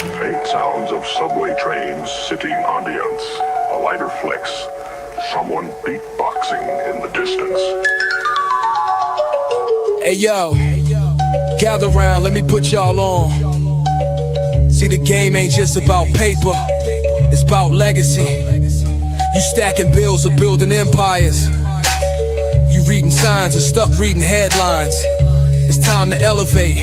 Faint sounds of subway trains sitting ambience. A lighter flicks. Someone beatboxing in the distance. Hey yo, gather round, let me put y'all on. See, the game ain't just about paper, it's about legacy. You stacking bills or building empires. You reading signs or stuck reading headlines. It's time to elevate,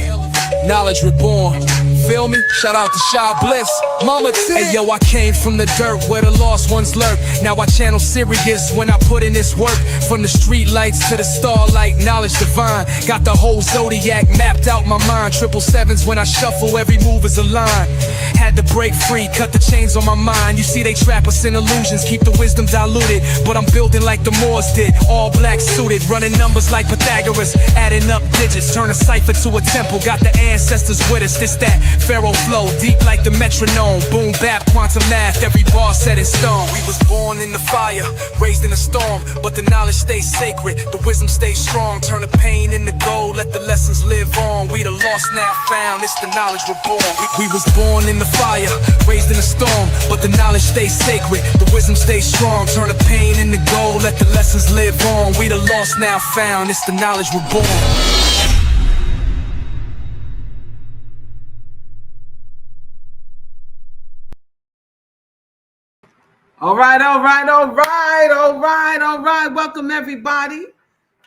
knowledge reborn. Feel me? Shout out to Shy Bliss, Mama T. Hey yo, I came from the dirt where the lost ones lurk. Now I channel Sirius when I put in this work. From the street lights to the starlight, knowledge divine. Got the whole zodiac mapped out my mind. 777s when I shuffle, every move is a line. Had to break free, cut the chains on my mind. You see they trap us in illusions, keep the wisdom diluted. But I'm building like the Moors did, all black suited. Running numbers like Pythagoras, adding up digits. Turn a cipher to a temple, got the ancestors with us. This that Pharaoh flow, deep like the metronome. Boom, bap, quantum math, every bar set in stone. We was born in the fire, raised in a storm. But the knowledge stays sacred, the wisdom stays strong. Turn the pain into gold, let the lessons live on. We the lost now found, it's the knowledge reborn. We was born in the fire, raised in a storm. But the knowledge stays sacred, the wisdom stays strong. Turn the pain into gold, let the lessons live on. We the lost now found, it's the knowledge reborn. All right. Welcome, everybody.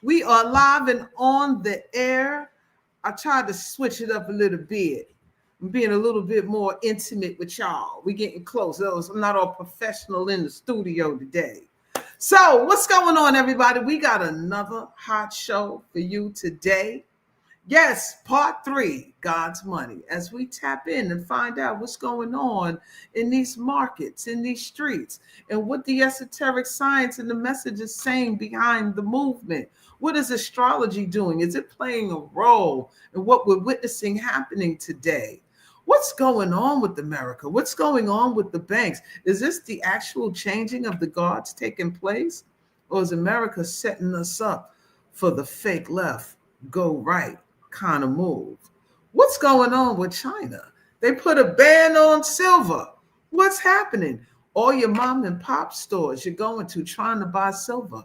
We are live and on the air. I tried to switch it up a little bit. I'm being a little bit more intimate with y'all. We're getting close. I'm not all professional in the studio today. So what's going on, everybody? We got another hot show for you today. Yes, part 3, God's money, as we tap in and find out what's going on in these markets, in these streets, and what the esoteric science and the message is saying behind the movement. What is astrology doing? Is it playing a role in what we're witnessing happening today? What's going on with America? What's going on with the banks? Is this the actual changing of the guards taking place? Or is America setting us up for the fake left, go right kind of move? What's going on with China? They put a ban on silver. What's happening? All your mom and pop stores you're going to trying to buy silver,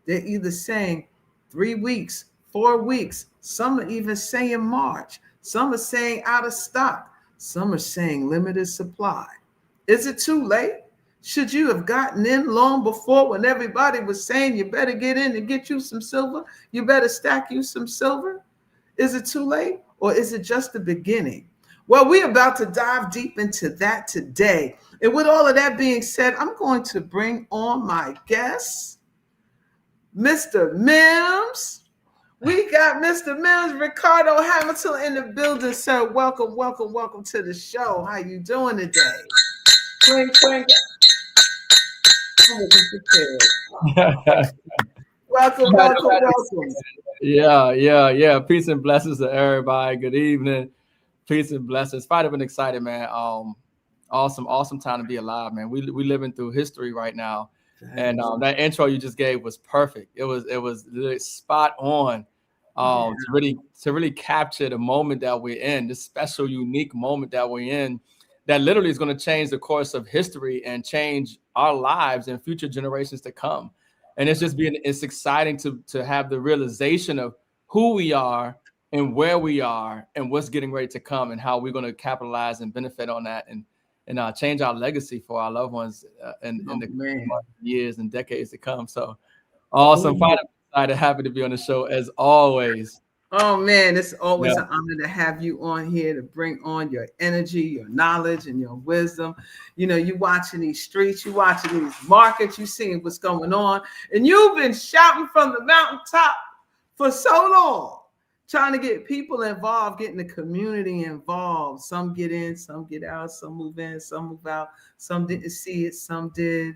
they're either saying 3 weeks, 4 weeks. Some are even saying March. Some are saying out of stock. Some are saying limited supply. Is it too late? Should you have gotten in long before, when everybody was saying you better get in and get you some silver? You better stack you some silver? Is it too late, or is it just the beginning? Well, we're about to dive deep into that today. And with all of that being said, I'm going to bring on my guest, Mr. M.I.M.S. We got Mr. M.I.M.S, Ricardo Hamilton in the building, sir. Welcome to the show. How you doing today? Twink. Welcome. Yeah. Peace and blessings to everybody. Good evening. Peace and blessings. I've been excited, man. Awesome time to be alive, man. We living through history right now, and that intro you just gave was perfect. It was really spot on. To really capture the moment that we're in, this special, unique moment that we're in, that literally is going to change the course of history and change our lives and future generations to come. And it's exciting to have the realization of who we are and where we are and what's getting ready to come and how we're going to capitalize and benefit on that and change our legacy for our loved ones in the years and decades to come. So awesome. Excited, happy to be on the show as always. Oh man, it's always an honor to have you on here to bring on your energy, your knowledge, and your wisdom. You know, you watching these streets, you watching these markets, you seeing what's going on, and you've been shouting from the mountaintop for so long, trying to get people involved, getting the community involved. Some get in, some get out, some move in, some move out, some didn't see it, some did.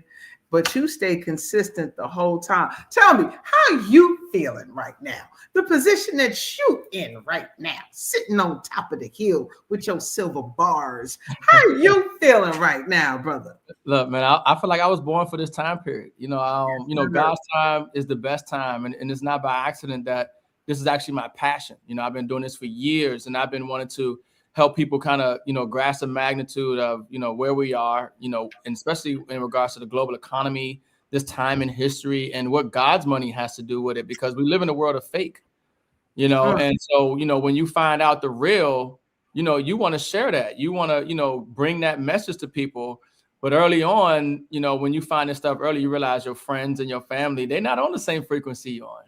But you stay consistent the whole time. Tell me, how you feeling right now? The position that you in right now, sitting on top of the hill with your silver bars. How you feeling right now, brother? Look, man, I feel like I was born for this time period. God's time is the best time, and it's not by accident that this is actually my passion. I've been doing this for years, and I've been wanting to help people kind of, grasp the magnitude of, where we are, and especially in regards to the global economy, this time in history, and what God's money has to do with it, because we live in a world of fake, and so, when you find out the real, you want to share that, you want to, bring that message to people. But early on, when you find this stuff early, you realize your friends and your family, they're not on the same frequency you're on.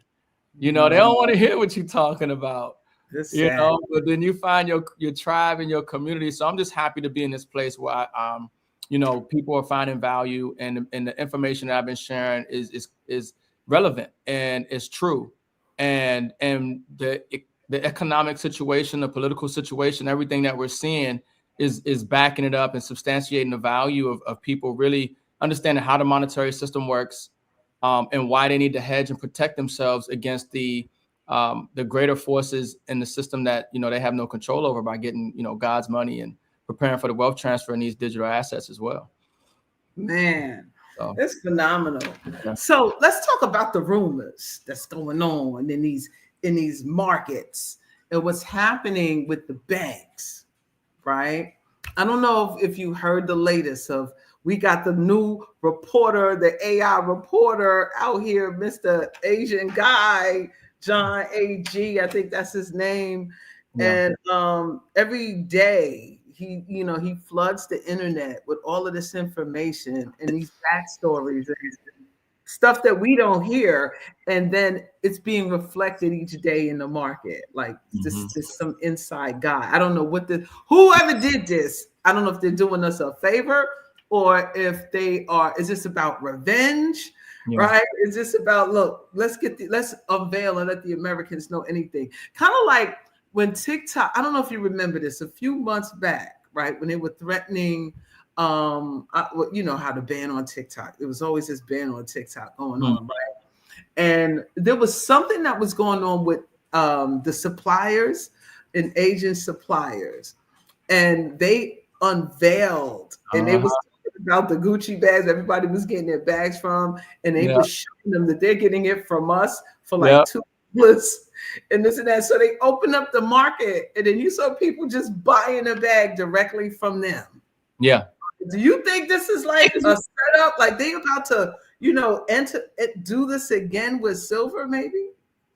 They don't want to hear what you're talking about. But then you find your tribe and your community. So I'm just happy to be in this place where people are finding value, and the information that I've been sharing is relevant and is true. And the economic situation, the political situation, everything that we're seeing is backing it up and substantiating the value of people really understanding how the monetary system works, and why they need to hedge and protect themselves against the greater forces in the system that they have no control over, by getting God's money and preparing for the wealth transfer in these digital assets as well. Man, so it's phenomenal. Yeah. So let's talk about the rumors that's going on in these markets and what's happening with the banks, right? I don't know if you heard the latest of, we got the new reporter, the AI reporter out here, Mr. Asian guy, John A.G., I think that's his name. Yeah. And every day he floods the internet with all of this information and these backstories and stuff that we don't hear, and then it's being reflected each day in the market. Like this is some inside guy. I don't know whoever did this. I don't know if they're doing us a favor, or if is this about revenge? Yeah. Right? Is this about, look, let's unveil and let the Americans know anything? Kind of like when TikTok, I don't know if you remember this, a few months back, right? When they were threatening, you know how the ban on TikTok. There was always this ban on TikTok going on, right? And there was something that was going on with the suppliers and Asian suppliers, and they unveiled, and they was talking about the Gucci bags everybody was getting their bags from, and they were showing them that they're getting it from us for like $2 and this and that. So they opened up the market, and then you saw people just buying a bag directly from them. Yeah. Do you think this is like a setup? Like they about to, do this again with silver, maybe?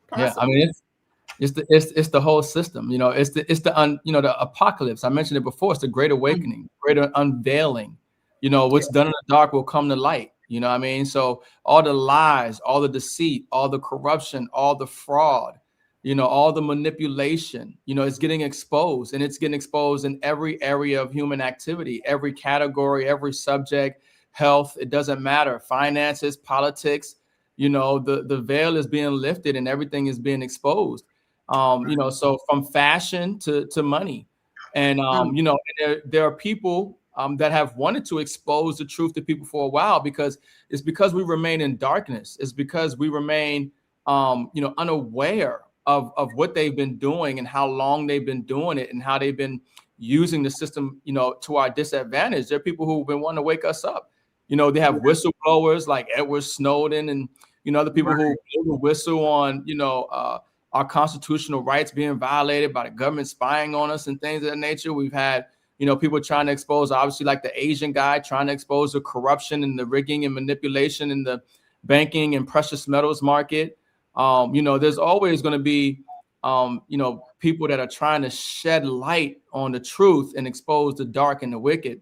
Possibly? Yeah, I mean it's the whole system. It's the apocalypse. I mentioned it before. It's the great awakening, greater unveiling. What's done in the dark will come to light. You know what I mean? So all the lies, all the deceit, all the corruption, all the fraud, all the manipulation, it's getting exposed, and it's getting exposed in every area of human activity, every category, every subject, health, it doesn't matter, finances, politics, the veil is being lifted and everything is being exposed. So from fashion to money. And, there are people that have wanted to expose the truth to people for a while, because we remain in darkness. It's because we remain, unaware of what they've been doing and how long they've been doing it and how they've been using the system, to our disadvantage. There are people who've been wanting to wake us up. They have whistleblowers like Edward Snowden and, other people who blow the whistle on, our constitutional rights being violated by the government spying on us and things of that nature. We've had, people trying to expose, obviously, like the Asian guy trying to expose the corruption and the rigging and manipulation in the banking and precious metals market. There's always going to be, people that are trying to shed light on the truth and expose the dark and the wicked.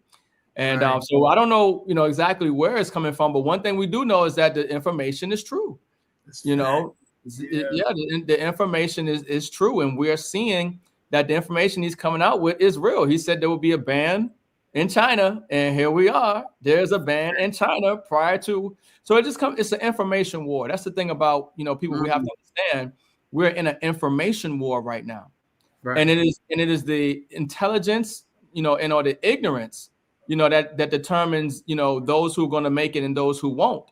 And so I don't know, exactly where it's coming from. But one thing we do know is that the information is true. The information is true. And we're seeing that the information he's coming out with is real. He said there will be a ban in China. And here we are. There's a ban in China prior to. So it's an information war. That's the thing about, people we have to understand. We're in an information war right now. Right. And it is the intelligence, or the ignorance, that determines, those who are going to make it and those who won't.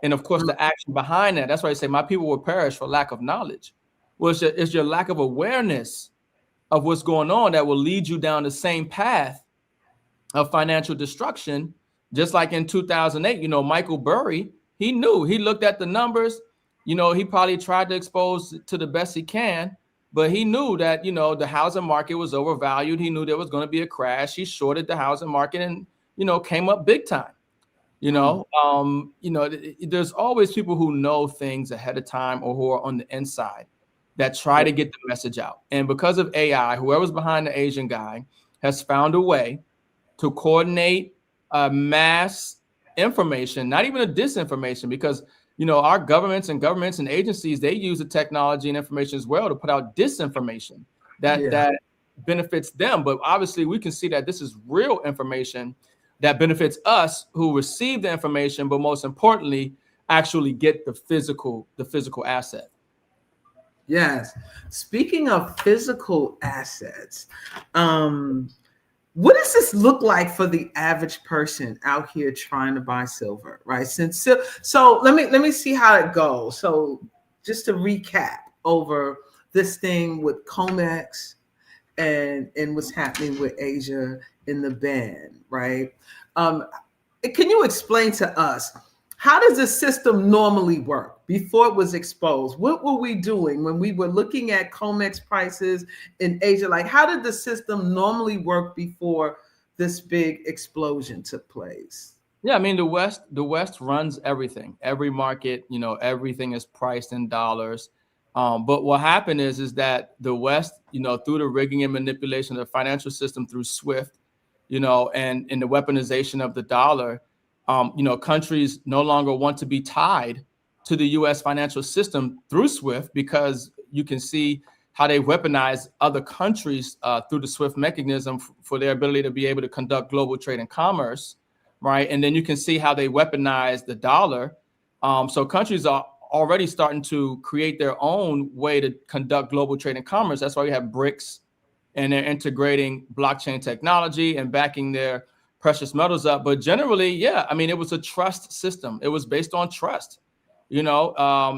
And of course, the action behind that. That's why I say my people will perish for lack of knowledge. Well, it's your lack of awareness of what's going on that will lead you down the same path of financial destruction. Just like in 2008, Michael Burry, he looked at the numbers, he probably tried to expose to the best he can, but he knew that, you know, the housing market was overvalued. He knew there was going to be a crash. He shorted the housing market and, you know, came up big time. There's always people who know things ahead of time or who are on the inside that try to get the message out. And because of AI, whoever's behind the Asian guy has found a way to coordinate mass information, not even a disinformation, because, you know, our governments and agencies, they use the technology and information as well to put out disinformation that benefits them. But obviously we can see that this is real information that benefits us who receive the information, but most importantly, actually get the physical asset. Yes. Speaking of physical assets, what does this look like for the average person out here trying to buy silver, right? So let me see how it goes. So just to recap over this thing with COMEX and what's happening with Asia in the ban, right? Can you explain to us, how does the system normally work before it was exposed? What were we doing when we were looking at COMEX prices in Asia? Like, how did the system normally work before this big explosion took place? Yeah, I mean, the West runs everything. Every market, you know, everything is priced in dollars. But what happened is that the West, you know, through the rigging and manipulation of the financial system through SWIFT, you know, and in the weaponization of the dollar, you know, countries no longer want to be tied to the U.S. financial system through SWIFT, because you can see how they weaponize other countries through the SWIFT mechanism for their ability to be able to conduct global trade and commerce, right? And then you can see how they weaponize the dollar. So countries are already starting to create their own way to conduct global trade and commerce. That's why we have BRICS, and they're integrating blockchain technology and backing their precious metals up. But generally, yeah, I mean, it was a trust system. It was based on trust. You know,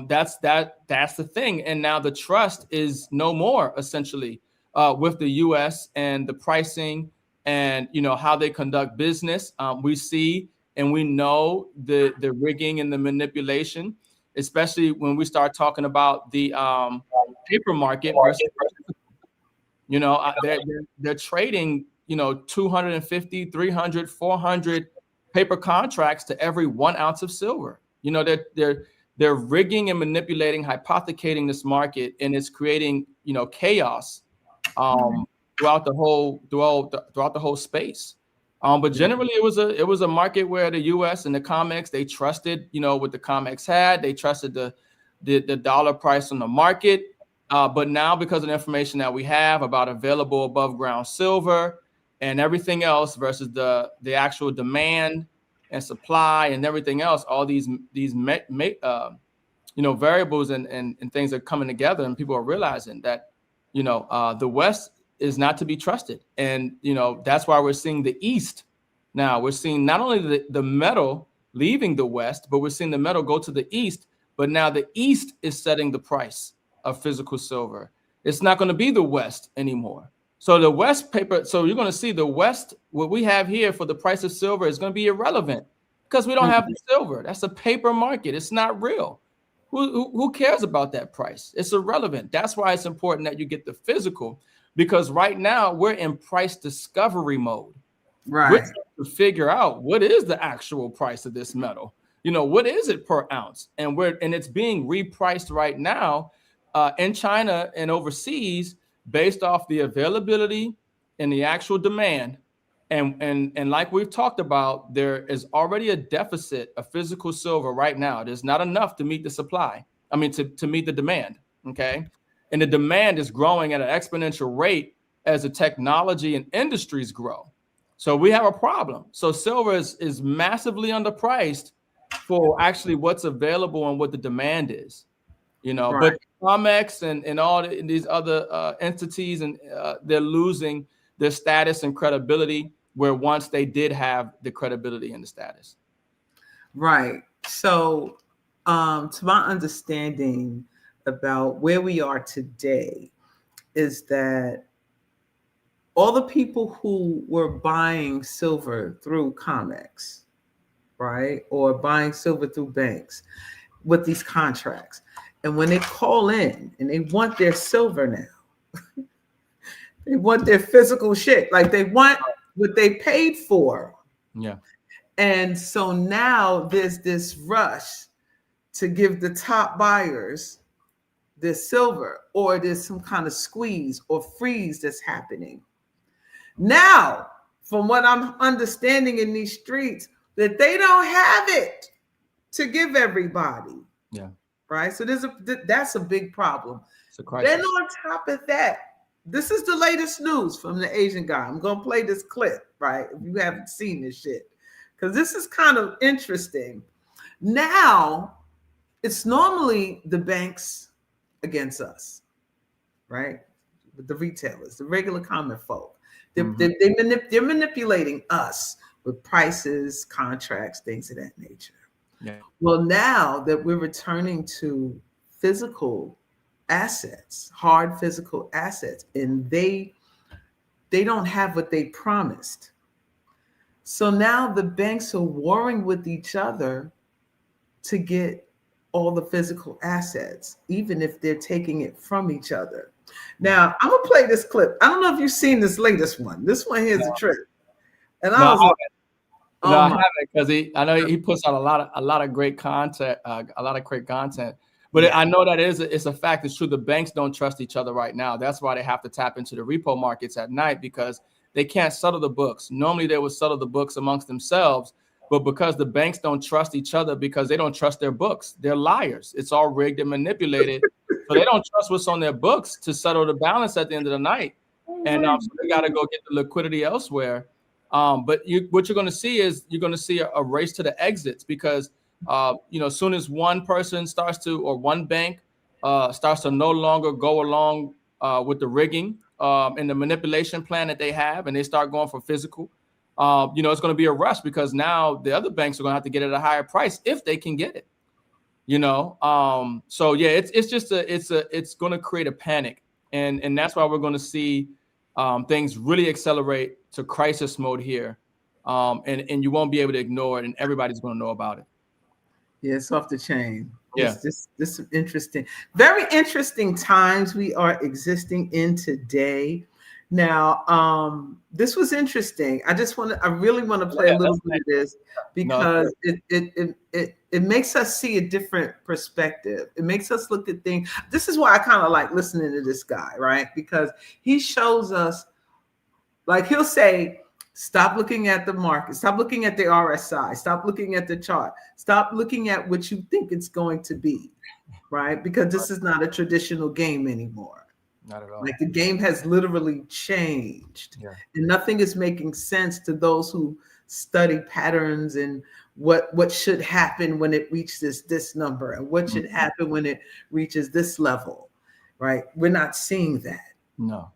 that's the thing. And now the trust is no more, essentially, with the U.S. and the pricing and, you know, how they conduct business. We see and we know the rigging and the manipulation, especially when we start talking about the paper market versus, you know, they're trading, you know, 250, 300, 400 paper contracts to every 1 ounce of silver. You know, they're rigging and manipulating, hypothecating this market, and it's creating, you know, chaos throughout the whole space. But generally, it was a market where the U.S. and the COMEX, they trusted, you know, what the COMEX had. They trusted the dollar price on the market. But now, because of the information that we have about available above ground silver and everything else versus the actual demand and supply and everything else, all these variables and things are coming together, and people are realizing that, you know, the West is not to be trusted. And, you know, that's why we're seeing the East now. We're seeing not only the metal leaving the West, but we're seeing the metal go to the East. But now the East is setting the price of physical silver. It's not going to be the West anymore. So the West paper, so you're going to see the West, what we have here for the price of silver is going to be irrelevant because we don't have the silver. That's a paper market. It's not real. Who cares about that price? It's irrelevant. That's why it's important that you get the physical, because right now we're in price discovery mode. Right. We're trying to figure out what is the actual price of this metal. You know, what is it per ounce? And it's being repriced right now in China and overseas based off the availability and the actual demand. And like we've talked about, there is already a deficit of physical silver right now. There's not enough to meet the supply. I mean, to meet the demand. Okay. And the demand is growing at an exponential rate as the technology and industries grow. So we have a problem. So silver is massively underpriced for actually what's available and what the demand is, you know. Right. But COMEX and all these other entities, and they're losing their status and credibility where once they did have the credibility and the status. Right. So to my understanding about where we are today is that all the people who were buying silver through COMEX, right, or buying silver through banks with these contracts, and when they call in and they want their silver now, They want their physical shit. Like they want what they paid for. Yeah. And so now there's this rush to give the top buyers this silver, or there's some kind of squeeze or freeze that's happening. Now, from what I'm understanding in these streets, that they don't have it to give everybody. Yeah. Right. So that's a big problem. It's a Then crisis. on top of that, this is the latest news from the Asian guy. I'm gonna play this clip, right? If you haven't seen this shit, because this is kind of interesting. Now, it's normally the banks against us, right? The retailers, the regular common folk. They're manipulating us with prices, contracts, things of that nature. Yeah. Well, now that we're returning to physical assets, hard physical assets, and they don't have what they promised. So now the banks are warring with each other to get all the physical assets, even if they're taking it from each other. Now, I'm gonna play this clip. I don't know if you've seen this latest one. This one here's a trip. And I No, was like, no, oh I my haven't, because I know he puts out a lot of great content, a lot of great content. But Yeah. I know that it's a fact. It's true. The banks don't trust each other right now. That's why they have to tap into the repo markets at night, because they can't settle the books. Normally, they would settle the books amongst themselves, but because the banks don't trust each other, because they don't trust their books, they're liars. It's all rigged and manipulated, so they don't trust what's on their books to settle the balance at the end of the night, and so they got to go get the liquidity elsewhere. But what you're going to see is you're going to see a race to the exits, because as soon as one person starts to, or one bank starts to no longer go along with the rigging and the manipulation plan that they have, and they start going for physical, it's going to be a rush, because now the other banks are going to have to get it at a higher price if they can get it. So yeah, it's going to create a panic, and that's why we're going to see things really accelerate to crisis mode here, and you won't be able to ignore it, and everybody's going to know about it. Yeah, it's off the chain. Yeah. This is interesting. Very interesting times we are existing in today. Now, this was interesting. I really want to play a little bit of this, because it makes us see a different perspective. It makes us look at things. This is why I kind of like listening to this guy, right? Because he shows us, like he'll say, stop looking at the market. Stop looking at the RSI. Stop looking at the chart. Stop looking at what you think it's going to be, right? Because this is not a traditional game anymore. Not at all. Like the game has literally changed. Yeah. And nothing is making sense to those who study patterns and what should happen when it reaches this number, and what should happen when it reaches this level, right? We're not seeing that. No.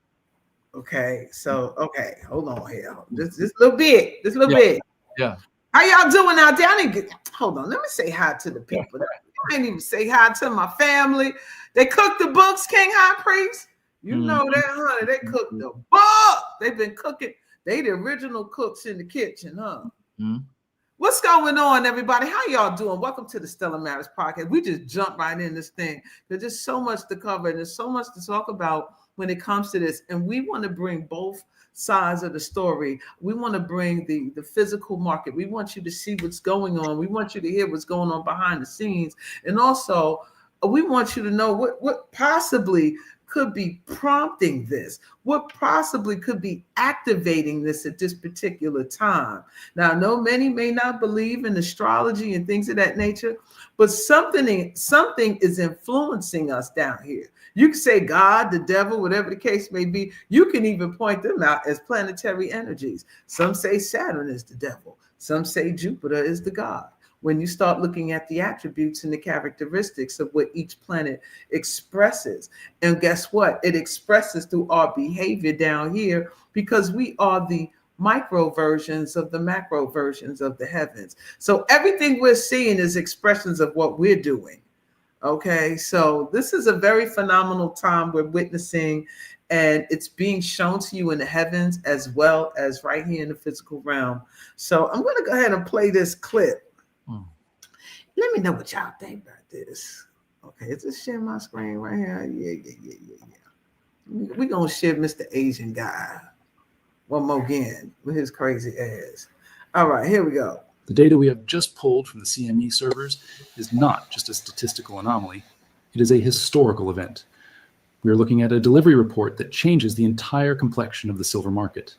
Okay, so hold on here. This little bit. Yeah. How y'all doing out there? Hold on. Let me say hi to the people. I ain't even say hi to my family. They cooked the books, King High Priest. You know that, honey. They cooked the book. They've been cooking. They the original cooks in the kitchen, huh? What's going on, everybody? How y'all doing? Welcome to the Stellar Matters podcast. We just jump right in this thing. There's just so much to cover, and there's so much to talk about when it comes to this. And we want to bring both sides of the story. We want to bring the physical market. We want you to see what's going on. We want you to hear what's going on behind the scenes. And also, we want you to know what possibly could be prompting this, what possibly could be activating this at this particular time. Now, I know many may not believe in astrology and things of that nature, but something is influencing us down here. You can say God, the devil, whatever the case may be. You can even point them out as planetary energies. Some say Saturn is the devil. Some say Jupiter is the God. When you start looking at the attributes and the characteristics of what each planet expresses. And guess what? It expresses through our behavior down here, because we are the micro versions of the macro versions of the heavens. So everything we're seeing is expressions of what we're doing. Okay, so this is a very phenomenal time we're witnessing, and it's being shown to you in the heavens as well as right here in the physical realm. So I'm going to go ahead and play this clip. Let me know what y'all think about this. Okay, is this share my screen right here? Yeah. We're going to shift Mr. Asian guy one more again with his crazy ass. All right, here we go. The data we have just pulled from the CME servers is not just a statistical anomaly, it is a historical event. We are looking at a delivery report that changes the entire complexion of the silver market.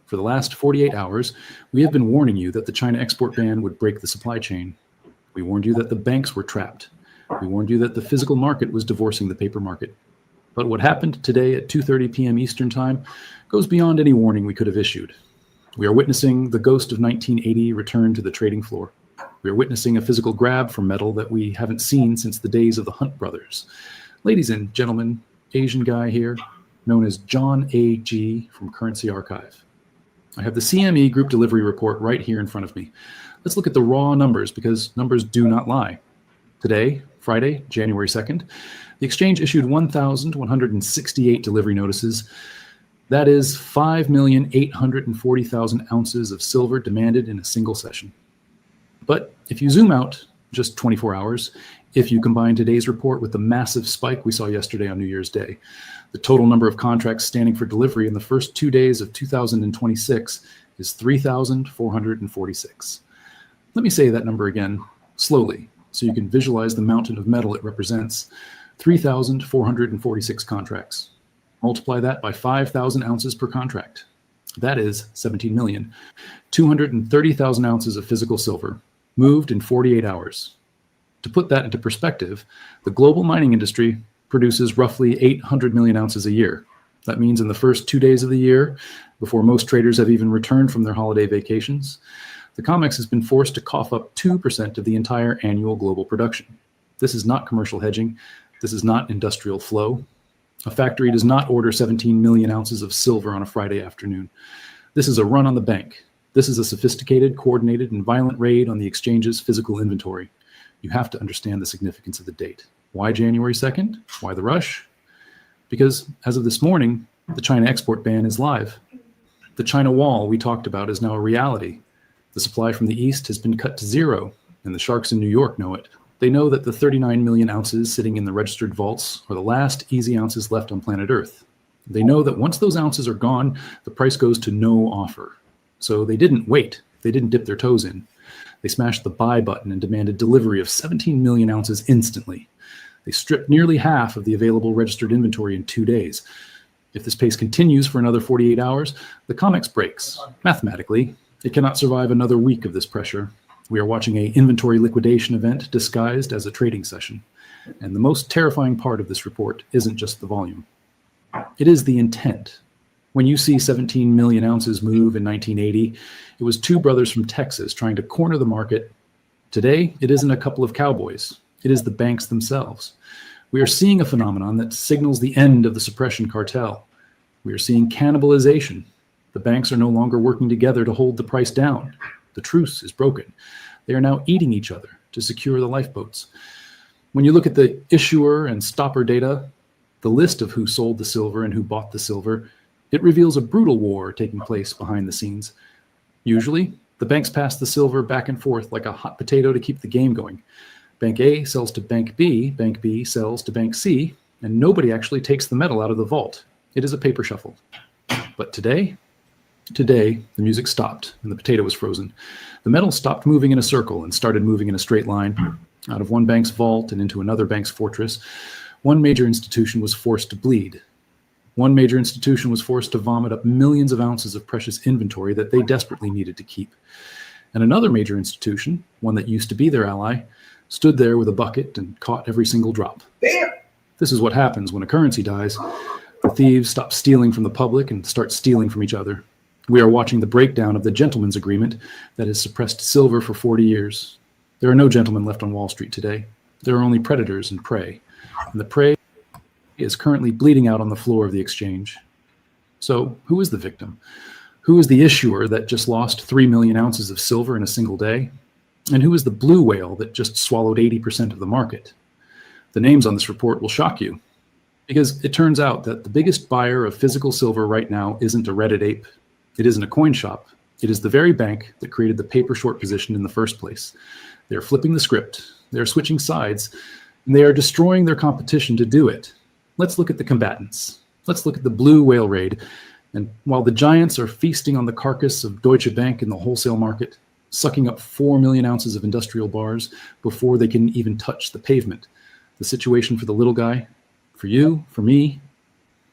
For the last 48 hours, we have been warning you that the China export ban would break the supply chain. We warned you that the banks were trapped. We warned you that the physical market was divorcing the paper market. But what happened today at 2:30 p.m. Eastern Time goes beyond any warning we could have issued. We are witnessing the ghost of 1980 return to the trading floor. We are witnessing a physical grab for metal that we haven't seen since the days of the Hunt brothers. Ladies and gentlemen, Asian guy here, known as John A. G. from Currency Archive. I have the CME group delivery report right here in front of me. Let's look at the raw numbers because numbers do not lie. Today, Friday, January 2nd, the exchange issued 1,168 delivery notices. That is 5,840,000 ounces of silver demanded in a single session. But if you zoom out just 24 hours, if you combine today's report with the massive spike we saw yesterday on New Year's Day, the total number of contracts standing for delivery in the first 2 days of 2026 is 3,446. Let me say that number again slowly so you can visualize the mountain of metal it represents. 3,446 contracts. Multiply that by 5,000 ounces per contract. That is 17,230,000 ounces of physical silver moved in 48 hours. To put that into perspective, the global mining industry produces roughly 800 million ounces a year. That means in the first 2 days of the year, before most traders have even returned from their holiday vacations, the COMEX has been forced to cough up 2% of the entire annual global production. This is not commercial hedging. This is not industrial flow. A factory does not order 17 million ounces of silver on a Friday afternoon. This is a run on the bank. This is a sophisticated, coordinated, and violent raid on the exchange's physical inventory. You have to understand the significance of the date. Why January 2nd? Why the rush? Because as of this morning, the China export ban is live. The China wall we talked about is now a reality. The supply from the east has been cut to zero, and the sharks in New York know it. They know that the 39 million ounces sitting in the registered vaults are the last easy ounces left on planet Earth. They know that once those ounces are gone, the price goes to no offer. So they didn't wait. They didn't dip their toes in. They smashed the buy button and demanded delivery of 17 million ounces instantly. They stripped nearly half of the available registered inventory in 2 days. If this pace continues for another 48 hours, the COMEX breaks. Mathematically, it cannot survive another week of this pressure. We are watching an inventory liquidation event disguised as a trading session. And the most terrifying part of this report isn't just the volume. It is the intent. When you see 17 million ounces move in 1980, it was two brothers from Texas trying to corner the market. Today, it isn't a couple of cowboys. It is the banks themselves. We are seeing a phenomenon that signals the end of the suppression cartel. We are seeing cannibalization. The banks are no longer working together to hold the price down. The truce is broken. They are now eating each other to secure the lifeboats. When you look at the issuer and stopper data, the list of who sold the silver and who bought the silver, it reveals a brutal war taking place behind the scenes. Usually, the banks pass the silver back and forth like a hot potato to keep the game going. Bank A sells to Bank B sells to Bank C, and nobody actually takes the metal out of the vault. It is a paper shuffle. But today, the music stopped and the potato was frozen. The metal stopped moving in a circle and started moving in a straight line. Out of one bank's vault and into another bank's fortress, one major institution was forced to bleed. One major institution was forced to vomit up millions of ounces of precious inventory that they desperately needed to keep. And another major institution, one that used to be their ally, stood there with a bucket and caught every single drop. Damn. This is what happens when a currency dies. The thieves stop stealing from the public and start stealing from each other. We are watching the breakdown of the gentleman's agreement that has suppressed silver for 40 years. There are no gentlemen left on Wall Street today. There are only predators and prey. And the prey is currently bleeding out on the floor of the exchange. So who is the victim? Who is the issuer that just lost 3 million ounces of silver in a single day? And who is the blue whale that just swallowed 80% of the market? The names on this report will shock you, because it turns out that the biggest buyer of physical silver right now isn't a Reddit ape. It isn't a coin shop. It is the very bank that created the paper short position in the first place. They are flipping the script. They are switching sides, and they are destroying their competition to do it. Let's look at the combatants. Let's look at the blue whale raid. And while the giants are feasting on the carcass of Deutsche Bank in the wholesale market, sucking up 4 million ounces of industrial bars before they can even touch the pavement, the situation for the little guy, for you, for me,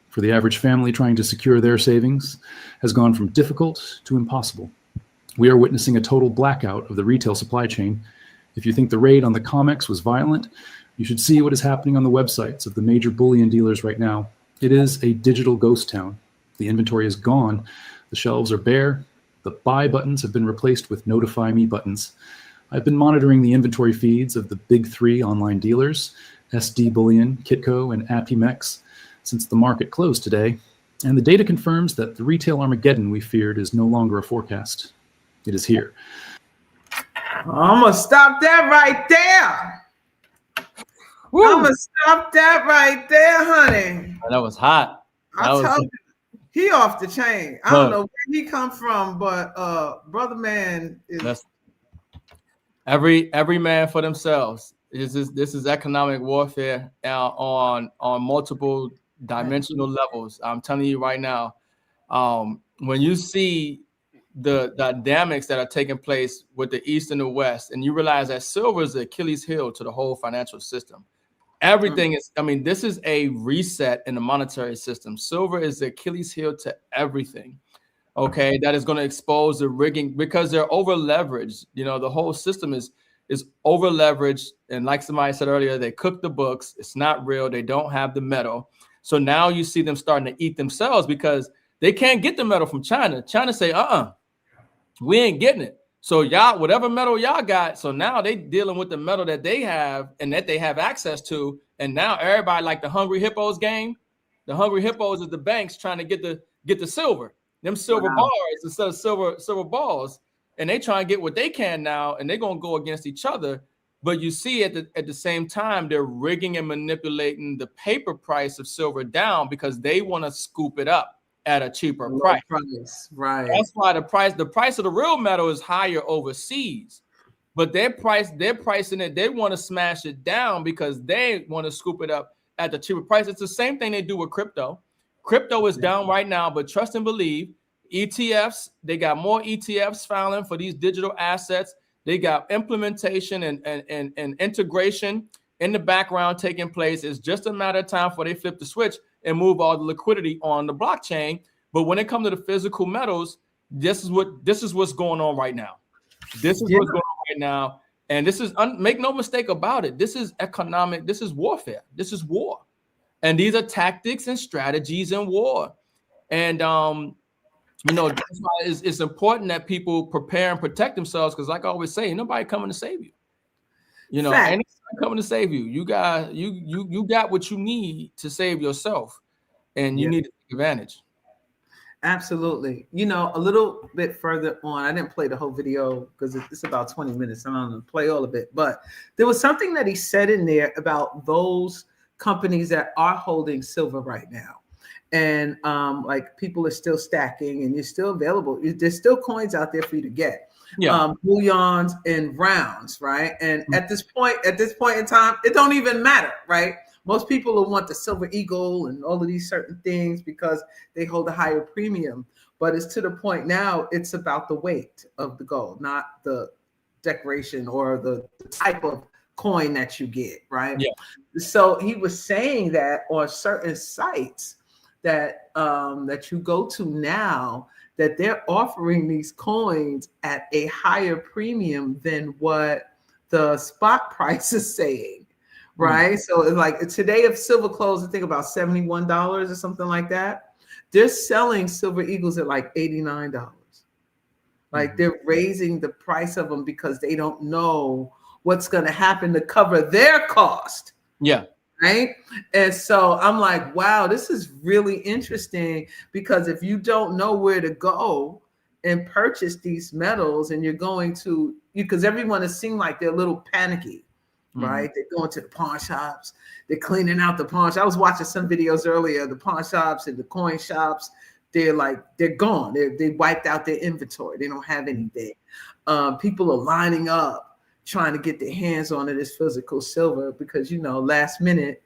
for the average family trying to secure their savings, has gone from difficult to impossible. We are witnessing a total blackout of the retail supply chain. If you think the raid on the COMEX was violent, you should see what is happening on the websites of the major bullion dealers right now. It is a digital ghost town. The inventory is gone. The shelves are bare. The buy buttons have been replaced with notify me buttons. I've been monitoring the inventory feeds of the big three online dealers, SD Bullion, Kitco, and M.I.M.S, since the market closed today, and the data confirms that the retail Armageddon we feared is no longer a forecast. It is here. I'm gonna stop that right there. Woo! I'm gonna stop that right there, honey. That was hot. I told you, he off the chain. I don't know where he come from, but brother man is every man for themselves. This is economic warfare on multiple dimensional levels. I'm telling you right now, when you see the dynamics that are taking place with the East and the West, and you realize that silver is the Achilles heel to the whole financial system. Everything is, I mean, this is a reset in the monetary system. Silver is the Achilles heel to everything. Okay, that is going to expose the rigging because they're over leveraged. You know, the whole system is over leveraged. And like somebody said earlier, they cook the books. It's not real. They don't have the metal. So now you see them starting to eat themselves because they can't get the metal from China. China say, we ain't getting it. So y'all, whatever metal y'all got, so now they dealing with the metal that they have and that they have access to. And now everybody like the Hungry Hippos game. The Hungry Hippos is the banks trying to get the silver. Them silver bars instead of silver balls. And they try and get what they can now, and they're gonna go against each other. But you see at the same time, they're rigging and manipulating the paper price of silver down because they want to scoop it up at a cheaper price. Right. That's why the price of the real metal is higher overseas. But they're pricing it, they want to smash it down because they want to scoop it up at the cheaper price. It's the same thing they do with crypto. Crypto is down right now, but trust and believe, ETFs, they got more ETFs filing for these digital assets. They got implementation and integration in the background taking place. It's just a matter of time before they flip the switch and move all the liquidity on the blockchain. But when it comes to the physical metals, this is what's going on right now. This is what's going on right now. And this is, make no mistake about it, this is economic, this is warfare, this is war. And these are tactics and strategies in war. And, you know, that's why it's important that people prepare and protect themselves. Because like I always say, ain't nobody coming to save you. You know, ain't nobody coming to save you. You got what you need to save yourself. And you need to take advantage. Absolutely. You know, a little bit further on, I didn't play the whole video because it's about 20 minutes. I'm not going to play all of it. But there was something that he said in there about those companies that are holding silver right now. And like people are still stacking and you're still available. There's still coins out there for you to get. Bullions and rounds, right? And at this point in time, it don't even matter, right? Most people will want the silver eagle and all of these certain things because they hold a higher premium. But it's to the point now, it's about the weight of the gold, not the decoration or the type of coin that you get, right? Yeah. So he was saying that on certain sites that that you go to now, that they're offering these coins at a higher premium than what the spot price is saying. Right. So it's like today, if silver closed, I think about $71 or something like that, they're selling silver eagles at like $89. Like they're raising the price of them because they don't know what's going to happen to cover their cost. Yeah. Right. And so I'm like, wow, this is really interesting because if you don't know where to go and purchase these metals and you're going to, because everyone is seeming like they're a little panicky. Right, they're going to the pawn shops. They're cleaning out the pawn shops. I was watching some videos earlier. The pawn shops and the coin shops, they're gone. They wiped out their inventory. They don't have anything. People are lining up trying to get their hands on this physical silver because last minute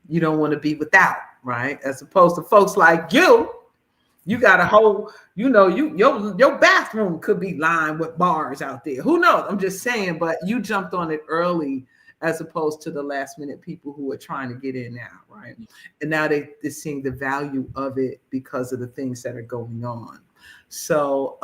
you don't want to be without. right? As opposed to folks like you got a whole, your bathroom could be lined with bars out there. Who knows? I'm just saying, but you jumped on it early as opposed to the last minute people who are trying to get in now, right? And now they're seeing the value of it because of the things that are going on. So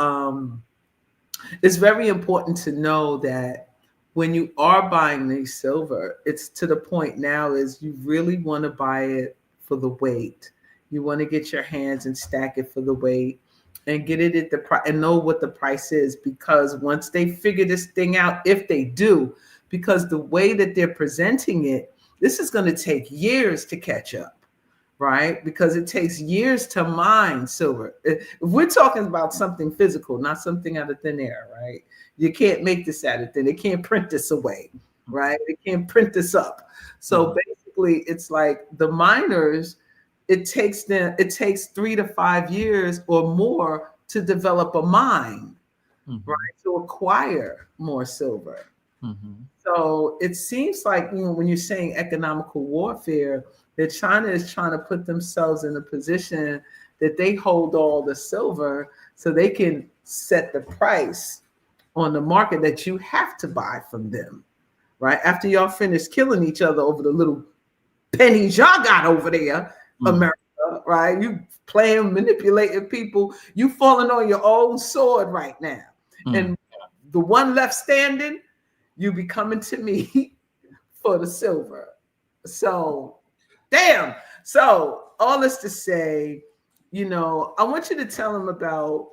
it's very important to know that when you are buying the silver, it's to the point now is you really want to buy it for the weight. You want to get your hands and stack it for the weight and get it at the price and know what the price is, because once they figure this thing out, if they do, because the way that they're presenting it, this is going to take years to catch up, right? Because it takes years to mine silver. If we're talking about something physical, not something out of thin air, right? You can't make this out of thin. They can't print this away, right? They can't print this up. So basically, it's like the miners, it takes 3 to 5 years or more to develop a mine, right? To acquire more silver. So it seems like, when you're saying economical warfare, that China is trying to put themselves in a position that they hold all the silver so they can set the price on the market that you have to buy from them, right? After y'all finish killing each other over the little pennies y'all got over there, America, right? You playing, manipulating people. You falling on your own sword right now. And the one left standing, you be coming to me for the silver. So, damn. So, all this to say, I want you to tell them about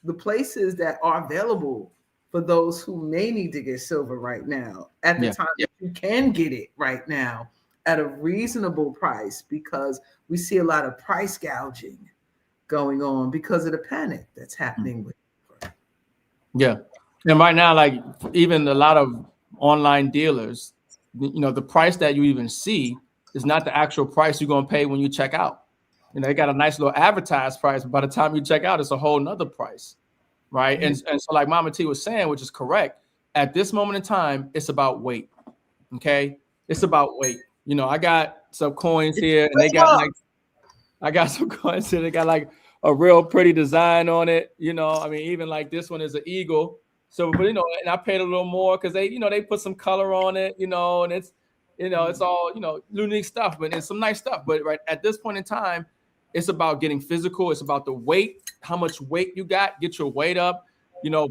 the places that are available for those who may need to get silver right now at the time that you can get it right now at a reasonable price, because we see a lot of price gouging going on because of the panic that's happening with it. Yeah. And right now, like even a lot of online dealers, the price that you even see is not the actual price you're going to pay when you check out. They got a nice little advertised price, but by the time you check out, it's a whole nother price, right? And so like Mama T was saying, which is correct, at this moment in time, it's about weight, okay? It's about weight. I got some coins here, and I got some coins here. They got like a real pretty design on it. Even like this one is an eagle. So, but and I paid a little more because they put some color on it, and it's it's all unique stuff, but it's some nice stuff. But right at this point in time, it's about getting physical. It's about the weight, how much weight you got, get your weight up,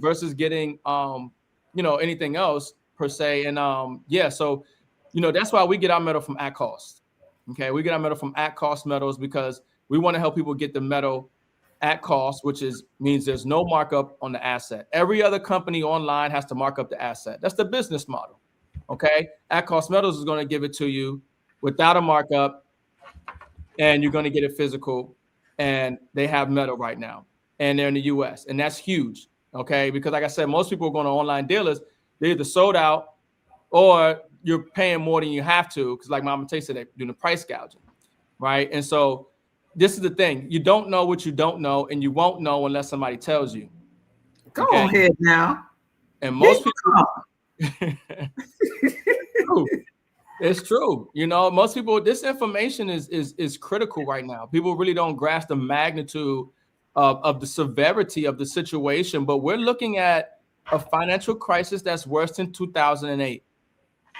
versus getting anything else per se. And so that's why we get our metal from at cost. Okay, we get our metal from at cost metals because we want to help people get the metal at cost, which means there's no markup on the asset. Every other company online has to mark up the asset. That's the business model. Okay, at cost metals is going to give it to you without a markup, and you're going to get it physical. And they have metal right now, and they're in the U.S., and that's huge. Okay, because like I said, most people are going to online dealers. They're either sold out or you're paying more than you have to, because like Mama Tay said, they're doing the price gouging, right? And so this is the thing. You don't know what you don't know, and you won't know unless somebody tells you. Go ahead now. And most people, it's true. Most people, this information is critical right now. People really don't grasp the magnitude of the severity of the situation, but we're looking at a financial crisis that's worse than 2008.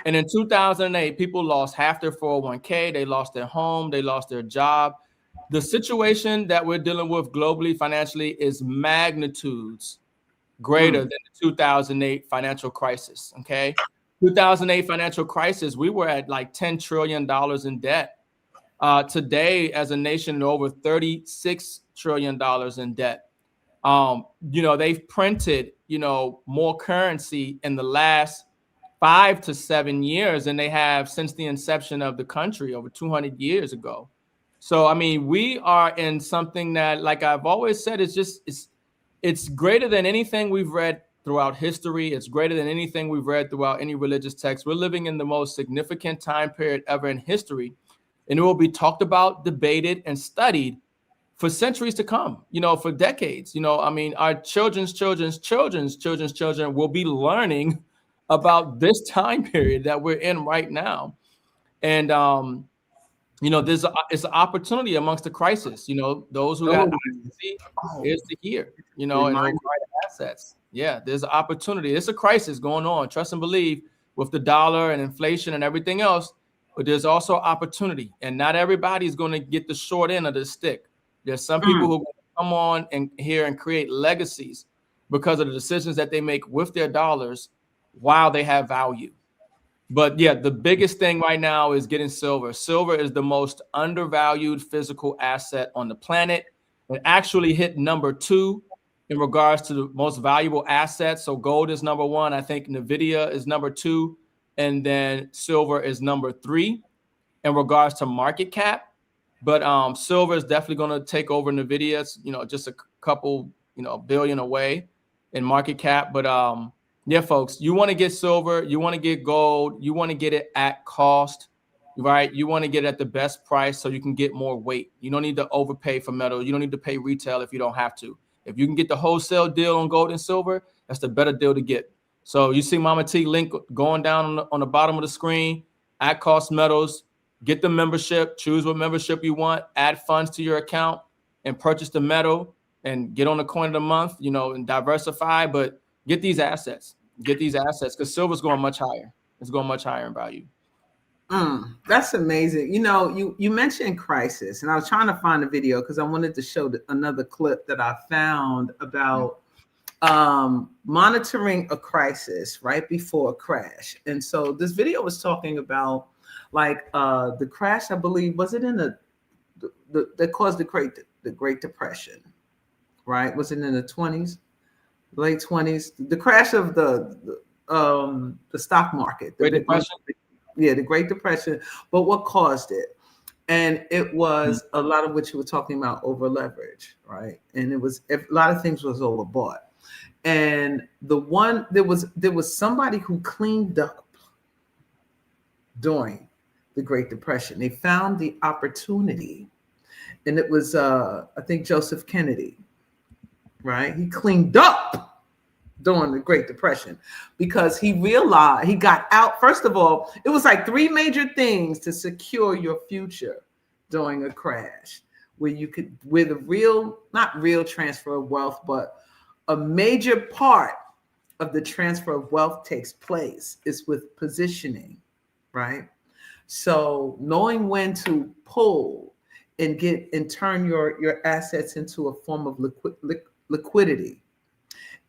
And in 2008, people lost half their 401k, they lost their home, they lost their job. The situation that we're dealing with globally financially is magnitudes greater than the 2008 financial crisis, okay? 2008 financial crisis, we were at like $10 trillion in debt. Today, as a nation, over $36 trillion in debt. They've printed, more currency in the last 5 to 7 years than they have since the inception of the country over 200 years ago. So, we are in something that, like I've always said, it's greater than anything we've read throughout history. It's greater than anything we've read throughout any religious text. We're living in the most significant time period ever in history, and it will be talked about, debated, and studied for centuries to come, for decades. Our children's children will be learning about this time period that we're in right now. And it's an opportunity amongst the crisis. Those who got Oh, is to hear, and remind acquire the assets. Yeah, there's an opportunity. It's a crisis going on. Trust and believe with the dollar and inflation and everything else, but there's also opportunity, and not everybody is going to get the short end of the stick. There's some people who come on and here and create legacies because of the decisions that they make with their dollars while they have value. But yeah, the biggest thing right now is getting silver. Silver is the most undervalued physical asset on the planet. It actually hit number 2 in regards to the most valuable assets. So gold is number 1. I think NVIDIA is number 2. And then silver is number 3 in regards to market cap. But silver is definitely going to take over NVIDIA. It's, just a couple, billion away in market cap. But yeah, folks, you want to get silver, you want to get gold, you want to get it at cost, right? You want to get it at the best price so you can get more weight. You don't need to overpay for metal. You don't need to pay retail if you don't have to. If you can get the wholesale deal on gold and silver, that's the better deal to get. So you see Mama T link going down on the bottom of the screen, at cost metals. Get the membership, choose what membership you want, add funds to your account and purchase the metal and get on the coin of the month, and diversify. But get these assets because silver's going much higher. It's going much higher in value. That's amazing. You mentioned crisis, and I was trying to find a video because I wanted to show another clip that I found about monitoring a crisis right before a crash. And so this video was talking about the crash, I believe, was it in that caused the Great Depression, right? Was it in the 20s, late 20s? The crash of the stock market, Great Depression. Yeah, the Great Depression. But what caused it? And it was a lot of what you were talking about, over leverage, right? And it was a lot of things was overbought. And there was somebody who cleaned up during the Great Depression. They found the opportunity, and it was I think Joseph Kennedy, right? He cleaned up during the Great Depression because he realized he got out. First of all, it was like 3 major things to secure your future during a crash, where the not real transfer of wealth, but a major part of the transfer of wealth takes place is with positioning, right? So knowing when to pull and turn your assets into a form of liquidity,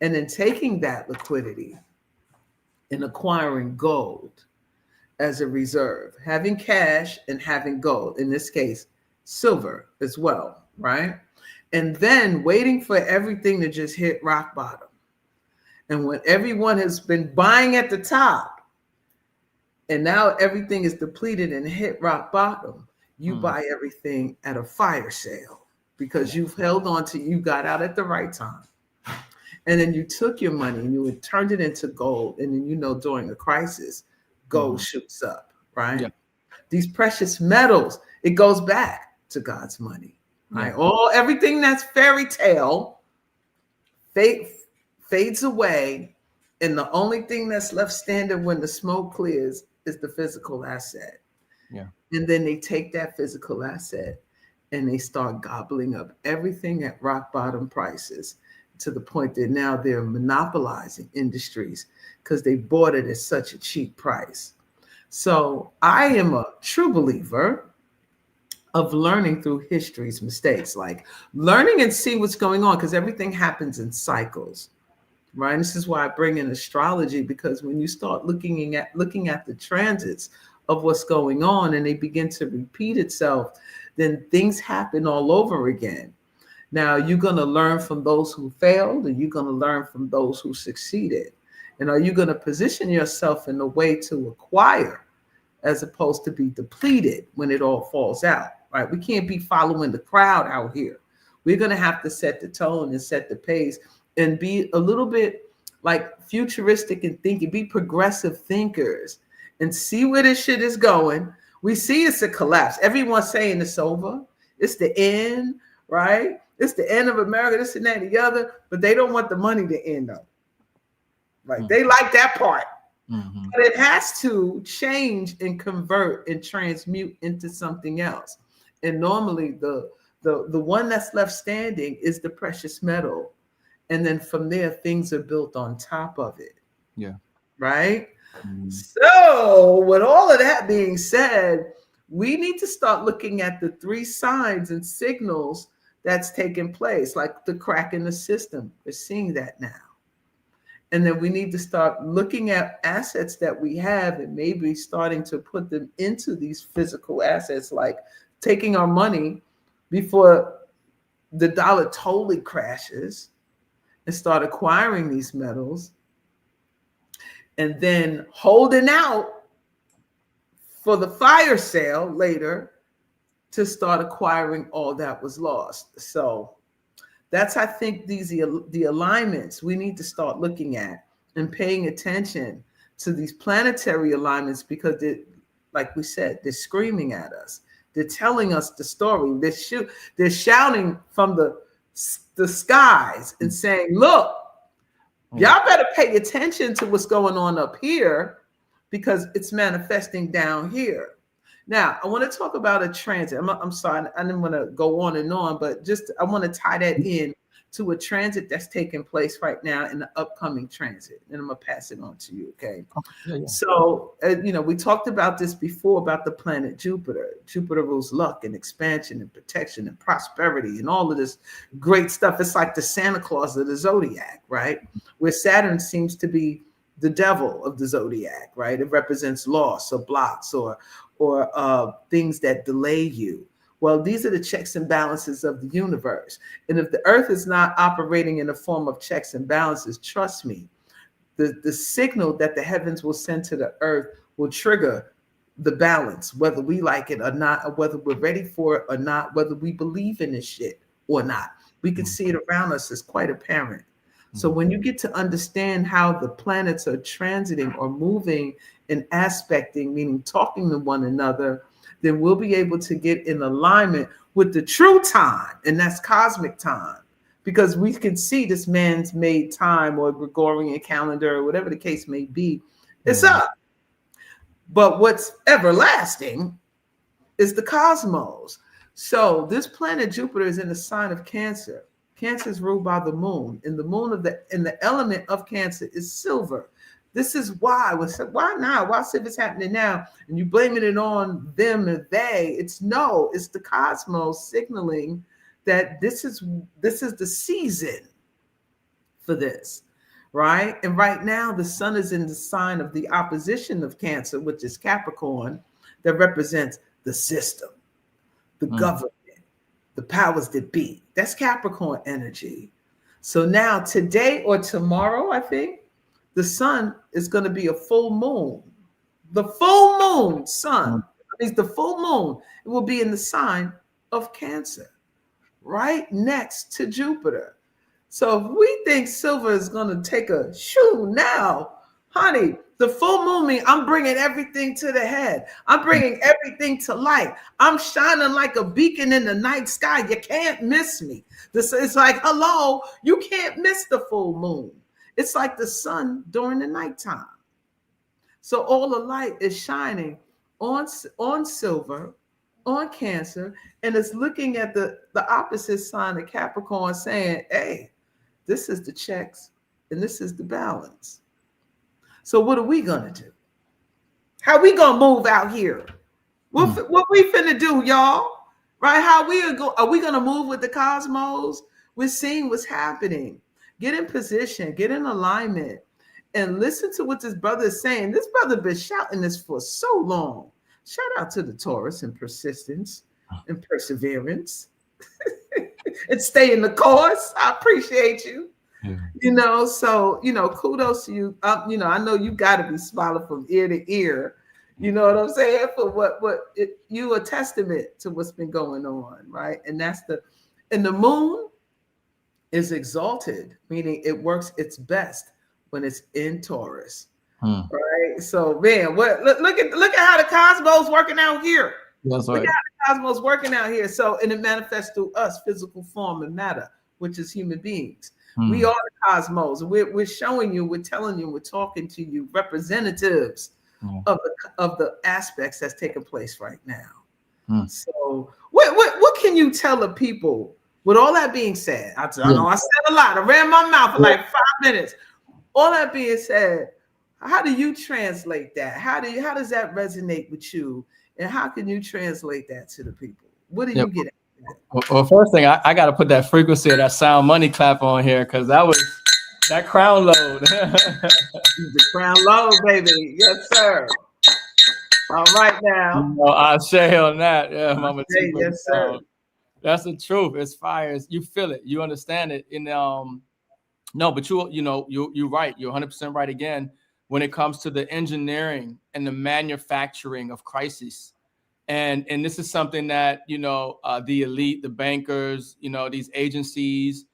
and then taking that liquidity and acquiring gold as a reserve, having cash and having gold, in this case, silver as well, right? And then waiting for everything to just hit rock bottom. And when everyone has been buying at the top, and now everything is depleted and hit rock bottom, you buy everything at a fire sale because you've held on to, you got out at the right time. And then you took your money and you had turned it into gold. And then, during a crisis, gold shoots up, right? Yeah. These precious metals, it goes back to God's money, right? Everything that's fairy tale fades away. And the only thing that's left standing when the smoke clears is the physical asset. Yeah. And then they take that physical asset and they start gobbling up everything at rock bottom prices, to the point that now they're monopolizing industries because they bought it at such a cheap price. So I am a true believer of learning through history's mistakes, like learning and see what's going on, because everything happens in cycles, right? And this is why I bring in astrology, because when you start looking at the transits of what's going on and they begin to repeat itself, then things happen all over again. Now, you're going to learn from those who failed, and you're going to learn from those who succeeded. And are you going to position yourself in a way to acquire as opposed to be depleted when it all falls out, right? We can't be following the crowd out here. We're going to have to set the tone and set the pace and be a little bit like futuristic and thinking, be progressive thinkers and see where this shit is going. We see it's a collapse. Everyone's saying it's over. It's the end, right? It's the end of America, this and that and the other, but they don't want the money to end up. Right? They like that part. Mhm. But it has to change and convert and transmute into something else. And normally the one that's left standing is the precious metal. And then from there, things are built on top of it. Yeah. Right? Mhm. So, with all of that being said, we need to start looking at the three signs and signals that's taking place, like the crack in the system. We're seeing that now. And then we need to start looking at assets that we have and maybe starting to put them into these physical assets, like taking our money before the dollar totally crashes and start acquiring these metals and then holding out for the fire sale later to start acquiring all that was lost. So that's, I think, the alignments we need to start looking at and paying attention to these planetary alignments, because they, like we said, they're screaming at us. They're telling us the story. They're shouting from the skies and saying, look, y'all better pay attention to what's going on up here, because it's manifesting down here. Now, I want to talk about a transit. I'm sorry, I didn't want to go on and on, but just I want to tie that in to a transit that's taking place right now in the upcoming transit. And I'm going to pass it on to you, okay? Yeah. So, we talked about this before about the planet Jupiter. Jupiter rules luck and expansion and protection and prosperity and all of this great stuff. It's like the Santa Claus of the zodiac, right? Where Saturn seems to be the devil of the zodiac, right? It represents loss or blocks or things that delay you. Well, these are the checks and balances of the universe. And if the earth is not operating in the form of checks and balances, trust me, the signal that the heavens will send to the earth will trigger the balance, whether we like it or not, or whether we're ready for it or not, whether we believe in this shit or not. We can see it around us. It's quite apparent. So when you get to understand how the planets are transiting or moving and aspecting, meaning talking to one another, then we'll be able to get in alignment with the true time, and that's cosmic time. Because we can see this man's made time or Gregorian calendar or whatever the case may be, it's up. But what's everlasting is the cosmos. So this planet Jupiter is in the sign of Cancer. Cancer is ruled by the moon, and the moon and the element of Cancer is silver. This is why. Why now? Why if it's happening now? And you blaming it on them and they. It's the cosmos signaling that this is the season for this, right? And right now, the sun is in the sign of the opposition of Cancer, which is Capricorn, that represents the system, the government, the powers that be. That's Capricorn energy. So now, today or tomorrow, I think, the sun is going to be a full moon. The full moon sun, means the full moon, it will be in the sign of Cancer, right next to Jupiter. So if we think silver is going to take a shoo now, honey, the full moon means I'm bringing everything to the head. I'm bringing everything to light. I'm shining like a beacon in the night sky. You can't miss me. It's like, hello, you can't miss the full moon. It's like the sun during the nighttime. So all the light is shining on silver, on Cancer, and it's looking at the opposite sign of Capricorn saying, hey, this is the checks and this is the balance. So what are we going to do? How we going to move out here? What we finna do, y'all? Right? Are we going to move with the cosmos? We're seeing what's happening. Get in position, get in alignment, and listen to what this brother is saying. This brother been shouting this for so long. Shout out to the Taurus and persistence and perseverance and stay in the course. I appreciate you. Yeah. So, kudos to you. I know you got to be smiling from ear to ear. You know what I'm saying? For you a testament to what's been going on, right? And the moon is exalted, meaning it works its best when it's in Taurus, right? So, man, look at how the cosmos working out here. That's right. Look at how the cosmos working out here. So, and it manifests through us, physical form and matter, which is human beings. We are the cosmos. We're showing you, we're telling you, we're talking to you, representatives of the aspects that's taking place right now. So what can you tell the people with all that being said? I know I said a lot. I ran my mouth for like 5 minutes. All that being said, how do you translate that? How does that resonate with you? And how can you translate that to the people? What do you get out of it? Well, first thing, I got to put that frequency of that sound money clap on here, because that was that crown load. The crown load, baby. Yes, sir. All right now. I'll share on that. Yeah, Mama T. Yes, sir. That's the truth. It's fire. You feel it. You understand it. And no, but you're right. You're 100% right again when it comes to the engineering and the manufacturing of crises. And this is something that, the elite, the bankers, these agencies,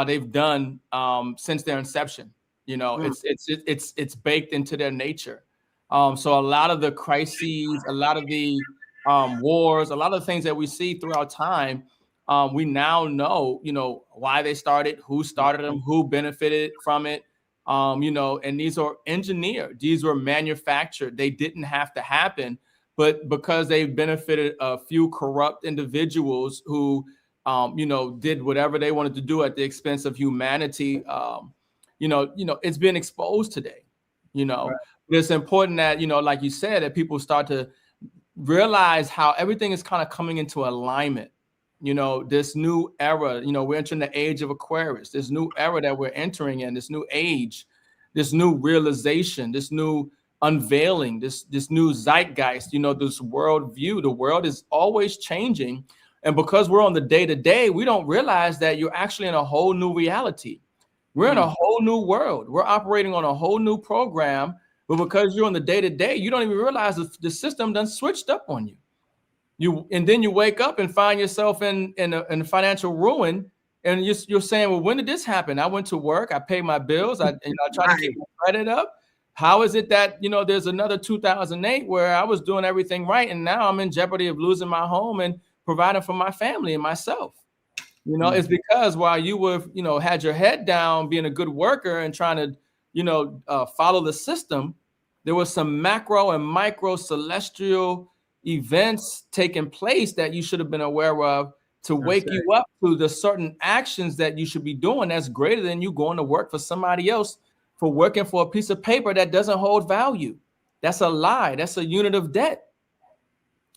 they've done since their inception. It's baked into their nature. So a lot of the crises, a lot of the wars, a lot of the things that we see throughout time, we now know, why they started, who started them, who benefited from it, and these are engineered, these were manufactured. They didn't have to happen, but because they benefited a few corrupt individuals who, did whatever they wanted to do at the expense of humanity, it's been exposed today. Right. It's important that, like you said, that people start to realize how everything is kind of coming into alignment. This new era, we're entering the age of Aquarius, this new era that we're entering in, this new age, this new realization, this new unveiling, this new zeitgeist, this world view. The world is always changing. And because we're on the day-to-day, we don't realize that you're actually in a whole new reality. We're in a whole new world. We're operating on a whole new program. But because you're on the day-to-day, you don't even realize the system done switched up on you. And then you wake up and find yourself in financial ruin, and you're saying, well, when did this happen? I went to work, I paid my bills, I tried to keep my credit up. How is it that there's another 2008 where I was doing everything right, and now I'm in jeopardy of losing my home and providing for my family and myself? It's because while you were had your head down, being a good worker and trying to follow the system, there was some macro and micro celestial events taking place that you should have been aware of to wake you up to the certain actions that you should be doing that's greater than you going to work for somebody else, for working for a piece of paper that doesn't hold value. That's a lie. That's a unit of debt.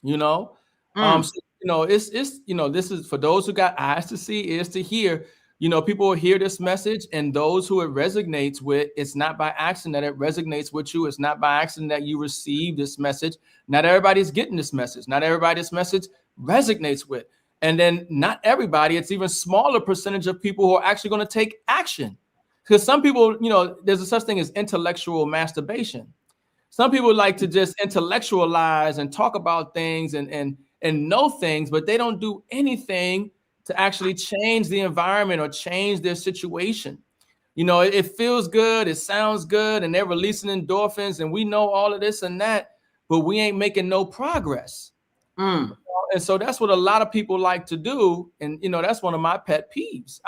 It's this is for those who got eyes to see, ears to hear. People will hear this message, and those who it resonates with, it's not by accident that it resonates with you. It's not by accident that you receive this message. Not everybody's getting this message. Not everybody this message resonates with. And then not everybody, it's even smaller percentage of people who are actually going to take action. Because some people, there's a such thing as intellectual masturbation. Some people like to just intellectualize and talk about things and know things, but they don't do anything to actually change the environment or change their situation. It feels good, it sounds good, and they're releasing endorphins, and we know all of this and that, but we ain't making no progress. And so that's what a lot of people like to do. And, that's one of my pet peeves.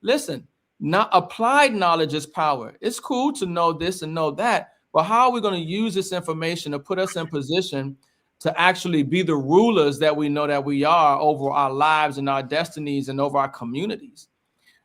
Listen, not applied knowledge is power. It's cool to know this and know that, but how are we going to use this information to put us in position to actually be the rulers that we know that we are over our lives and our destinies and over our communities,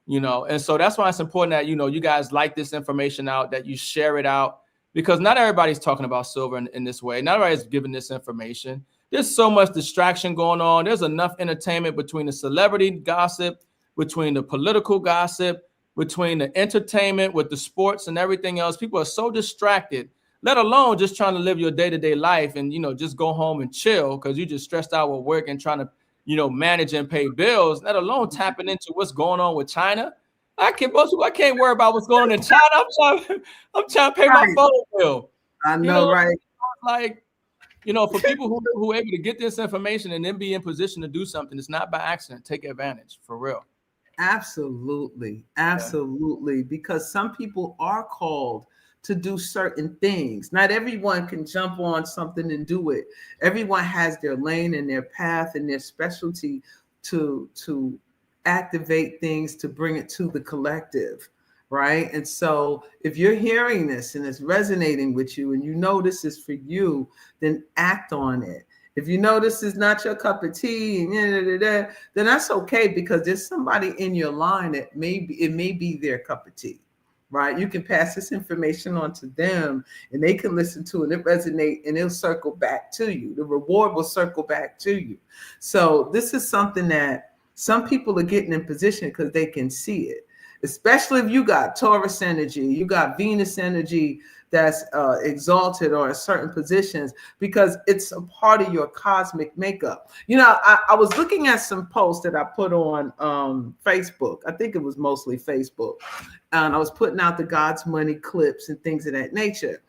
And so that's why it's important that, you guys like this information out, that you share it out, because not everybody's talking about silver in this way. Not everybody's giving this information. There's so much distraction going on. There's enough entertainment between the celebrity gossip, between the political gossip, between the entertainment with the sports and everything else. People are so distracted, let alone just trying to live your day-to-day life and, just go home and chill because you just stressed out with work and trying to, manage and pay bills, let alone tapping into what's going on with China. I can't worry about what's going on in China. I'm trying to pay my phone bill. I know, right? Like, for people who are able to get this information and then be in position to do something, it's not by accident. Take advantage, for real. Absolutely. Because some people are called to do certain things. Not everyone can jump on something and do it. Everyone has their lane and their path and their specialty to activate things to bring it to the collective, right? And so if you're hearing this and it's resonating with you and you know this is for you, then act on it. If you know this is not your cup of tea, then that's okay, because there's somebody in your line that it may be their cup of tea, right? You can pass this information on to them and they can listen to it and it resonate and it'll circle back to you. The reward will circle back to you. So this is something that some people are getting in position because they can see it, especially if you got Taurus energy, you got Venus energy that's exalted or in certain positions, because it's a part of your cosmic makeup. You know, I was looking at some posts that I put on Facebook. I think it was mostly Facebook. And I was putting out the God's Money clips and things of that nature.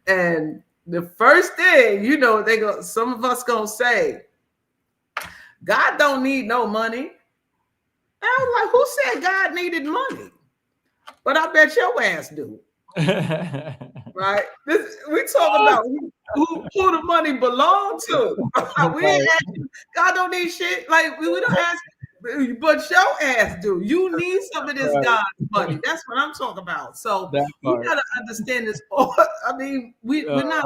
And the first thing, you know, some of us gonna say, God don't need no money. And I was like, who said God needed money? But I bet your ass do. Right? We talk about who the money belong to. We ain't asking, God don't need shit. Like we don't ask, but your ass do. You need some of this God's money. That's what I'm talking about. So we gotta understand this. I mean, we're not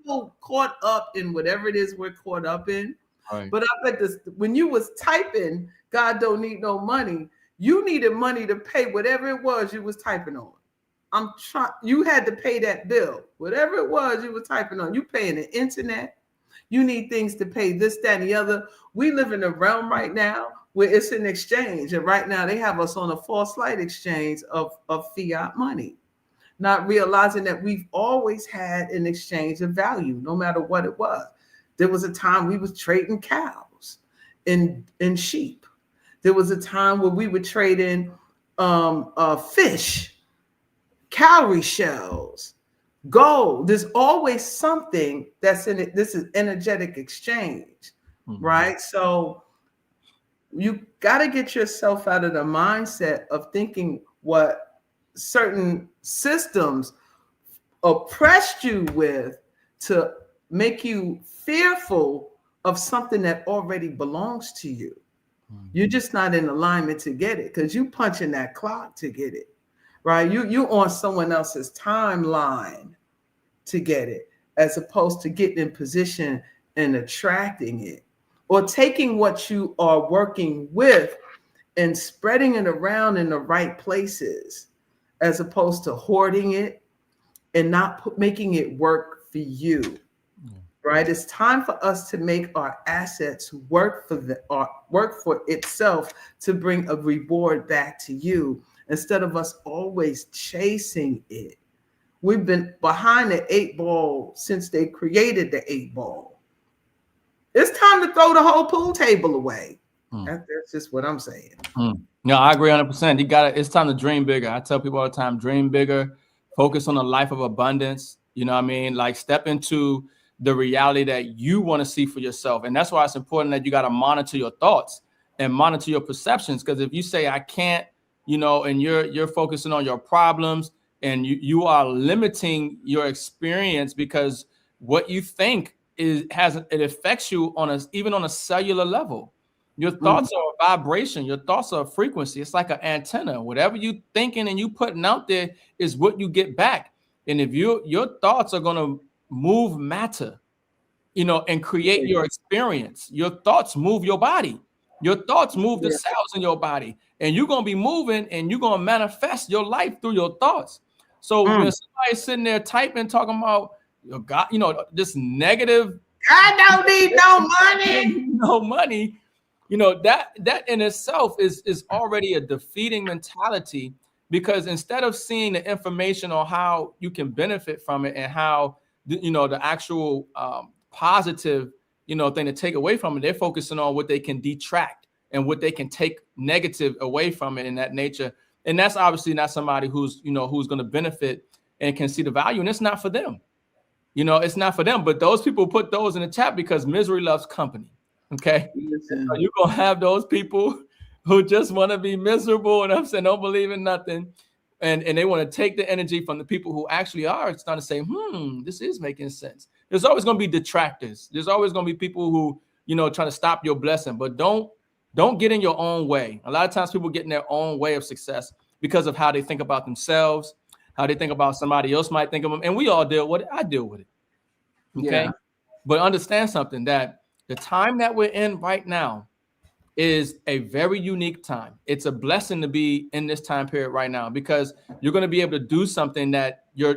so caught up in whatever it is we're caught up in. Right. But I bet this, when you was typing, God don't need no money, you needed money to pay whatever it was you was typing on. You had to pay that bill, whatever it was you were typing on. You paying the internet. You need things to pay this, that, and the other. We live in a realm right now where it's an exchange, and right now they have us on a false light exchange of fiat money, not realizing that we've always had an exchange of value, no matter what it was. There was a time we was trading cows and sheep. There was a time where we would trade in fish, cowrie shells, gold. There's always something that's in it. This is energetic exchange, right? So you got to get yourself out of the mindset of thinking what certain systems oppressed you with to make you fearful of something that already belongs to you. You're just not in alignment to get it, because you punching that clock to get it, right? You on someone else's timeline to get it, as opposed to getting in position and attracting it, or taking what you are working with and spreading it around in the right places, as opposed to hoarding it and not making it work for you. Right? It's time for us to make our assets work for itself, to bring a reward back to you, instead of us always chasing it. We've been behind the 8 ball since they created the 8 ball. It's time to throw the whole pool table away. That's just what I'm saying. No, I agree 100%. It's time to dream bigger. I tell people all the time, dream bigger, focus on a life of abundance. You know what I mean? Like, step into the reality that you want to see for yourself. And that's why it's important that you got to monitor your thoughts and monitor your perceptions. Because if you say I can't, you know, and you're focusing on your problems, and you are limiting your experience, because what you think it affects you even on a cellular level. Your thoughts are a vibration. Your thoughts are a frequency. It's like an antenna. Whatever you thinking and you putting out there is what you get back. And if your thoughts are going to move matter, you know, and create your experience. Your thoughts move your body. Your thoughts move the cells in your body, and you're going to be moving, and you're going to manifest your life through your thoughts. So when somebody's sitting there typing, talking about God, you know, this negative, I don't need no money, no money, you know, that in itself is already a defeating mentality, because instead of seeing the information on how you can benefit from it and how the actual positive, thing to take away from it, they're focusing on what they can detract and what they can take negative away from it in that nature. And that's obviously not somebody who's going to benefit and can see the value. And it's not for them. It's not for them. But those people put those in the chat because misery loves company. Okay. So you're going to have those people who just want to be miserable and upset, don't believe in nothing. And they want to take the energy from the people who actually are starting to say, this is making sense. There's always going to be detractors. There's always going to be people who, trying to stop your blessing. But don't Don't get in your own way. A lot of times people get in their own way of success because of how they think about themselves, how they think about somebody else might think of them. And we all deal with it. I deal with it. Okay. Yeah. But understand something, that the time that we're in right now is a very unique time. It's a blessing to be in this time period right now, because you're going to be able to do something that your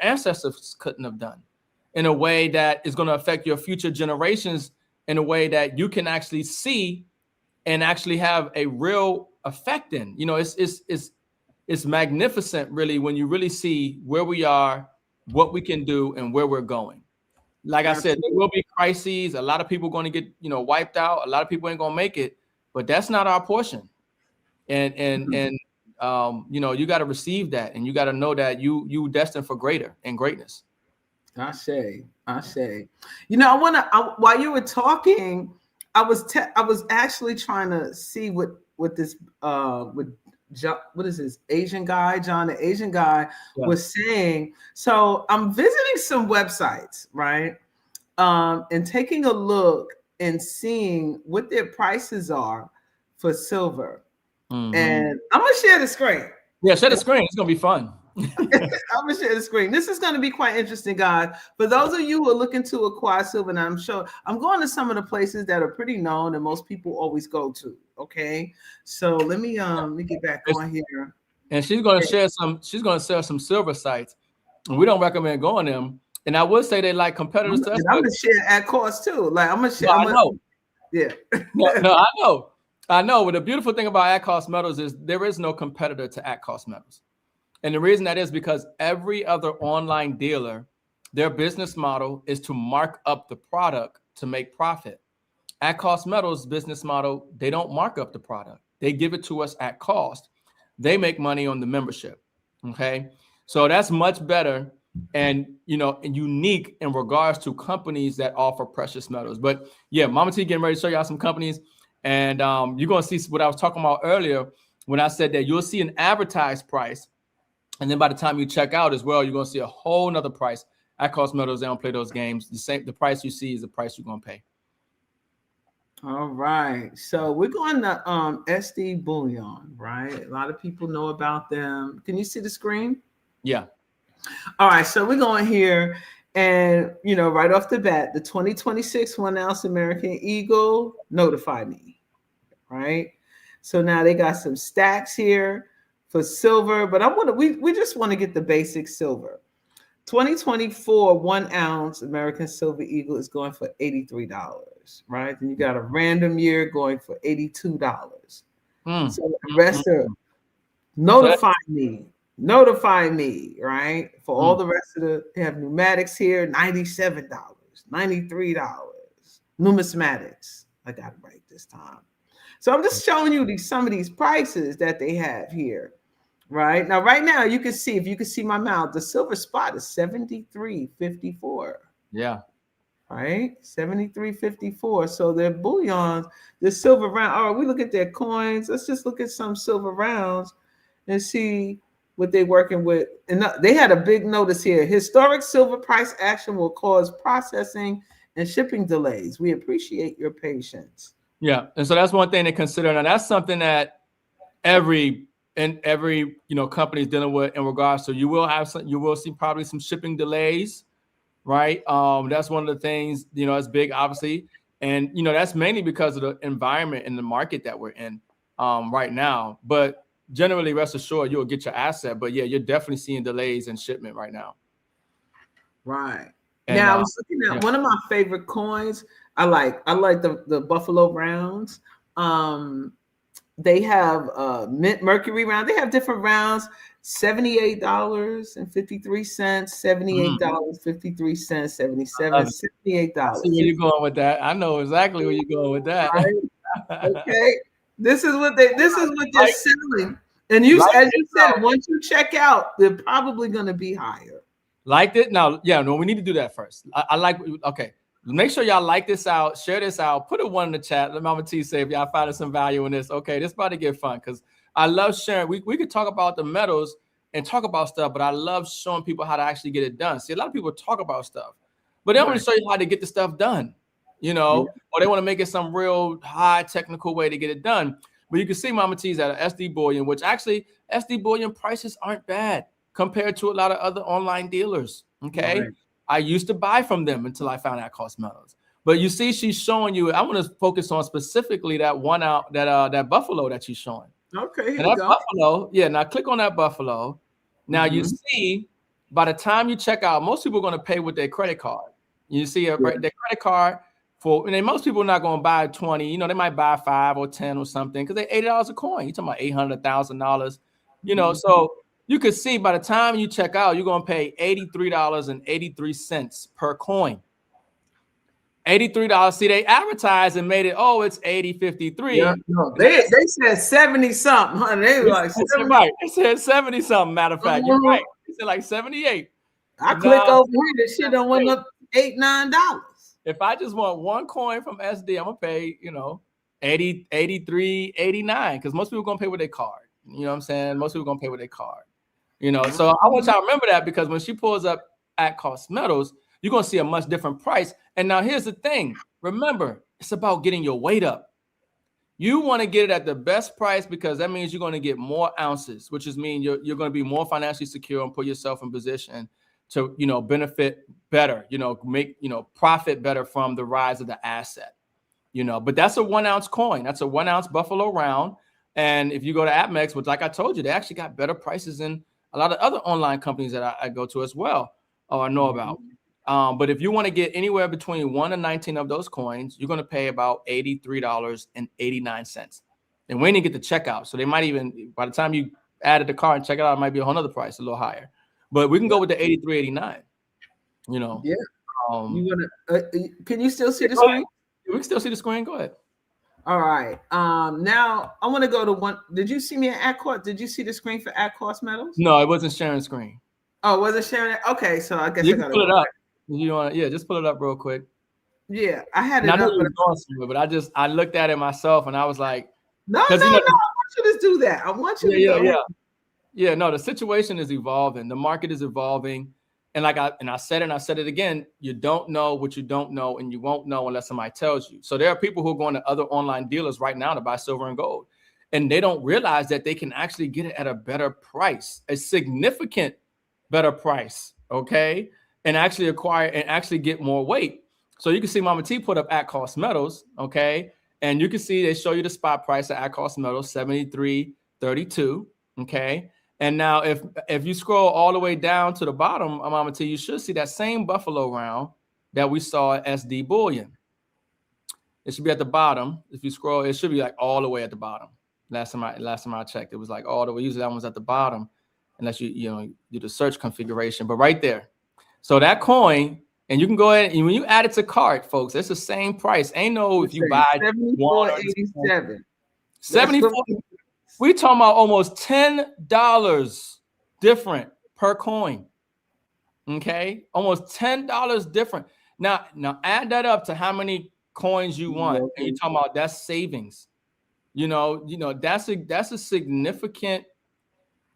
ancestors couldn't have done, in a way that is going to affect your future generations, in a way that you can actually see and actually have a real effect in. You know, it's magnificent, really, when you really see where we are, what we can do, and where we're going. Like I said, there will be crises. A lot of people are going to get, wiped out. A lot of people ain't going to make it, but that's not our portion. And you got to receive that, and you got to know that you destined for greater and greatness. I say. While you were talking, I was actually trying to see what this with John, what is this Asian guy, John, the Asian guy, was saying. So I'm visiting some websites, right? And taking a look and seeing what their prices are for silver. Mm-hmm. And I'm gonna share the screen. Yeah, share the screen. It's gonna be fun. I'm gonna share the screen. This is gonna be quite interesting, guys. For those of you who are looking to acquire silver, and I'm sure I'm going to some of the places that are pretty known and most people always go to. Okay, so let me get back on here. And she's gonna share some. She's gonna sell some silver sites, and we don't recommend going them. And I would say they like competitors. I'm gonna share at cost too. Like I'm gonna share. No, I know. Yeah. no, I know. But the beautiful thing about at cost metals is there is no competitor to at cost metals. And the reason that is because every other online dealer, their business model is to mark up the product to make profit. At cost metals business model, they don't mark up the product. They give it to us at cost. They make money on the membership. Okay. So that's much better and unique in regards to companies that offer precious metals. But yeah, Mama T getting ready to show y'all some companies. And you're going to see what I was talking about earlier when I said that you'll see an advertised price. And then by the time you check out as well, you're going to see a whole nother price. At cost metals, they don't play those games. The price you see is the price you're going to pay. All right. So we're going to SD Bullion, right? A lot of people know about them. Can you see the screen? Yeah. All right. So we're going here. And, right off the bat, the 2026 1 ounce American Eagle notified me, right? So now they got some stacks here for silver, but we just want to get the basic silver. 2024 1 ounce American Silver Eagle is going for $83, right? And you got a random year going for $82. So the rest are notify me, right? For all the rest of they have pneumatics here, $97, $93, numismatics. I got it right this time. So I'm just showing you some of these prices that they have here. Right now, you can see, if you can see my mouth, the silver spot is $73.54. Yeah. Right, $73.54. So their bullions, the silver round. All right, we look at their coins. Let's just look at some silver rounds and see what they're working with. And they had a big notice here: historic silver price action will cause processing and shipping delays. We appreciate your patience. Yeah, and so that's one thing to consider, and that's something that every company is dealing with in regards to. You will see probably some shipping delays, right? That's one of the things, it's big, obviously, and that's mainly because of the environment and the market that we're in right now. But generally, rest assured, you'll get your asset. But yeah, you're definitely seeing delays in shipment right now. Right. And, now I was looking at one of my favorite coins. I like the Buffalo rounds. They have mint mercury round. They have different rounds. $78.53, $78.53, $77, $78. I see where you're going with that. I know exactly where you're going with that. Right? Okay. This is what they're selling. And as you said, once you check out, they're probably going to be higher. Like it now. Yeah, no, we need to do that first. I like. Okay. Make sure y'all like this out, share this out, put a 1 in the chat. Let Mama T say if y'all find some value in this. Okay, this about to get fun because I love sharing. We could talk about the metals and talk about stuff, but I love showing people how to actually get it done. See, a lot of people talk about stuff, but they don't really show you how to get the stuff done. you know, or they want to make it some real high technical way to get it done. But you can see Mama T's at an SD bullion, which actually SD bullion prices aren't bad compared to a lot of other online dealers. Okay. Right. I used to buy from them until I found out cost metals. But you see, she's showing you. I want to focus on specifically that one out that buffalo that she's showing. Okay, here And we that go. buffalo, yeah. Now click on that buffalo. Now you see, by the time you check out, most people are going to pay with their credit card. You see, their credit card for, and then most people are not going to buy 20. You know, they might buy 5 or 10 or something because they're $80 a coin. You're talking about $800,000. You know, so you could see by the time you check out, you're going to pay $83.83 per coin. $83. See, they advertised and made it, oh, it's 80.53. Yeah, no, they said 70 something, honey. They were like 70. Right. It said 70 something. Matter of fact, you're right. It said like 78. I But click now, over here, this shit done went up $8, $9. if I just want one coin from SD, I'm gonna pay, you know, 80, 83, 89, because most people gonna pay with their card. You know what I'm saying? Most people gonna pay with their card. You know, so I want y'all to remember that, because when she pulls up at cost metals, you're gonna see a much different price. And now here's the thing. Remember, it's about getting your weight up. You want to get it at the best price, because that means you're going to get more ounces, which is mean you're going to be more financially secure and put yourself in position to, you know, benefit better, you know, make, you know, profit better from the rise of the asset, you know. But that's a 1 ounce coin. That's a 1 ounce buffalo round. And if you go to M.I.M.S, which, like I told you, they actually got better prices than a lot of other online companies that I go to as well, or I know about. But if you want to get anywhere between 1 and 19 of those coins, you're going to pay about $83.89. And we didn't get the checkout. So they might even, by the time you added the card and check it out, it might be a whole other price, a little higher. But we can go with the 83.89, you know. Yeah. You wanna, can you still see the screen? We can still see the screen. Go ahead. All right. Now I want to go to one. Did you see me at cost? Did you see the screen for at cost metals? No, it wasn't sharing screen. Oh, was it sharing it? Okay, so I guess You I can gotta pull it up. You want? Yeah, just pull it up real quick. Yeah, I had it I know up, you were going somewhere, but I looked at it myself and I was like, no, I want you to do that. I want you to go. Yeah, no, the situation is evolving. The market is evolving. And like I said it and I said it again, you don't know what you don't know, and you won't know unless somebody tells you. So there are people who are going to other online dealers right now to buy silver and gold, and they don't realize that they can actually get it at a better price, a significant better price, okay? And actually acquire and actually get more weight. So you can see Mama T put up at cost metals, okay? And you can see they show you the spot price at cost metals, 73.32, okay? And now if you scroll all the way down to the bottom, Mama T, you should see that same buffalo round that we saw at SD bullion. It should be at the bottom. If you scroll, it should be like all the way at the bottom. Last time I checked, it was like all the way. Usually that one's at the bottom, unless you do the search configuration. But right there. So that coin, and you can go ahead and when you add it to cart, folks, it's the same price. Ain't no if you buy 74.87. 74. We talking about almost $10 different per coin. Okay, almost $10 different. Now add that up to how many coins you want, and you're talking about that's savings. You know that's a significant,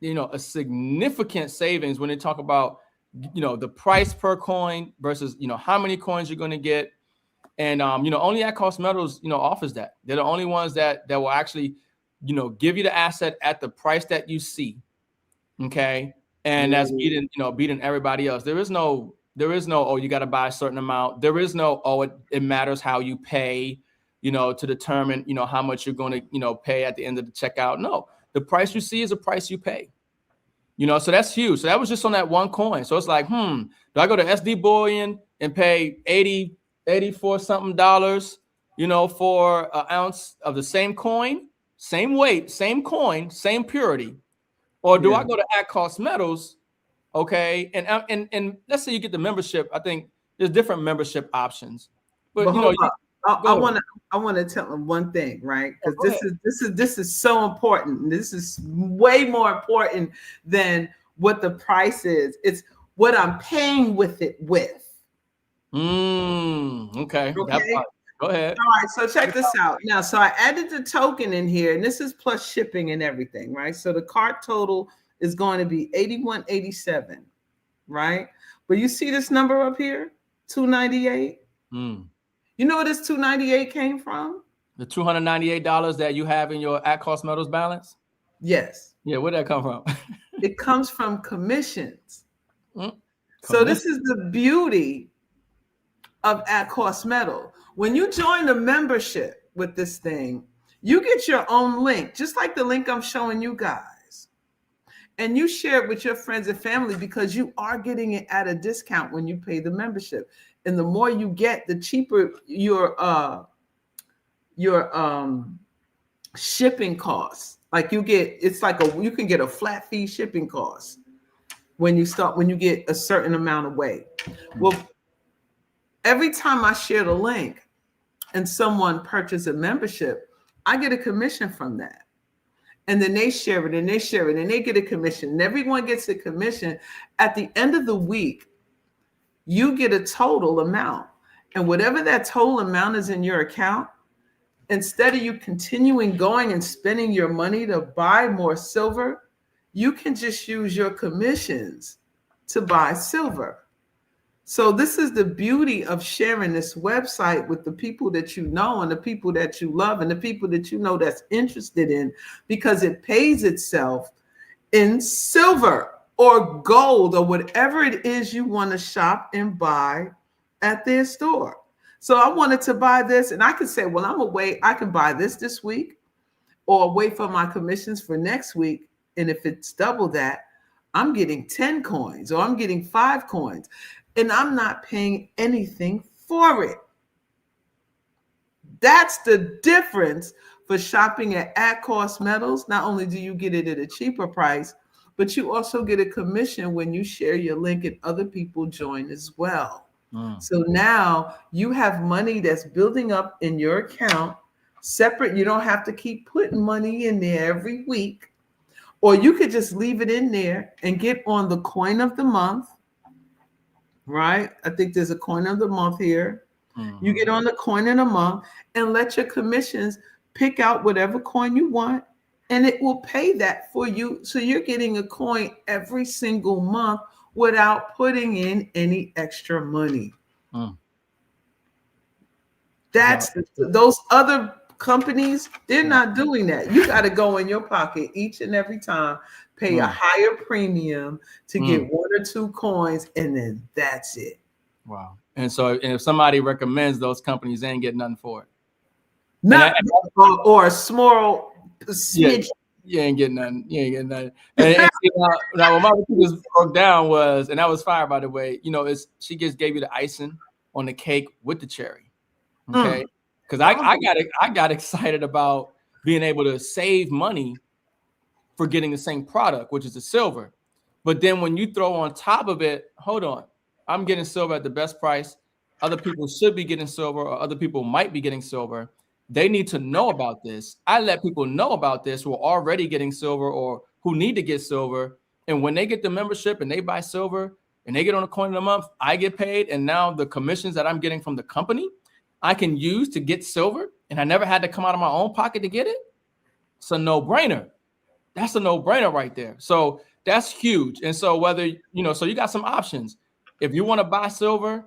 a significant savings when they talk about the price per coin versus how many coins you're going to get. And only at cost metals offers that. They're the only ones that will actually give you the asset at the price that you see. Okay. And that's beating everybody else. There is no, oh, you got to buy a certain amount. There is no, oh, it matters how you pay, to determine, how much you're going to, pay at the end of the checkout. No, the price you see is a price you pay. So that's huge. So that was just on that one coin. So it's like, do I go to SD bullion and pay 84 something dollars, for an ounce of the same coin, same weight, same coin, same purity? Or do I go to at cost metals? Okay. And let's say you get the membership. I think there's different membership options. But I want to tell them one thing, right? Because this is so important. This is way more important than what the price is. It's what I'm paying with it with. Okay. Go ahead. All right, so check this out. Now, so I added the token in here, and this is plus shipping and everything, right? So the cart total is going to be $81.87, right? But you see this number up here, $298. You know where this $298 came from? The $298 that you have in your at cost metals balance? Yes. Yeah, where'd that come from? It comes from commissions. Mm, So commission. this is the beauty of at cost metal. When you join a membership with this thing, you get your own link, just like the link I'm showing you guys. And you share it with your friends and family because you are getting it at a discount when you pay the membership. And the more you get, the cheaper your shipping costs. Like you get, it's like you can get a flat fee shipping cost when you get a certain amount of weight. Well, every time I share the link and someone purchases a membership, I get a commission from that. And then they share it and they share it and they get a commission. And everyone gets a commission. At the end of the week, you get a total amount. And whatever that total amount is in your account, instead of you continuing going and spending your money to buy more silver, you can just use your commissions to buy silver. So this is the beauty of sharing this website with the people that you know and the people that you love and the people that you know that's interested in, because it pays itself in silver or gold or whatever it is you want to shop and buy at their store. So I wanted to buy this, and I could say, well, I'm away. I can buy this week or wait for my commissions for next week. And if it's double that, I'm getting 10 coins or I'm getting 5 coins. And I'm not paying anything for it. That's the difference for shopping at cost metals. Not only do you get it at a cheaper price, but you also get a commission when you share your link and other people join as well. So now you have money that's building up in your account separate. You don't have to keep putting money in there every week, or you could just leave it in there and get on the coin of the month. Right? I think there's a coin of the month here. You get on the coin of the month and let your commissions pick out whatever coin you want, and it will pay that for you. So you're getting a coin every single month without putting in any extra money. That's those other companies, they're not doing that. You got to go in your pocket each and every time, pay a higher premium to get 1 or 2 coins, and then that's it. Wow. And if somebody recommends those companies, they ain't getting nothing for it. Or a small smidge. You ain't getting nothing. You ain't getting nothing. And see, now what my was broke down was, and that was fire, by the way, she just gave you the icing on the cake with the cherry. Okay. Because I got excited about being able to save money for getting the same product, which is the silver. But then when you throw on top of it, hold on, I'm getting silver at the best price. Other people should be getting silver, or other people might be getting silver. They need to know about this. I let people know about this who are already getting silver or who need to get silver. And when they get the membership and they buy silver and they get on a coin of the month, I get paid. And now the commissions that I'm getting from the company, I can use to get silver. And I never had to come out of my own pocket to get it. It's a no-brainer. That's a no-brainer right there. So that's huge. And so so you got some options. If you want to buy silver,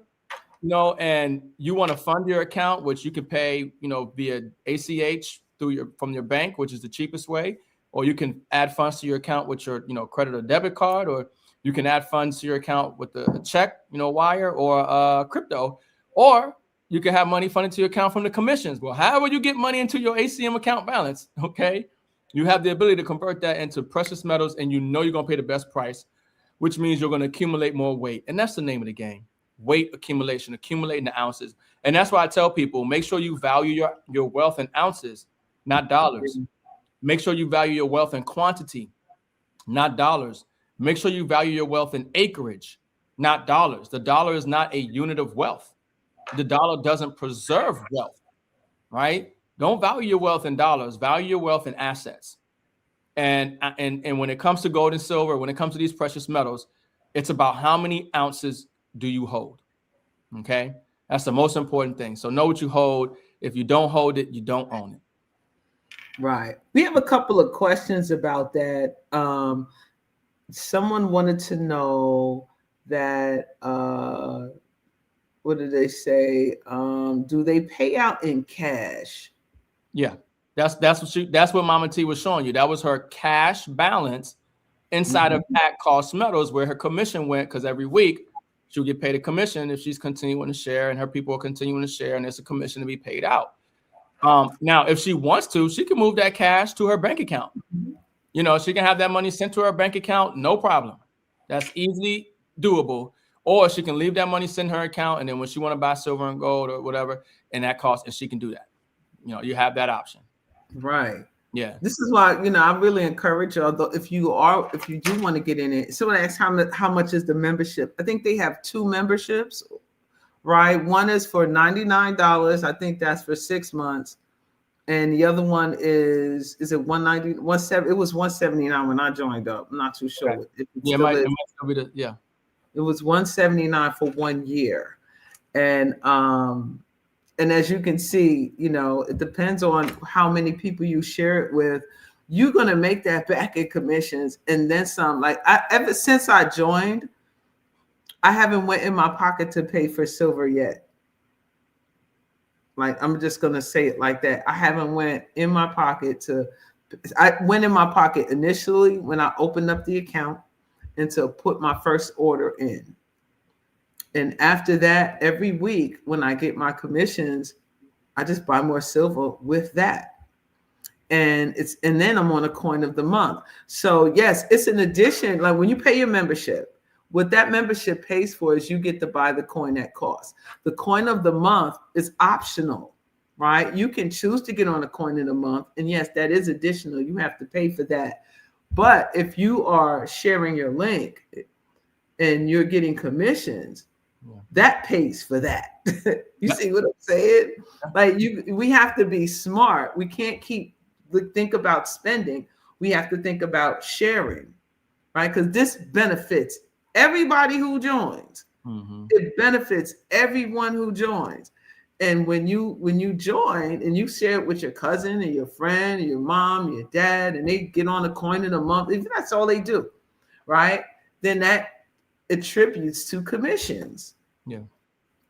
and you want to fund your account, which you can pay, via ACH from your bank, which is the cheapest way, or you can add funds to your account with your, credit or debit card, or you can add funds to your account with a check, wire or crypto, or you can have money funded to your account from the commissions. Well, however you get money into your ACM account balance, okay, you have the ability to convert that into precious metals, and you're going to pay the best price, which means you're going to accumulate more weight. And that's the name of the game. Weight accumulation, accumulating the ounces. And that's why I tell people, make sure you value your wealth in ounces, not dollars. Make sure you value your wealth in quantity, not dollars. Make sure you value your wealth in acreage, not dollars. The dollar is not a unit of wealth. The dollar doesn't preserve wealth, right? Don't value your wealth in dollars. Value your wealth in assets. And when it comes to gold and silver, when it comes to these precious metals, it's about how many ounces do you hold? Okay, that's the most important thing. So know what you hold. If you don't hold it, you don't own it. Right. We have a couple of questions about that. Someone wanted to know that what do they say? Do they pay out in cash? Yeah, that's what Mama T was showing you. That was her cash balance inside of at cost metals, where her commission went, because every week she'll get paid a commission if she's continuing to share, and her people are continuing to share, and there's a commission to be paid out. Now, if she wants to, she can move that cash to her bank account. You know, she can have that money sent to her bank account, no problem. That's easily doable. Or she can leave that money sent her account, and then when she want to buy silver and gold or whatever, and that costs, and she can do that. You know, you have that option. Right. Yeah. This is why, I really encourage y'all, though, if you do want to get in it. Someone asked how much is the membership. I think they have 2 memberships, right? One is for $99. I think that's for 6 months. And the other one is it 190, 17? It was 179 when I joined up. I'm not too sure. Okay. If it Yeah, still it is. might still be the. It was 179 for 1 year. And as you can see, it depends on how many people you share it with. You're going to make that back in commissions and then some. Like ever since I joined, I haven't went in my pocket to pay for silver yet. Like, I'm just going to say it like that. I haven't went in my pocket I went in my pocket initially when I opened up the account and to put my first order in. And after that, every week when I get my commissions, I just buy more silver with that. And then I'm on a coin of the month. So yes, it's an addition. Like when you pay your membership, what that membership pays for is you get to buy the coin at cost. The coin of the month is optional, right? You can choose to get on a coin of the month. And yes, that is additional. You have to pay for that. But if you are sharing your link and you're getting commissions, that pays for that. You see what I'm saying? Like we have to be smart. We can't think about spending. We have to think about sharing, right? Because this benefits everybody who joins. It benefits everyone who joins. And when you join and you share it with your cousin and your friend, and your mom, your dad, and they get on a coin in a month, if that's all they do, right? Then that attributes to commissions. Yeah.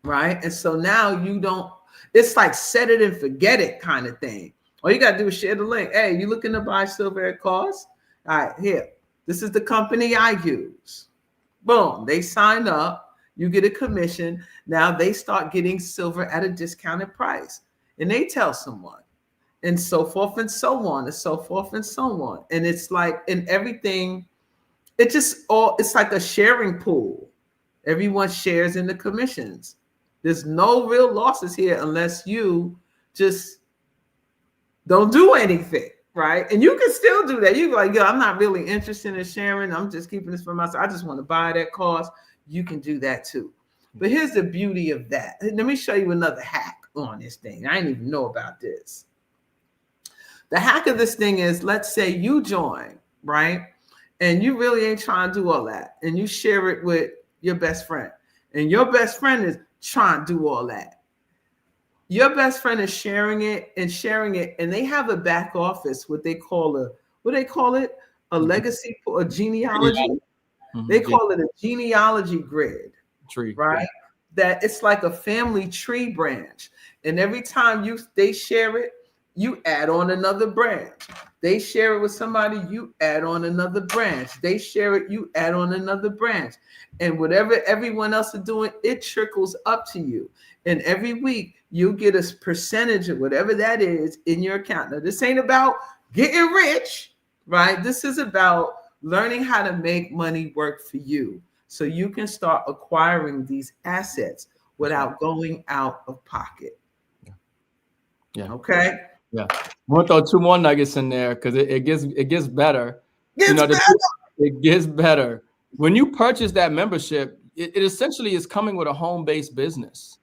Right. And so now it's like set it and forget it kind of thing. All you got to do is share the link. Hey, you looking to buy silver at cost? All right, here. This is the company I use. Boom. They sign up. You get a commission. Now they start getting silver at a discounted price. And they tell someone. And so forth and so on. And so forth and so on. And it's like in everything, it's like a sharing pool. Everyone shares in the commissions. There's no real losses here unless you just don't do anything, right? And you can still do that. You go like, yo, I'm not really interested in sharing. I'm just keeping this for myself. I just want to buy that cost. You can do that too. But here's the beauty of that. Let me show you another hack on this thing. I didn't even know about this. The hack of this thing is, let's say you join, right? And you really ain't trying to do all that. And you share it with your best friend. And your best friend is trying to do all that. Your best friend is sharing it, and they have a back office, what they call it? A legacy, a genealogy. They call it a genealogy grid. Tree. Right? That it's like a family tree branch. And every time they share it, you add on another branch. They share it with somebody, you add on another branch. They share it, you add on another branch. And whatever everyone else is doing, it trickles up to you. And every week you get a percentage of whatever that is in your account. Now, this ain't about getting rich, right? This is about learning how to make money work for you so you can start acquiring these assets without going out of pocket. Yeah. Okay. Yeah. We'll throw 2 more nuggets in there because it gets better. It gets better. When you purchase that membership, it essentially is coming with a home-based business.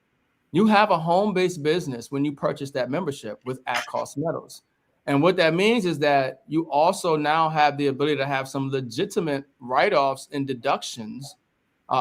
You have a home-based business when you purchase that membership with at-cost metals. And what that means is that you also now have the ability to have some legitimate write-offs and deductions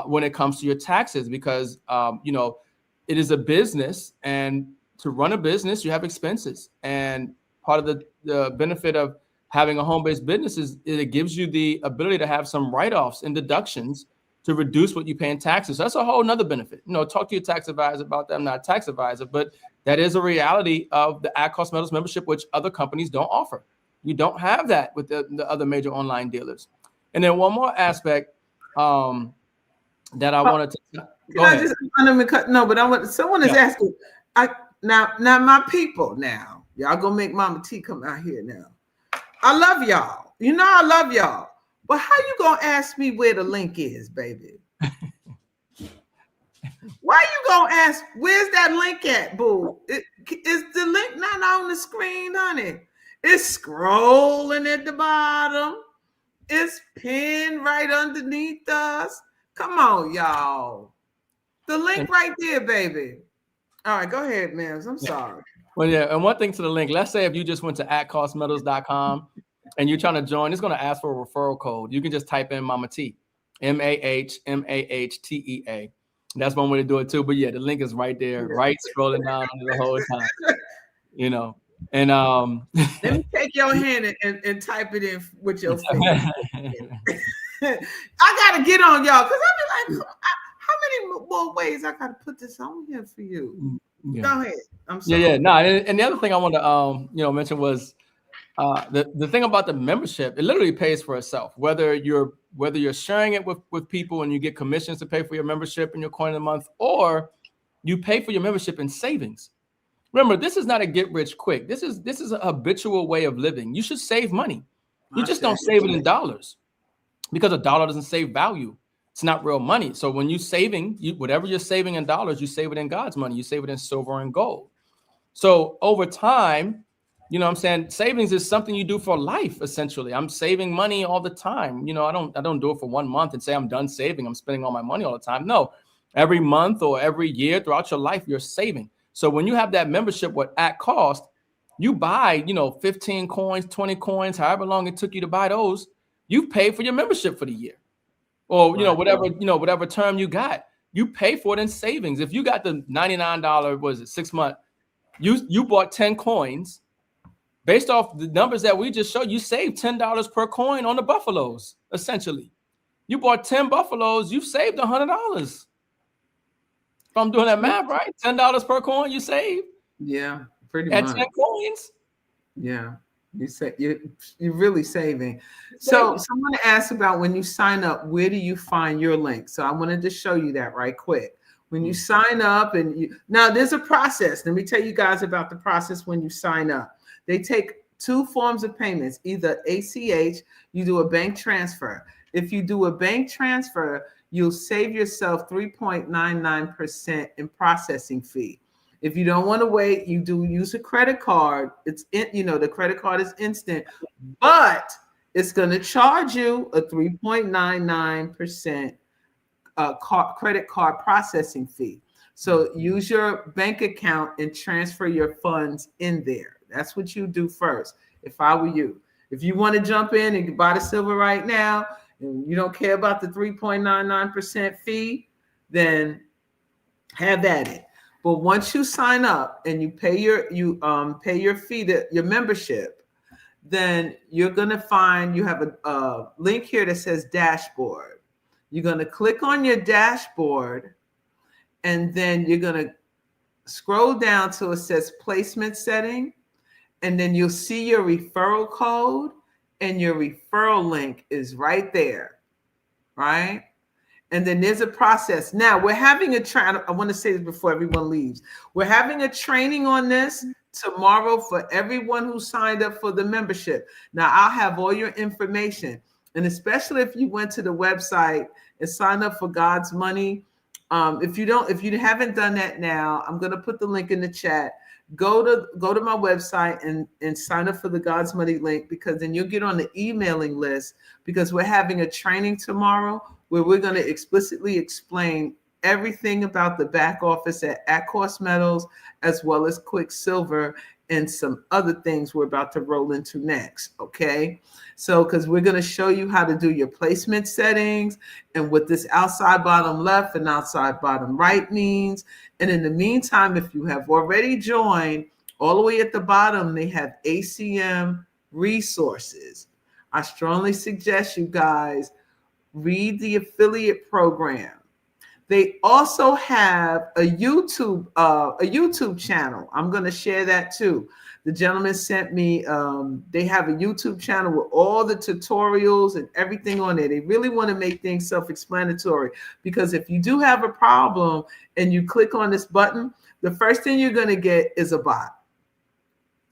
when it comes to your taxes, because it is a business, and to run a business, you have expenses. And part of the benefit of having a home-based business is it gives you the ability to have some write-offs and deductions to reduce what you pay in taxes. That's a whole nother benefit. Talk to your tax advisor about that. I'm not a tax advisor, but that is a reality of the At Cost Metals membership, which other companies don't offer. You don't have that with the other major online dealers. And then one more aspect that I wanted to go ahead. But I want someone is asking. Now my people now. Y'all gonna make Mama T come out here now. I love y'all. I love y'all. But how you gonna ask me where the link is, baby? Why you gonna ask where's that link at, boo? Is the link not on the screen, honey? It's scrolling at the bottom. It's pinned right underneath us. Come on, y'all. The link right there, baby. All right, go ahead, man. I'm sorry. Well, yeah, and one thing to the link, let's say if you just went to atcostmetals.com and you're trying to join, it's going to ask for a referral code. You can just type in Mama T, MAHMAHTEA. That's one way to do it too. But yeah, the link is right there, right scrolling down the whole time. And let me take your hand and type it in with your finger. I gotta get on y'all because I be like, how many more ways I gotta put this on here for you? Yeah. Go ahead. I'm sorry. Yeah. No, and the other thing I want to mention was the thing about the membership. It literally pays for itself. Whether you're sharing it with people and you get commissions to pay for your membership and your coin of the month, or you pay for your membership in savings. Remember, this is not a get rich quick. This is a habitual way of living. You should save money. You just don't save it in dollars, because a dollar doesn't save value. It's not real money. So when you're saving, whatever you're saving in dollars, you save it in God's money. You save it in silver and gold. So over time, what I'm saying, savings is something you do for life, essentially. I'm saving money all the time. I don't do it for 1 month and say I'm done saving. I'm spending all my money all the time. No, every month or every year throughout your life, you're saving. So when you have that membership with At Cost, you buy, 15 coins, 20 coins, however long it took you to buy those, you pay for your membership for the year. Or, whatever term you got, you pay for it in savings. If you got the $99, 6 month, you bought 10 coins. Based off the numbers that we just showed, you saved $10 per coin on the Buffaloes, essentially. You bought 10 Buffaloes, you've saved $100. If I'm doing that math right, $10 per coin you save. Yeah, pretty much. At 10 coins. Yeah. You're really saving. So someone asked about when you sign up, where do you find your link? So I wanted to show you that right quick. When you sign up now there's a process. Let me tell you guys about the process when you sign up. They take 2 forms of payments, either ACH, you do a bank transfer. If you do a bank transfer, you'll save yourself 3.99% in processing fee. If you don't want to wait, you do use a credit card. The credit card is instant, but it's going to charge you a 3.99% credit card processing fee. So use your bank account and transfer your funds in there. That's what you do first. If I were you, if you want to jump in and buy the silver right now, and you don't care about the 3.99% fee, then have at it. But once you sign up and you pay your fee, your membership, then you're gonna find you have a link here that says dashboard. You're gonna click on your dashboard, and then you're gonna scroll down till it says placement setting, and then you'll see your referral code, and your referral link is right there, right? And then there's a process. Now we're having I want to say this before everyone leaves. We're having a training on this tomorrow for everyone who signed up for the membership. Now I'll have all your information. And especially if you went to the website and signed up for God's Money. If you haven't done that now, I'm going to put the link in the chat. Go to my website and sign up for the God's Money link, because then you'll get on the emailing list, because we're having a training tomorrow where we're going to explicitly explain everything about the back office at Cost Metals, as well as Quicksilver and some other things we're about to roll into next. Okay. So, because we're going to show you how to do your placement settings and what this outside bottom left and outside bottom right means. And in the meantime, if you have already joined, all the way at the bottom, they have ACM resources. I strongly suggest you guys read the affiliate program. They also have a YouTube channel. I'm going to share that too. The gentleman sent me, they have a YouTube channel with all the tutorials and everything on it. They really want to make things self-explanatory, because if you do have a problem and you click on this button, the first thing you're going to get is a bot,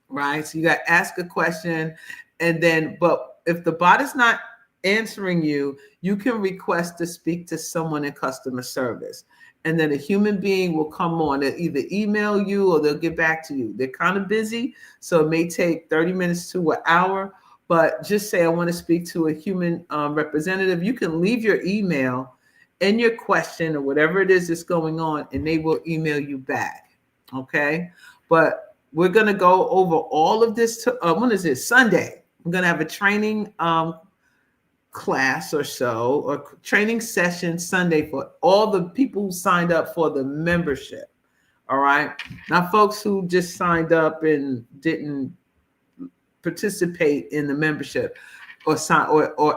right? So you got to ask a question, and then, but if the bot is not answering you, you can request to speak to someone in customer service, and then a human being will come on. They'll either email you or they'll get back to you. They're kind of busy, so it may take 30 minutes to an hour, but just say, I want to speak to a human representative. You can leave your email and your question or whatever it is that's going on, and they will email you back. Okay, but we're going to go over all of this when is it? Sunday. I'm going to have a training class or so, or training session Sunday for all the people who signed up for the membership. All right. Now, folks who just signed up and didn't participate in the membership or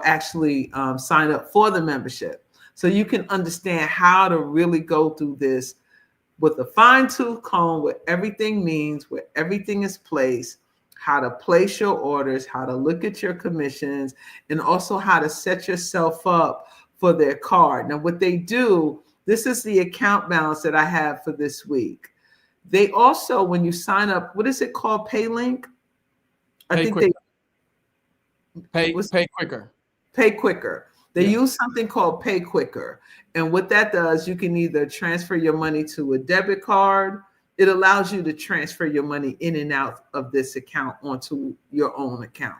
actually sign up for the membership. So you can understand how to really go through this with a fine-tooth comb, what everything means, where everything is placed, how to place your orders, how to look at your commissions, and also how to set yourself up for their card. Now, what they do, this is the account balance that I have for this week. They also, when you sign up, what is it called? PayLink? Pay quicker. Pay quicker. They use something called Pay Quicker. And what that does, you can either transfer your money to a debit card. It allows you to transfer your money in and out of this account onto your own account.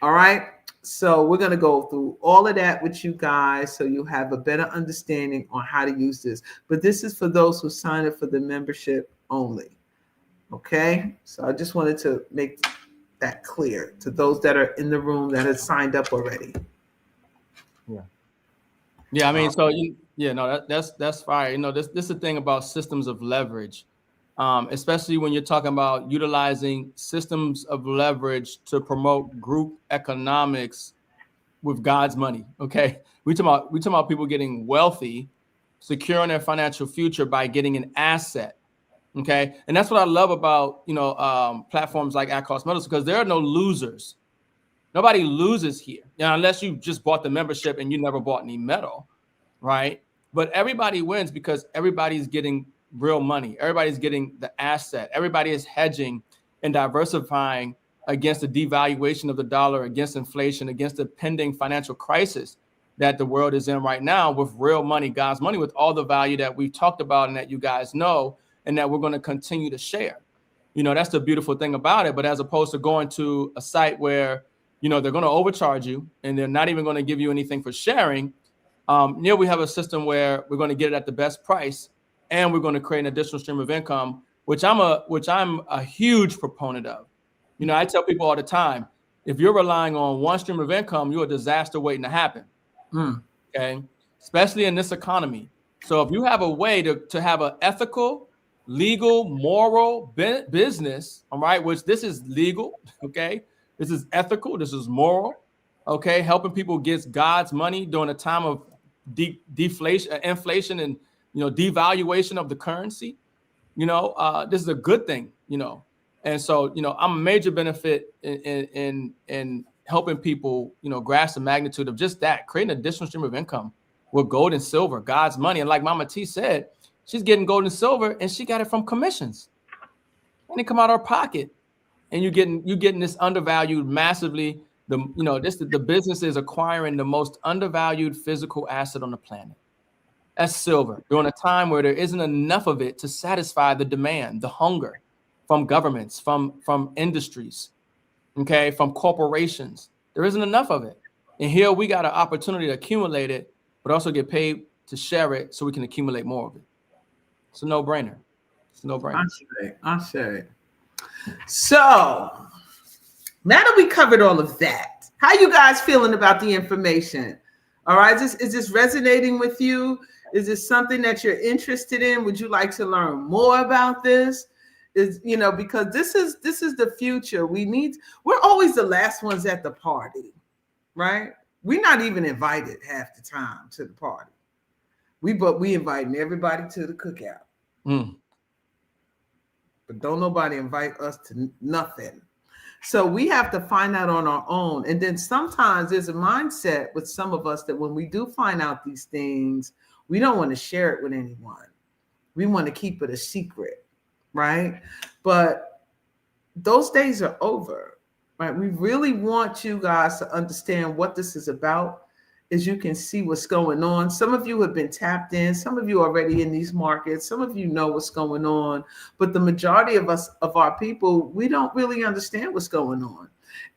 All right. So we're going to go through all of that with you guys so you have a better understanding on how to use this. But this is for those who sign up for the membership only. Okay. So I just wanted to make that clear to those that are in the room that have signed up already. Yeah. I mean, so that's fire. You know, this is the thing about systems of leverage. Especially when you're talking about utilizing systems of leverage to promote group economics with God's money. Okay, we talking about people getting wealthy, securing their financial future by getting an asset. Okay, and that's what I love about platforms like At Cost Metals, because there are no losers. Nobody loses here, unless you just bought the membership and you never bought any metal, right? But everybody wins because everybody's getting real money. Everybody's getting the asset. Everybody is hedging and diversifying against the devaluation of the dollar, against inflation, against the pending financial crisis that the world is in right now, with real money, God's money, with all the value that we've talked about and that you guys know and that we're going to continue to share. You know, that's the beautiful thing about it. But as opposed to going to a site where, they're going to overcharge you and they're not even going to give you anything for sharing, we have a system where we're going to get it at the best price, and we're going to create an additional stream of income, which I'm a huge proponent of. I tell people all the time, if you're relying on one stream of income, you're a disaster waiting to happen. Okay, especially in this economy. So if you have a way to have an ethical, legal, moral business, all right, which this is legal, okay, this is ethical, this is moral, okay, helping people get God's money during a time of deflation, inflation, and devaluation of the currency. This is a good thing. And so I'm a major benefit in helping people grasp the magnitude of just that, creating an additional stream of income with gold and silver, God's money. And like Mama T said, she's getting gold and silver, and she got it from commissions, and they come out of her pocket. And you're getting this undervalued massively. The business is acquiring the most undervalued physical asset on the planet. That's silver, during a time where there isn't enough of it to satisfy the demand, the hunger from governments, from industries, okay, from corporations. There isn't enough of it. And here we got an opportunity to accumulate it, but also get paid to share it so we can accumulate more of it. It's a no-brainer. It's a no-brainer. I say. So now that we covered all of that, how you guys feeling about the information? All right, is this resonating with you? Is this something that you're interested in? Would you like to learn more about this? Because this is the future. We're always the last ones at the party, right? We're not even invited half the time to the party. We inviting everybody to the cookout. Mm. But don't nobody invite us to nothing. So we have to find out on our own. And then sometimes there's a mindset with some of us that when we do find out these things, we don't want to share it with anyone. We want to keep it a secret, right? But those days are over, right? We really want you guys to understand what this is about. As you can see what's going on. Some of you have been tapped in. Some of you are already in these markets. Some of you know what's going on. But the majority of us, of our people, we don't really understand what's going on.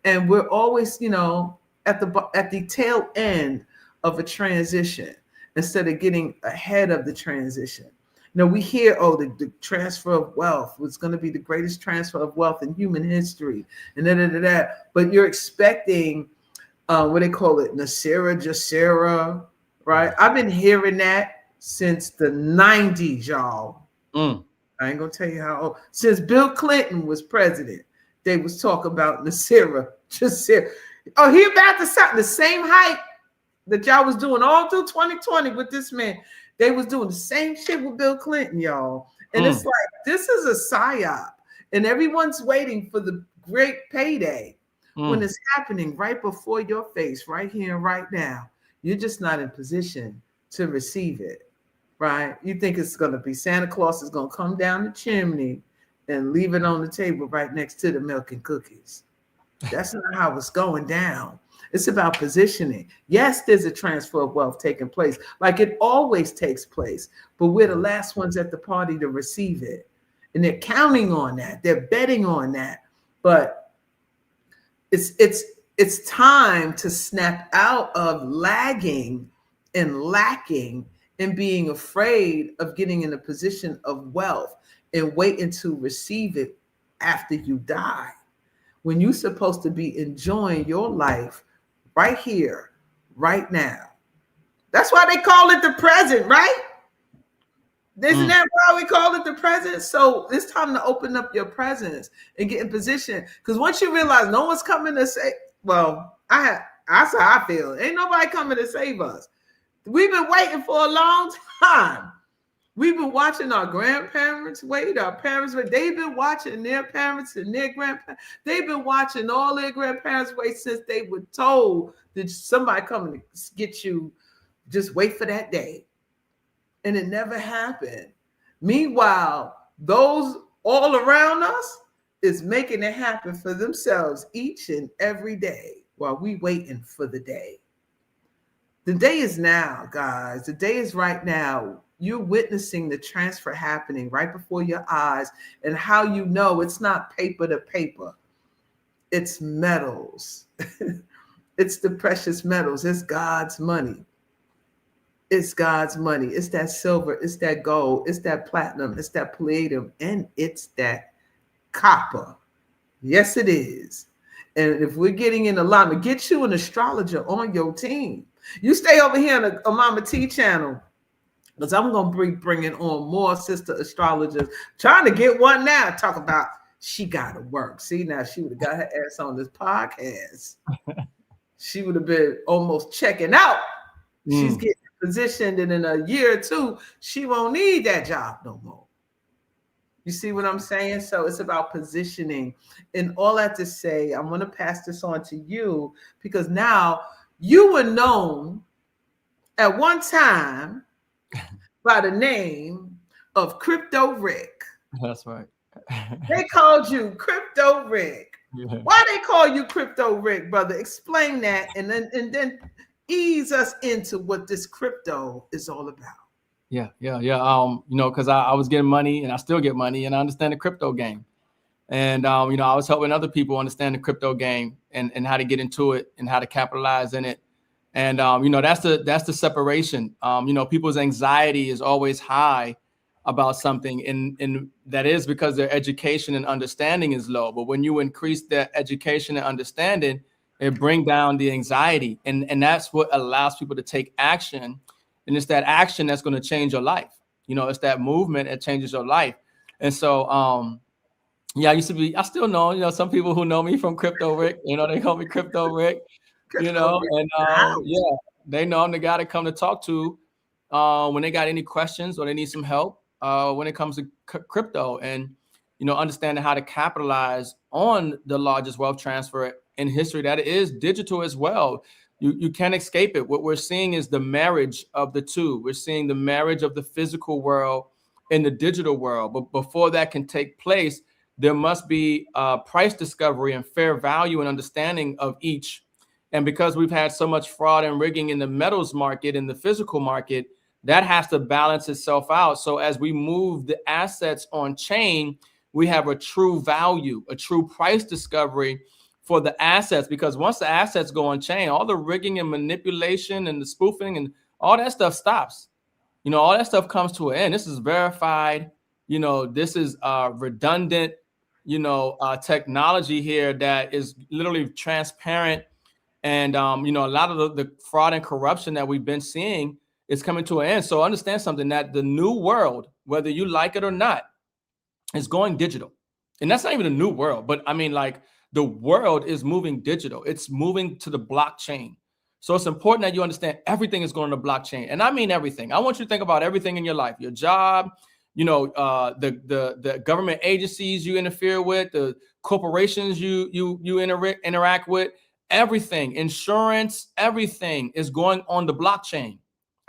And we're always, at the tail end of a transition instead of getting ahead of the transition. We hear, the transfer of wealth was going to be the greatest transfer of wealth in human history. And but you're expecting what they call it, Nasira Jasera, right? I've been hearing that since the 90s, y'all. I ain't gonna tell you how old. Since Bill Clinton was president, they was talking about Nasira Jasera. Oh, he about to start the same hype that y'all was doing all through 2020 with this man. They was doing the same shit with Bill Clinton, y'all. And it's like, this is a psyop. And everyone's waiting for the great payday. When it's happening right before your face, right here and right now. You're just not in position to receive it, right? You think it's going to be Santa Claus is going to come down the chimney and leave it on the table right next to the milk and cookies. That's not how it's going down. It's about positioning. Yes, there's a transfer of wealth taking place, like it always takes place, but we're the last ones at the party to receive it. And they're counting on that. They're betting on that. But it's time to snap out of lagging and lacking and being afraid of getting in a position of wealth and waiting to receive it after you die. When you're supposed to be enjoying your life right here, right now. That's why they call it the present, right? Isn't that why we call it the present? So it's time to open up your presence and get in position. Because once you realize no one's coming to say, that's how I feel. Ain't nobody coming to save us. We've been waiting for a long time. We've been watching our grandparents wait, our parents wait. They've been watching their parents and their grandparents. They've been watching all their grandparents wait since they were told that somebody coming to get you. Just wait for that day. And it never happened. Meanwhile, those all around us is making it happen for themselves each and every day while we waiting for the day. The day is now, guys. The day is right now. You're witnessing the transfer happening right before your eyes. And how you know it's not paper to paper. It's metals. It's the precious metals. It's God's money. It's God's money. It's that silver. It's that gold. It's that platinum. It's that palladium. And it's that copper. Yes, it is. And if we're getting in alignment, get you an astrologer on your team. You stay over here on a Mama T channel, because I'm going to be bringing on more sister astrologers. Trying to get one now. Talk about she got to work. See, now she would have got her ass on this podcast. She would have been almost checking out. She's getting positioned, and in a year or two, she won't need that job no more. You see what I'm saying? So it's about positioning. And all that to say, I'm going to pass this on to you, because now you were known at one time by the name of Crypto Rick. That's right. They called you Crypto Rick. Yeah. Why they call you Crypto Rick, brother? Explain that, and then ease us into what this crypto is all about. Yeah. Because I was getting money, and I still get money, and I understand the crypto game. And I was helping other people understand the crypto game and how to get into it and how to capitalize in it. And that's the separation. People's anxiety is always high about something, and that is because their education and understanding is low. But when you increase their education and understanding, it bring down the anxiety, and that's what allows people to take action. And it's that action that's going to change your life. It's that movement that changes your life. And so, I still know, some people who know me from Crypto Rick, they call me Crypto Rick. you know, and yeah, they know I'm the guy to come to talk to when they got any questions or they need some help when it comes to crypto and, you know, understanding how to capitalize on the largest wealth transfer in history that is digital as well. You can't escape it. What we're seeing is the marriage of the two. We're seeing the marriage of the physical world and the digital world. But before that can take place, there must be price discovery and fair value and understanding of each. And because we've had so much fraud and rigging in the metals market, in the physical market, that has to balance itself out. So as we move the assets on chain, we have a true value, a true price discovery for the assets. Because once the assets go on chain, all the rigging and manipulation and the spoofing and all that stuff stops. You know, all that stuff comes to an end. This is verified. You know, this is redundant, you know, technology here that is literally transparent. And, you know, a lot of the fraud and corruption that we've been seeing is coming to an end. So understand something, that the new world, whether you like it or not, is going digital. And that's not even a new world, but I mean, like, the world is moving digital. It's moving to the blockchain. So it's important that you understand everything is going to blockchain. And I mean everything. I want you to think about everything in your life, your job, you know, the government agencies you interfere with, the corporations you interact with, everything, insurance, everything is going on the blockchain.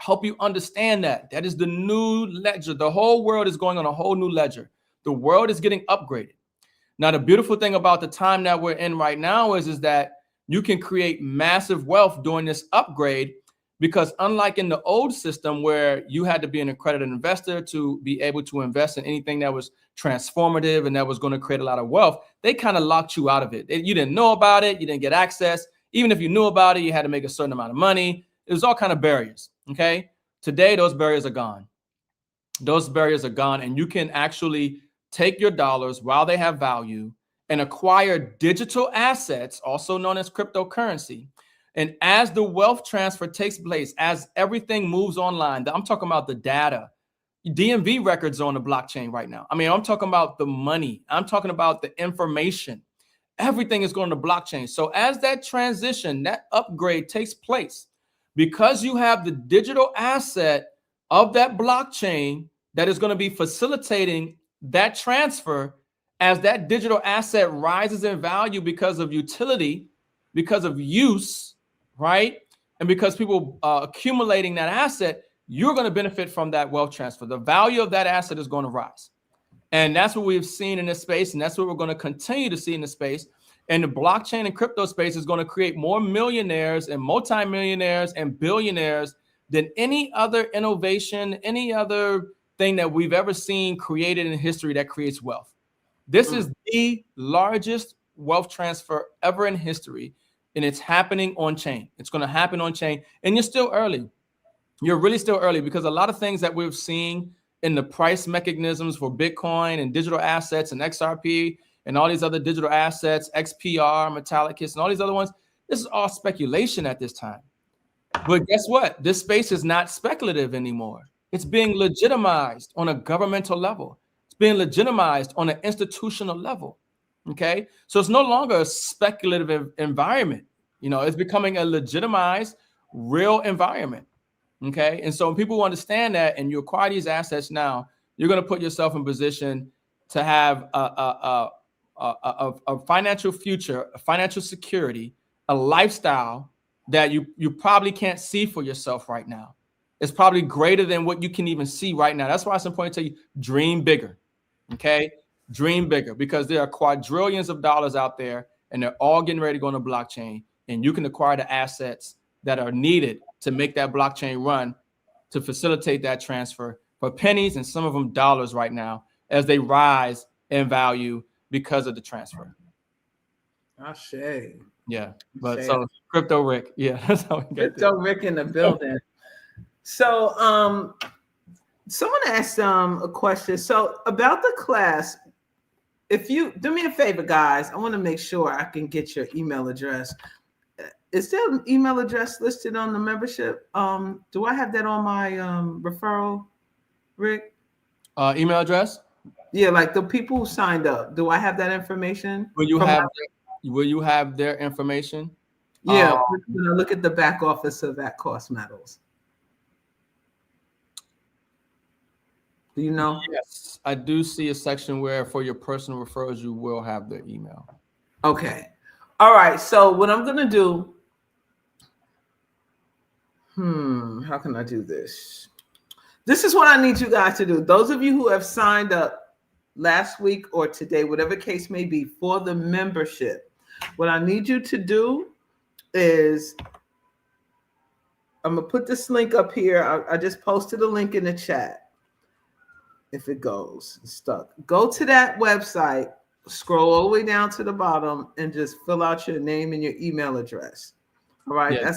Hope you understand that. That is the new ledger. The whole world is going on a whole new ledger. The world is getting upgraded. Now, the beautiful thing about the time that we're in right now is that you can create massive wealth during this upgrade, because unlike in the old system where you had to be an accredited investor to be able to invest in anything that was transformative and that was going to create a lot of wealth, they kind of locked you out of it. You didn't know about it. You didn't get access. Even if you knew about it, you had to make a certain amount of money. It was all kind of barriers. Okay. Today, those barriers are gone. Those barriers are gone, and you can actually take your dollars while they have value and acquire digital assets, also known as cryptocurrency. And as the wealth transfer takes place, as everything moves online, I'm talking about the data. DMV records are on the blockchain right now. I mean, I'm talking about the money. I'm talking about the information. Everything is going to blockchain. So as that transition, that upgrade takes place, because you have the digital asset of that blockchain that is going to be facilitating that transfer, as that digital asset rises in value because of utility, because of use, right? And because people are accumulating that asset, you're going to benefit from that wealth transfer. The value of that asset is going to rise. And that's what we've seen in this space. And that's what we're going to continue to see in the space. And the blockchain and crypto space is going to create more millionaires and multimillionaires and billionaires than any other innovation, any other thing that we've ever seen created in history that creates wealth. This is the largest wealth transfer ever in history, and it's happening on chain. It's going to happen on chain, and you're still early. You're really still early, because a lot of things that we've seen in the price mechanisms for Bitcoin and digital assets and XRP and all these other digital assets, XPR, Metallicus, and all these other ones, this is all speculation at this time. But guess what? This space is not speculative anymore. It's being legitimized on a governmental level. It's being legitimized on an institutional level. Okay. So it's no longer a speculative environment. You know, it's becoming a legitimized, real environment. Okay. And so when people understand that and you acquire these assets now, you're going to put yourself in position to have a financial future, a financial security, a lifestyle that you probably can't see for yourself right now. It's probably greater than what you can even see right now. That's why it's important to tell you, dream bigger. Okay. Dream bigger, because there are quadrillions of dollars out there and they're all getting ready to go on the blockchain, and you can acquire the assets that are needed to make that blockchain run, to facilitate that transfer for pennies and some of them dollars right now, as they rise in value because of the transfer. Ashe. Yeah. But so Crypto Rick. Yeah. That's how we get Crypto Rick in the building. So someone asked a question. So about the class, if you do me a favor, guys, I want to make sure I can get your email address. Is there an email address listed on the membership? Do I have that on my referral, Rick? Email address? Yeah, like the people who signed up. Do I have that information? Will you have their information? Yeah, when I look at the back office of At-Cost Metals. Do you know? Yes, I do see a section where for your personal referrals, you will have their email. Okay. All right. So what I'm gonna do, how can I do this? This is what I need you guys to do. Those of you who have signed up last week or today, whatever case may be, for the membership, what I need you to do is I'm gonna put this link up here. I just posted a link in the chat. If it goes, it's stuck. Go to that website, scroll all the way down to the bottom, and just fill out your name and your email address. All right, Yeah.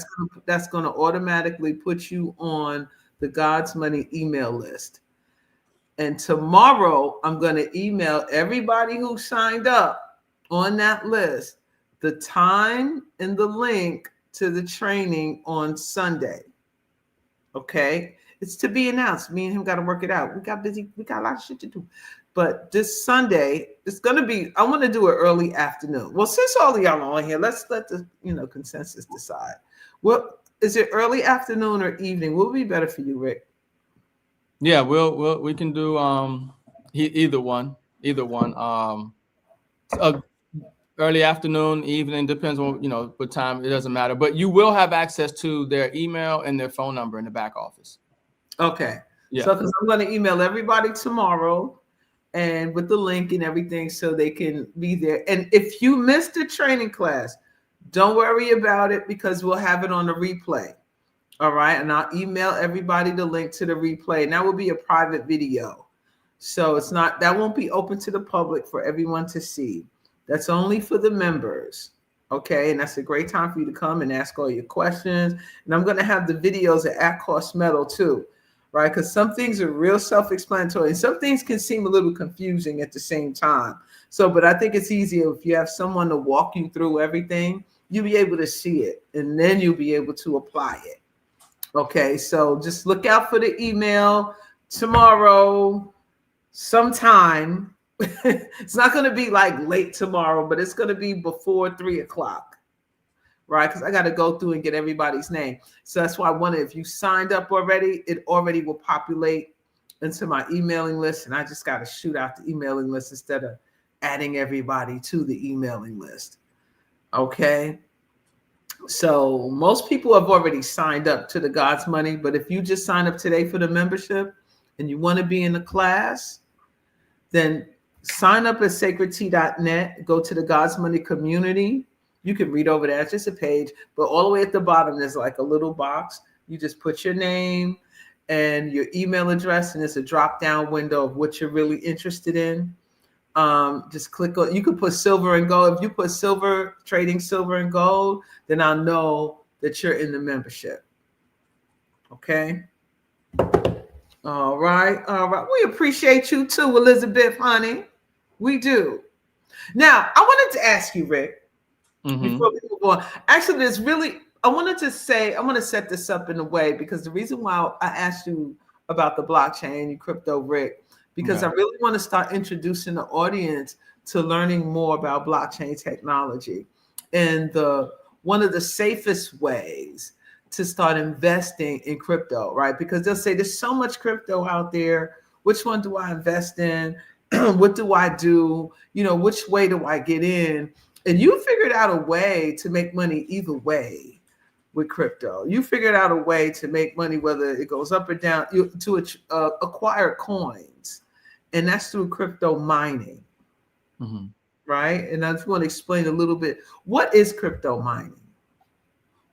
that's gonna automatically put you on the God's Money email list. And tomorrow, I'm gonna email everybody who signed up on that list the time and the link to the training on Sunday. Okay. It's to be announced. Me and him got to work it out. We got busy. We got a lot of shit to do. But this Sunday, it's going to be, I want to do it early afternoon. Well, since all of y'all are on here, let's let the consensus decide. What is it, early afternoon or evening? What would be better for you, Rick? Yeah, we can do either one. Early afternoon, evening, depends on what time. It doesn't matter. But you will have access to their email and their phone number in the back office. Okay. Yeah. So, because I'm going to email everybody tomorrow and with the link and everything so they can be there. And if you missed the training class, don't worry about it because we'll have it on the replay. All right. And I'll email everybody the link to the replay. And that will be a private video. So that won't be open to the public for everyone to see. That's only for the members. Okay. And that's a great time for you to come and ask all your questions. And I'm going to have the videos at Cost Metal too. Right? Because some things are real self-explanatory and some things can seem a little confusing at the same time. So, but I think it's easier if you have someone to walk you through everything, you'll be able to see it and then you'll be able to apply it. Okay, so just look out for the email tomorrow sometime. It's not going to be like late tomorrow, but it's going to be before 3:00. Right? Because I got to go through and get everybody's name. So that's why I wanted, if you signed up already, it already will populate into my emailing list. And I just got to shoot out the emailing list instead of adding everybody to the emailing list. Okay. So most people have already signed up to the God's Money. But if you just sign up today for the membership and you want to be in the class, then sign up at sacredtea.net. Go to the God's Money community. You can read over that. It's just a page, but all the way at the bottom, there's like a little box. You just put your name and your email address, and it's a drop-down window of what you're really interested in. Just click on, you could put silver and gold. If you put silver, trading silver and gold, then I'll know that you're in the membership. Okay. All right. All right. We appreciate you too, Elizabeth, honey. We do. Now, I wanted to ask you, Rick, before we move on. Actually, I want to set this up in a way because the reason why I asked you about the blockchain and crypto, Rick, because I really want to start introducing the audience to learning more about blockchain technology and one of the safest ways to start investing in crypto, right? Because they'll say there's so much crypto out there. Which one do I invest in? What do I do? Which way do I get in? And you figured out a way to make money either way with crypto. You figured out a way to make money, whether it goes up or down, to acquire coins. And that's through crypto mining, right? And I just want to explain a little bit. What is crypto mining?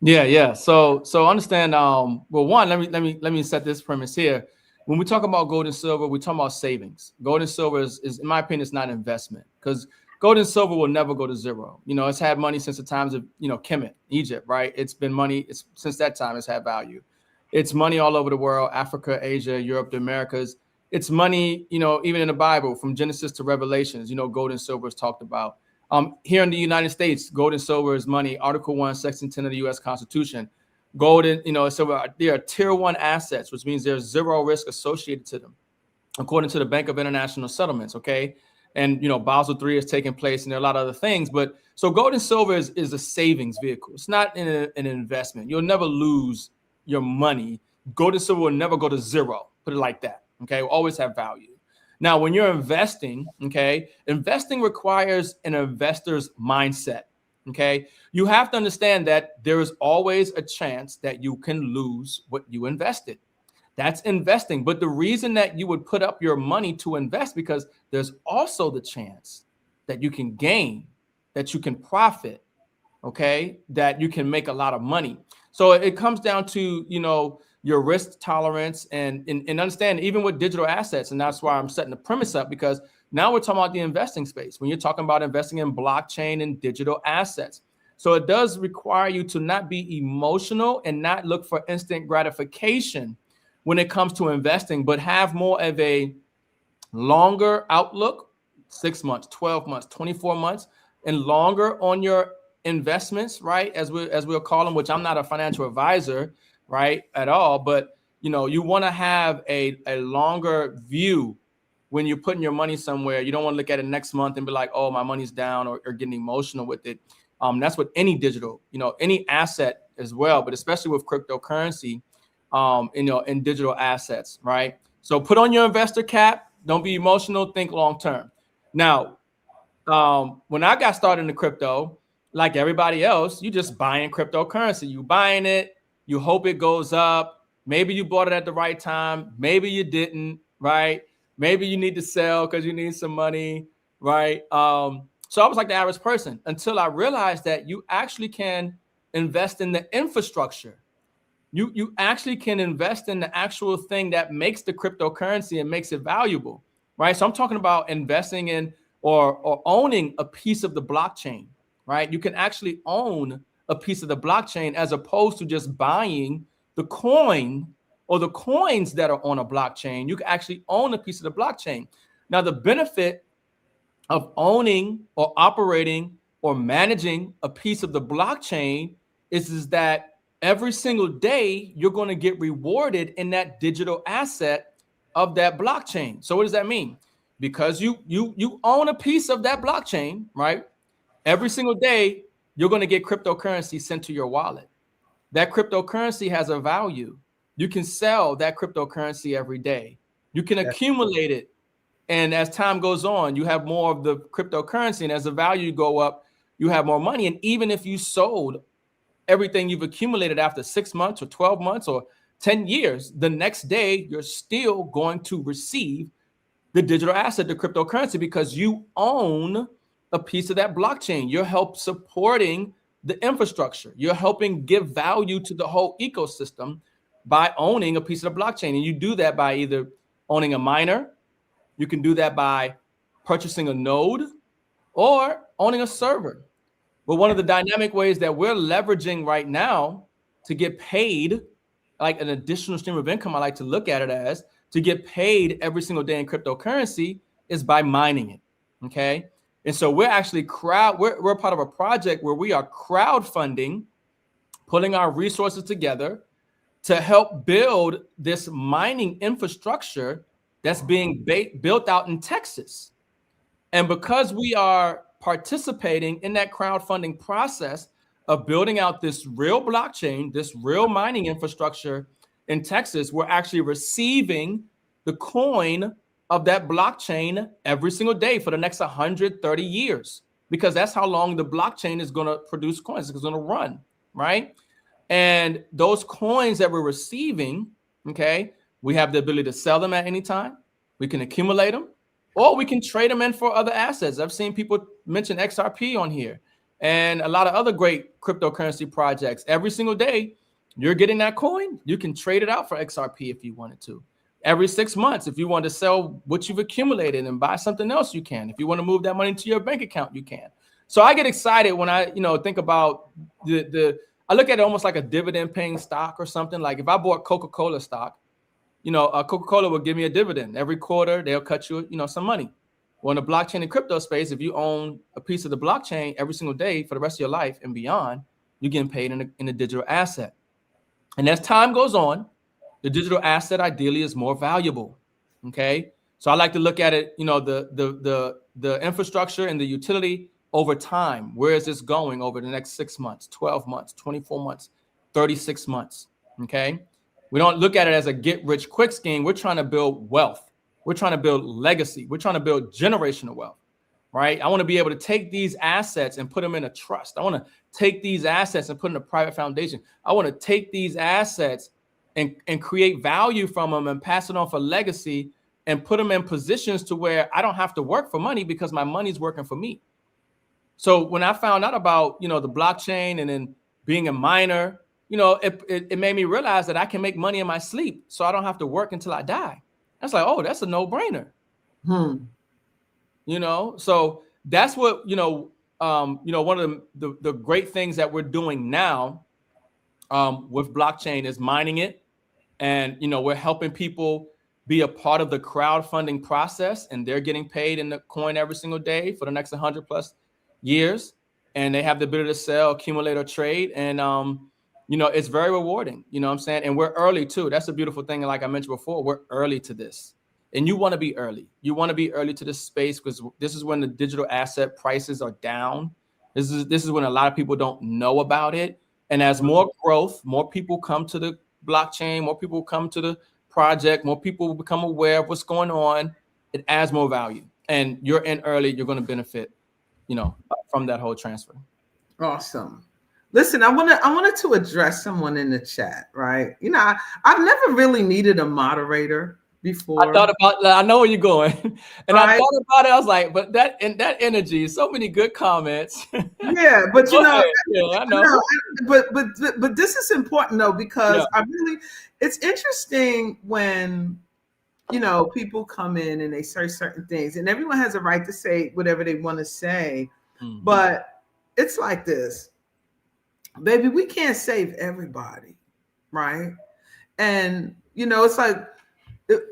Yeah. So understand. Well, one, let me set this premise here. When we talk about gold and silver, we're talking about savings. Gold and silver is in my opinion, it's not an investment because gold and silver will never go to zero. It's had money since the times of, Kemet, Egypt, right? It's been money. Since that time, it's had value. It's money all over the world, Africa, Asia, Europe, the Americas. It's money, even in the Bible, from Genesis to Revelations, gold and silver is talked about. Here in the United States, gold and silver is money. Article 1, Section 10 of the U.S. Constitution. Gold and, silver, they are tier 1 assets, which means there's zero risk associated to them, according to the Bank of International Settlements, okay? And Basel III is taking place, and there are a lot of other things. But so gold and silver is a savings vehicle. It's not an investment. You'll never lose your money. Gold and silver will never go to zero. Put it like that. Okay, it will always have value. Now, when you're investing, okay, investing requires an investor's mindset. Okay, you have to understand that there is always a chance that you can lose what you invested. That's investing. But the reason that you would put up your money to invest, because there's also the chance that you can gain, that you can profit, okay, that you can make a lot of money. So it comes down to, your risk tolerance and understand, even with digital assets. And that's why I'm setting the premise up, because now we're talking about the investing space. When you're talking about investing in blockchain and digital assets. So it does require you to not be emotional and not look for instant gratification when it comes to investing, but have more of a longer outlook, 6 months, 12 months, 24 months, and longer on your investments, right? As we'll call them, which I'm not a financial advisor, right, at all. But, you want to have a longer view when you're putting your money somewhere. You don't want to look at it next month and be like, oh, my money's down, or getting emotional with it. That's with any digital, any asset as well, but especially with cryptocurrency, in digital assets, right? So put on your investor cap. Don't be emotional. Think long term. Now, when I got started in the crypto, like everybody else, you just buying cryptocurrency. You buying it. You hope it goes up. Maybe you bought it at the right time. Maybe you didn't, right? Maybe you need to sell because you need some money, right? So I was like the average person until I realized that you actually can invest in the infrastructure. You actually can invest in the actual thing that makes the cryptocurrency and makes it valuable, right? So I'm talking about investing in or owning a piece of the blockchain, right? You can actually own a piece of the blockchain as opposed to just buying the coin or the coins that are on a blockchain. You can actually own a piece of the blockchain. Now, the benefit of owning or operating or managing a piece of the blockchain is that every single day you're going to get rewarded in that digital asset of that blockchain. So what does that mean? Because you own a piece of that blockchain, right? Every single day you're going to get cryptocurrency sent to your wallet. That cryptocurrency has a value. You can sell that cryptocurrency every day. You can accumulate it. And as time goes on, you have more of the cryptocurrency. And as the value go up, you have more money. And even if you sold everything you've accumulated after 6 months or 12 months or 10 years, the next day, you're still going to receive the digital asset, the cryptocurrency, because you own a piece of that blockchain. You're supporting the infrastructure. You're helping give value to the whole ecosystem by owning a piece of the blockchain. And you do that by either owning a miner. You can do that by purchasing a node or owning a server. But one of the dynamic ways that we're leveraging right now to get paid, like an additional stream of income, I like to look at it as, to get paid every single day in cryptocurrency, is by mining it, okay? And so we're actually we're part of a project where we are crowdfunding, putting our resources together to help build this mining infrastructure that's being built out in Texas. And because we are participating in that crowdfunding process of building out this real blockchain, this real mining infrastructure in Texas, we're actually receiving the coin of that blockchain every single day for the next 130 years, because that's how long the blockchain is going to produce coins. It's going to run, right? And those coins that we're receiving, okay, we have the ability to sell them at any time. We can accumulate them, or we can trade them in for other assets. I've seen people mention XRP on here and a lot of other great cryptocurrency projects. Every single day, you're getting that coin. You can trade it out for XRP if you wanted to. Every 6 months, if you want to sell what you've accumulated and buy something else, you can. If you want to move that money to your bank account, you can. So I get excited when I, think about I look at it almost like a dividend paying stock or something. Like if I bought Coca-Cola stock, Coca-Cola will give me a dividend every quarter. They'll cut you, some money. Well, in the blockchain and crypto space, if you own a piece of the blockchain every single day for the rest of your life and beyond, you're getting paid in a digital asset. And as time goes on, the digital asset ideally is more valuable. Okay. So I like to look at it, the infrastructure and the utility over time. Where is this going over the next 6 months, 12 months, 24 months, 36 months? Okay. We don't look at it as a get rich quick scheme. We're trying to build wealth. We're trying to build legacy. We're trying to build generational wealth, right? I want to be able to take these assets and put them in a trust. I want to take these assets and put in a private foundation. I want to take these assets and create value from them and pass it on for legacy and put them in positions to where I don't have to work for money because my money's working for me. So when I found out about, the blockchain and then being a miner, it made me realize that I can make money in my sleep. So I don't have to work until I die. That's like, oh, that's a no-brainer. So that's what, one of the great things that we're doing now with blockchain is mining it. And, we're helping people be a part of the crowdfunding process, and they're getting paid in the coin every single day for the next 100 plus years. And they have the ability to sell, accumulate, or trade. And, it's very rewarding, you know what I'm saying? And we're early too. That's a beautiful thing. And like I mentioned before, we're early to this. And you want to be early. You want to be early to this space because this is when the digital asset prices are down. This is when a lot of people don't know about it. And as more growth, more people come to the blockchain, more people come to the project, more people become aware of what's going on, it adds more value. And you're in early, you're going to benefit, from that whole transfer. Awesome. Listen, I wanted to address someone in the chat, right? I've never really needed a moderator before. I know where you're going. And right? I thought about it. I was like, but that energy, so many good comments. Yeah, but I know. But this is important though, because it's interesting when, people come in and they say certain things, and everyone has a right to say whatever they want to say. Mm-hmm. But it's like this, baby, we can't save everybody, right? And, it's like,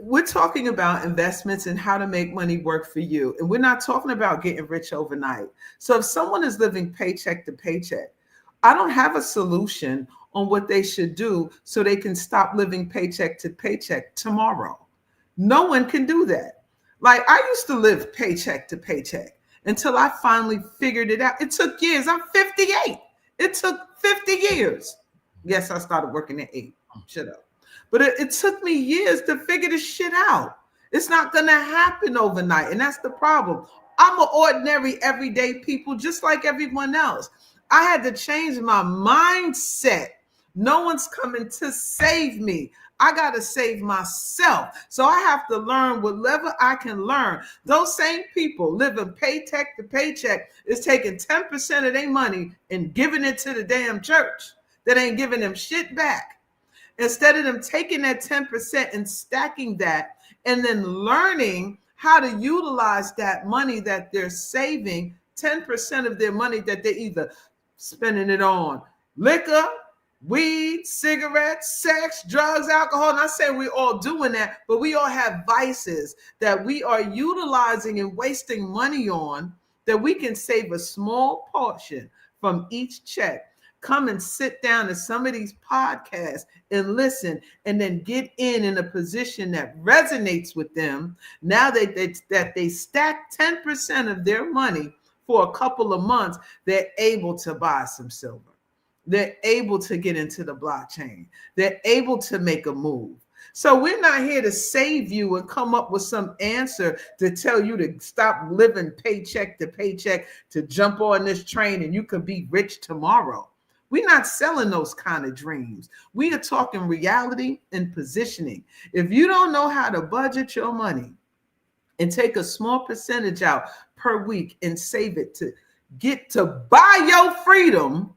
we're talking about investments and how to make money work for you. And we're not talking about getting rich overnight. So if someone is living paycheck to paycheck, I don't have a solution on what they should do so they can stop living paycheck to paycheck tomorrow. No one can do that. Like, I used to live paycheck to paycheck until I finally figured it out. It took years. I'm 58. It took 50 years. Yes, I started working at 8. Shut up. But it took me years to figure this shit out. It's not going to happen overnight. And that's the problem. I'm an ordinary, everyday people, just like everyone else. I had to change my mindset. No one's coming to save me. I got to save myself. So I have to learn whatever I can learn. Those same people living paycheck to paycheck is taking 10% of their money and giving it to the damn church that ain't giving them shit back. Instead of them taking that 10% and stacking that and then learning how to utilize that money that they're saving, 10% of their money that they're either spending it on liquor, weed, cigarettes, sex, drugs, alcohol. Not saying we're all doing that, but we all have vices that we are utilizing and wasting money on that we can save a small portion from each check. Come and sit down to some of these podcasts and listen, and then get in a position that resonates with them. Now that they stack 10% of their money for a couple of months, they're able to buy some silver. They're able to get into the blockchain. They're able to make a move. So we're not here to save you and come up with some answer to tell you to stop living paycheck to paycheck, to jump on this train and you can be rich tomorrow. We're not selling those kind of dreams. We are talking reality and positioning. If you don't know how to budget your money and take a small percentage out per week and save it to get to buy your freedom,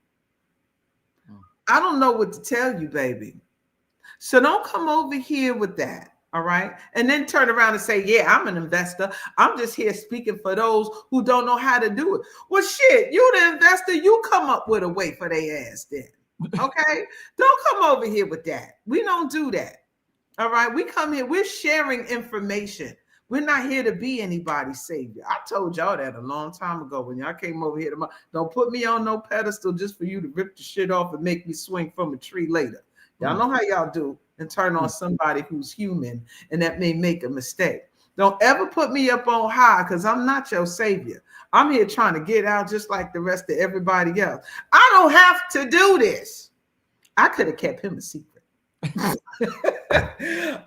I don't know what to tell you, baby. So don't come over here with that. All right. And then turn around and say, yeah, I'm an investor. I'm just here speaking for those who don't know how to do it. Well, shit, you the investor, you come up with a way for their ass then. Okay. Don't come over here with that. We don't do that. All right. We come here. We're sharing information. We're not here to be anybody's savior. I told y'all that a long time ago when y'all came over here. Don't put me on no pedestal just for you to rip the shit off and make me swing from a tree later. Y'all know how y'all do. And turn on somebody who's human and that may make a mistake. Don't ever put me up on high because I'm not your savior. I'm here trying to get out just like the rest of everybody else. I don't have to do this. I could have kept him a secret.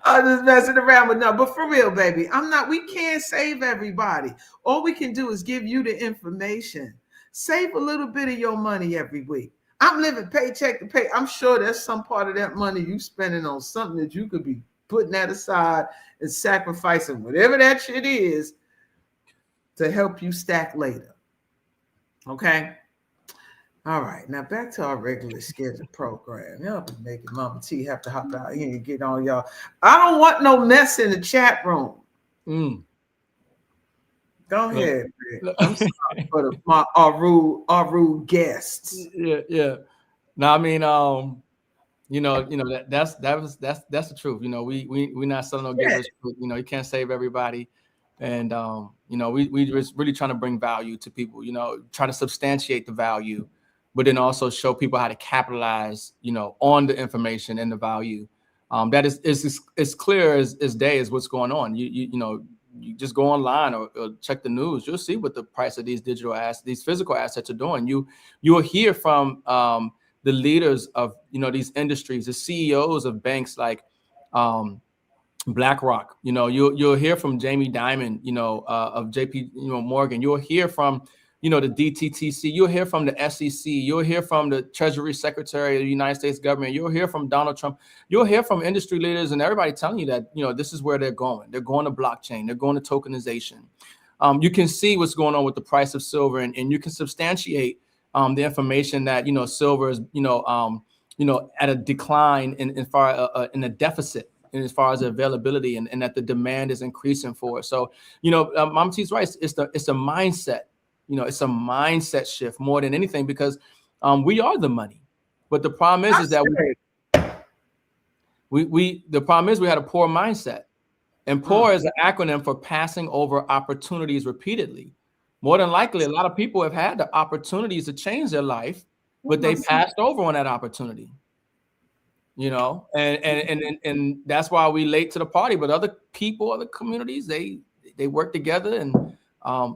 I'm just messing around with no, but for real, baby, I'm not. We can't save everybody. All we can do is give you the information. Save a little bit of your money every week. I'm living paycheck to pay. I'm sure there's some part of that money you spending on something that you could be putting that aside and sacrificing whatever that shit is to help you stack later. Okay. All right, now back to our regularly scheduled program. Y'all been making Mama T have to hop out here and get on y'all. I don't want no mess in the chat room. Go ahead, man. I'm sorry for our rude guests. Yeah. No, I mean, that's the truth. We're not selling no givers. You can't save everybody, and we just really trying to bring value to people. Try to substantiate the value, but then also show people how to capitalize, on the information and the value. That is clear as day is what's going on. You just go online or check the news. You'll see what the price of these digital assets, these physical assets are doing. You'll hear from the leaders of these industries, the CEOs of banks like BlackRock. You'll hear from Jamie Dimon, of JP Morgan. You'll hear from the DTTC. You'll hear from the SEC. You'll hear from the Treasury Secretary of the United States government. You'll hear from Donald Trump. You'll hear from industry leaders and everybody telling you that this is where they're going. They're going to blockchain. They're going to tokenization. You can see what's going on with the price of silver, and you can substantiate the information that silver is at a decline in a deficit as far as the availability, and that the demand is increasing for it. So Mama T's right. It's a mindset. It's a mindset shift more than anything, because we are the money. But the problem is that the problem is we had a poor mindset, and poor is an acronym for passing over opportunities repeatedly. More than likely, a lot of people have had the opportunities to change their life, but they passed over on that opportunity. And that's why we late to the party. But other people, other communities, they work together, and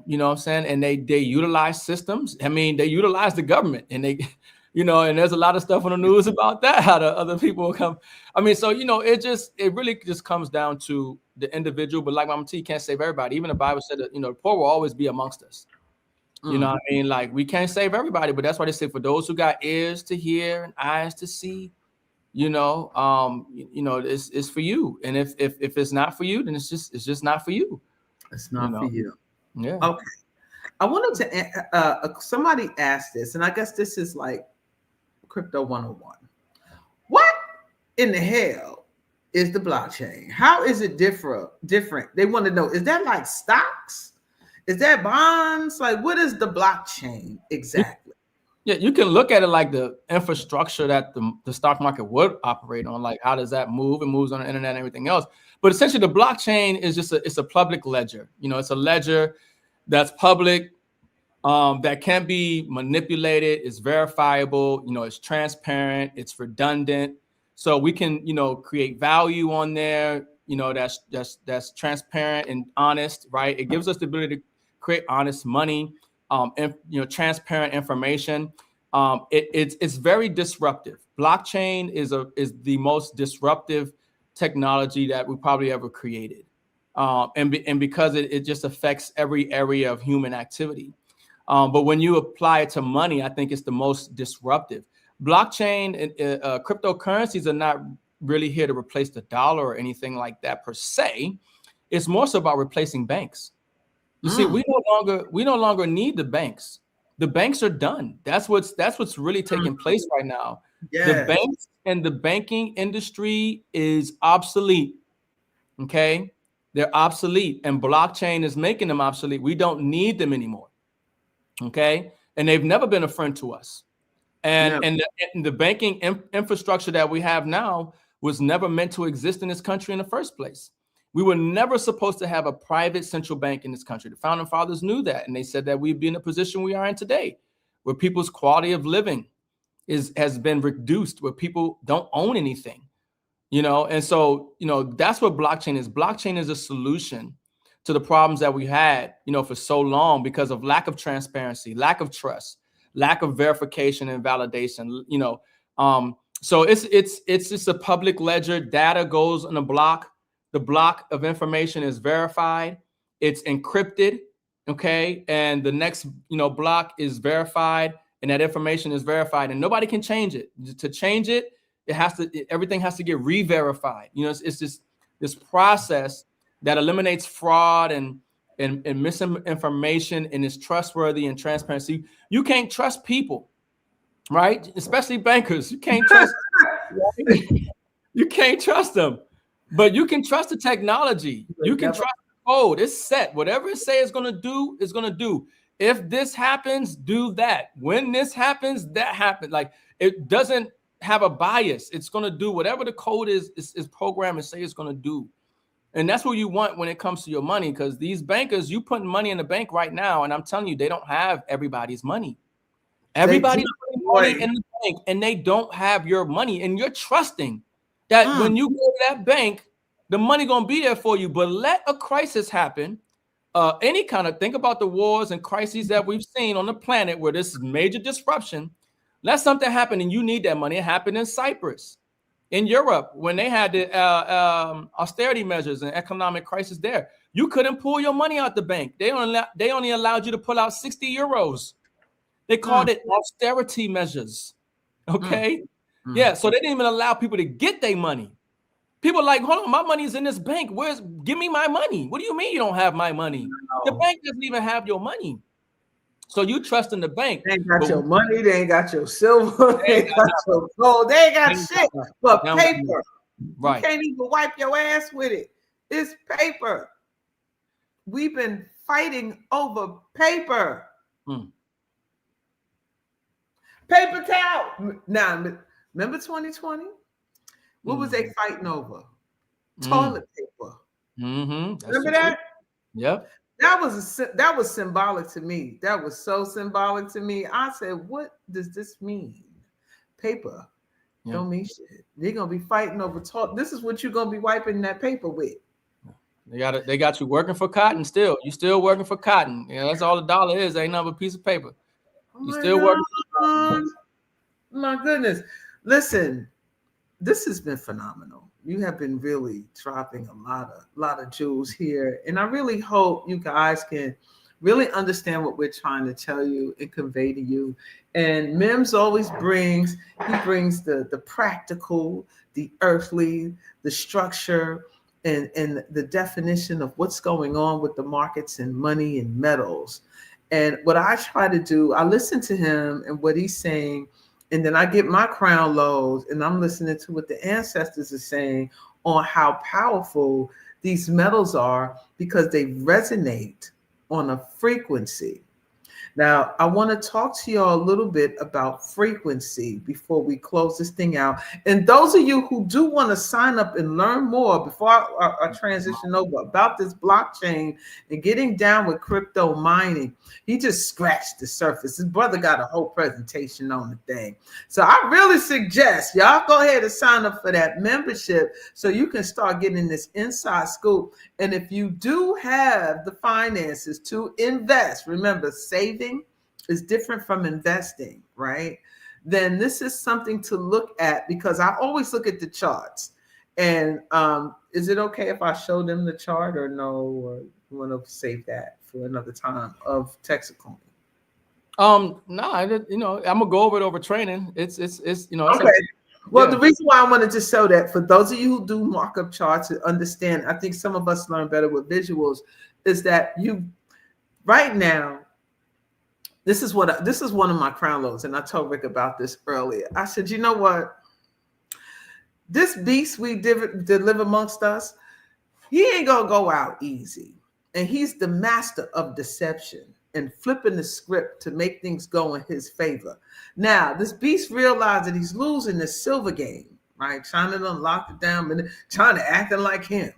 you know what I'm saying, and they utilize systems. I mean, they utilize the government, and they and there's a lot of stuff on the news about that, how the other people come. I mean, so it really just comes down to the individual. But like Mama T, can't save everybody. Even the Bible said that the poor will always be amongst us. You know what I mean? Like, we can't save everybody, but that's why they say for those who got ears to hear and eyes to see, it's for you. And if it's not for you, then it's just not for you. It's not for you. Yeah. Okay. I wanted to somebody asked this, and I guess this is like Crypto 101. What in the hell is the blockchain? How is it different? They want to know, is that like stocks? Is that bonds? Like, what is the blockchain exactly? Yeah, you can look at it like the infrastructure that the stock market would operate on. Like, how does that move? It moves on the internet and everything else. But essentially, the blockchain is just it's a public ledger. It's a ledger that's public, that can be manipulated. It's verifiable. It's transparent. It's redundant. So we can create value on there. That's transparent and honest, right? It gives us the ability to create honest money. And transparent information. It's very disruptive. Blockchain is the most disruptive technology that we probably ever created, and because it just affects every area of human activity. But when you apply it to money, I think it's the most disruptive. Blockchain and cryptocurrencies are not really here to replace the dollar or anything like that per se. It's more so about replacing banks. You see, we no longer need the banks. The banks are done. That's what's really taking place right now. Yes. The banks and the banking industry is obsolete. Okay, they're obsolete, and blockchain is making them obsolete. We don't need them anymore. Okay, and they've never been a friend to us. And the banking infrastructure that we have now was never meant to exist in this country in the first place. We were never supposed to have a private central bank in this country. The founding fathers knew that, and they said that we'd be in the position we are in today, where people's quality of living has been reduced, where people don't own anything, and so that's what blockchain is. Blockchain is a solution to the problems that we had, for so long because of lack of transparency, lack of trust, lack of verification and validation. So it's just a public ledger. Data goes in a block. The block of information is verified. It's encrypted. Okay. And the next, block is verified, and that information is verified, and nobody can change it. To change it, everything has to get re-verified. It's just this process that eliminates fraud and misinformation, and is trustworthy and transparency. You can't trust people, right? Especially bankers. You can't trust. You can't trust them, but you can trust the technology. You can trust the code. It's set. Whatever it says it's going to do, is going to do. If this happens, do that. When this happens, that happens. Like, it doesn't have a bias. It's going to do whatever the code is programmed and say it's going to do. And that's what you want when it comes to your money, because these bankers, you putting money in the bank right now, and I'm telling you, they don't have everybody's money. Everybody's putting money in the bank, and they don't have your money, and you're trusting that when you go to that bank, the money going to be there for you. But let a crisis happen, any kind of, think about the wars and crises that we've seen on the planet where this is major disruption. Let something happen and you need that money. It happened in Cyprus, in Europe, when they had the austerity measures and economic crisis there. You couldn't pull your money out the bank. They only allowed you to pull out 60 euros. They called it austerity measures. Okay. Yeah. So they didn't even allow people to get their money. People are like, hold on, my money's in this bank. Give me my money. What do you mean you don't have my money? No. The bank doesn't even have your money. So you trust in the bank. They ain't got your money. They ain't got your silver. They ain't got your gold. They ain't got shit but paper. Right. You can't even wipe your ass with it. It's paper. We've been fighting over paper. Paper towel. Now, remember 2020? What was they fighting over? Toilet paper. Remember that? Yep. That was symbolic to me. That was so symbolic to me. I said, what does this mean? Paper don't mean shit. They're gonna be fighting over toilet. This is what you're gonna be wiping that paper with. They got you working for cotton still. You still working for cotton. That's all the dollar is. Ain't nothing but a piece of paper. You still working for cotton. My goodness. Listen, this has been phenomenal. You have been really dropping a lot of jewels here. And I really hope you guys can really understand what we're trying to tell you and convey to you. And M.I.M.S always brings the practical, the earthly, the structure, and the definition of what's going on with the markets and money and metals. And what I try to do, I listen to him and what he's saying, and then I get my crown lows and I'm listening to what the ancestors are saying on how powerful these metals are, because they resonate on a frequency. Now, I want to talk to y'all a little bit about frequency before we close this thing out. And those of you who do want to sign up and learn more before I transition over about this blockchain and getting down with crypto mining, he just scratched the surface. His brother got a whole presentation on the thing. So I really suggest y'all go ahead and sign up for that membership so you can start getting this inside scoop. And if you do have the finances to invest, remember, saving is different from investing, right? Then this is something to look at, because I always look at the charts. And is it okay if I show them the chart or no? Or you want to save that for another time of Texacoin? No, I'm gonna go over it over training. It's okay. Well, the reason why I wanted to show that, for those of you who do markup charts to understand, I think some of us learn better with visuals, is that you right now. This is one of my crown loads, and I told Rick about this earlier. I said, you know what? This beast we deliver amongst us, he ain't gonna go out easy, and he's the master of deception and flipping the script to make things go in his favor. Now, this beast realized that he's losing this silver game, right? China done locked it down, and China acting like him.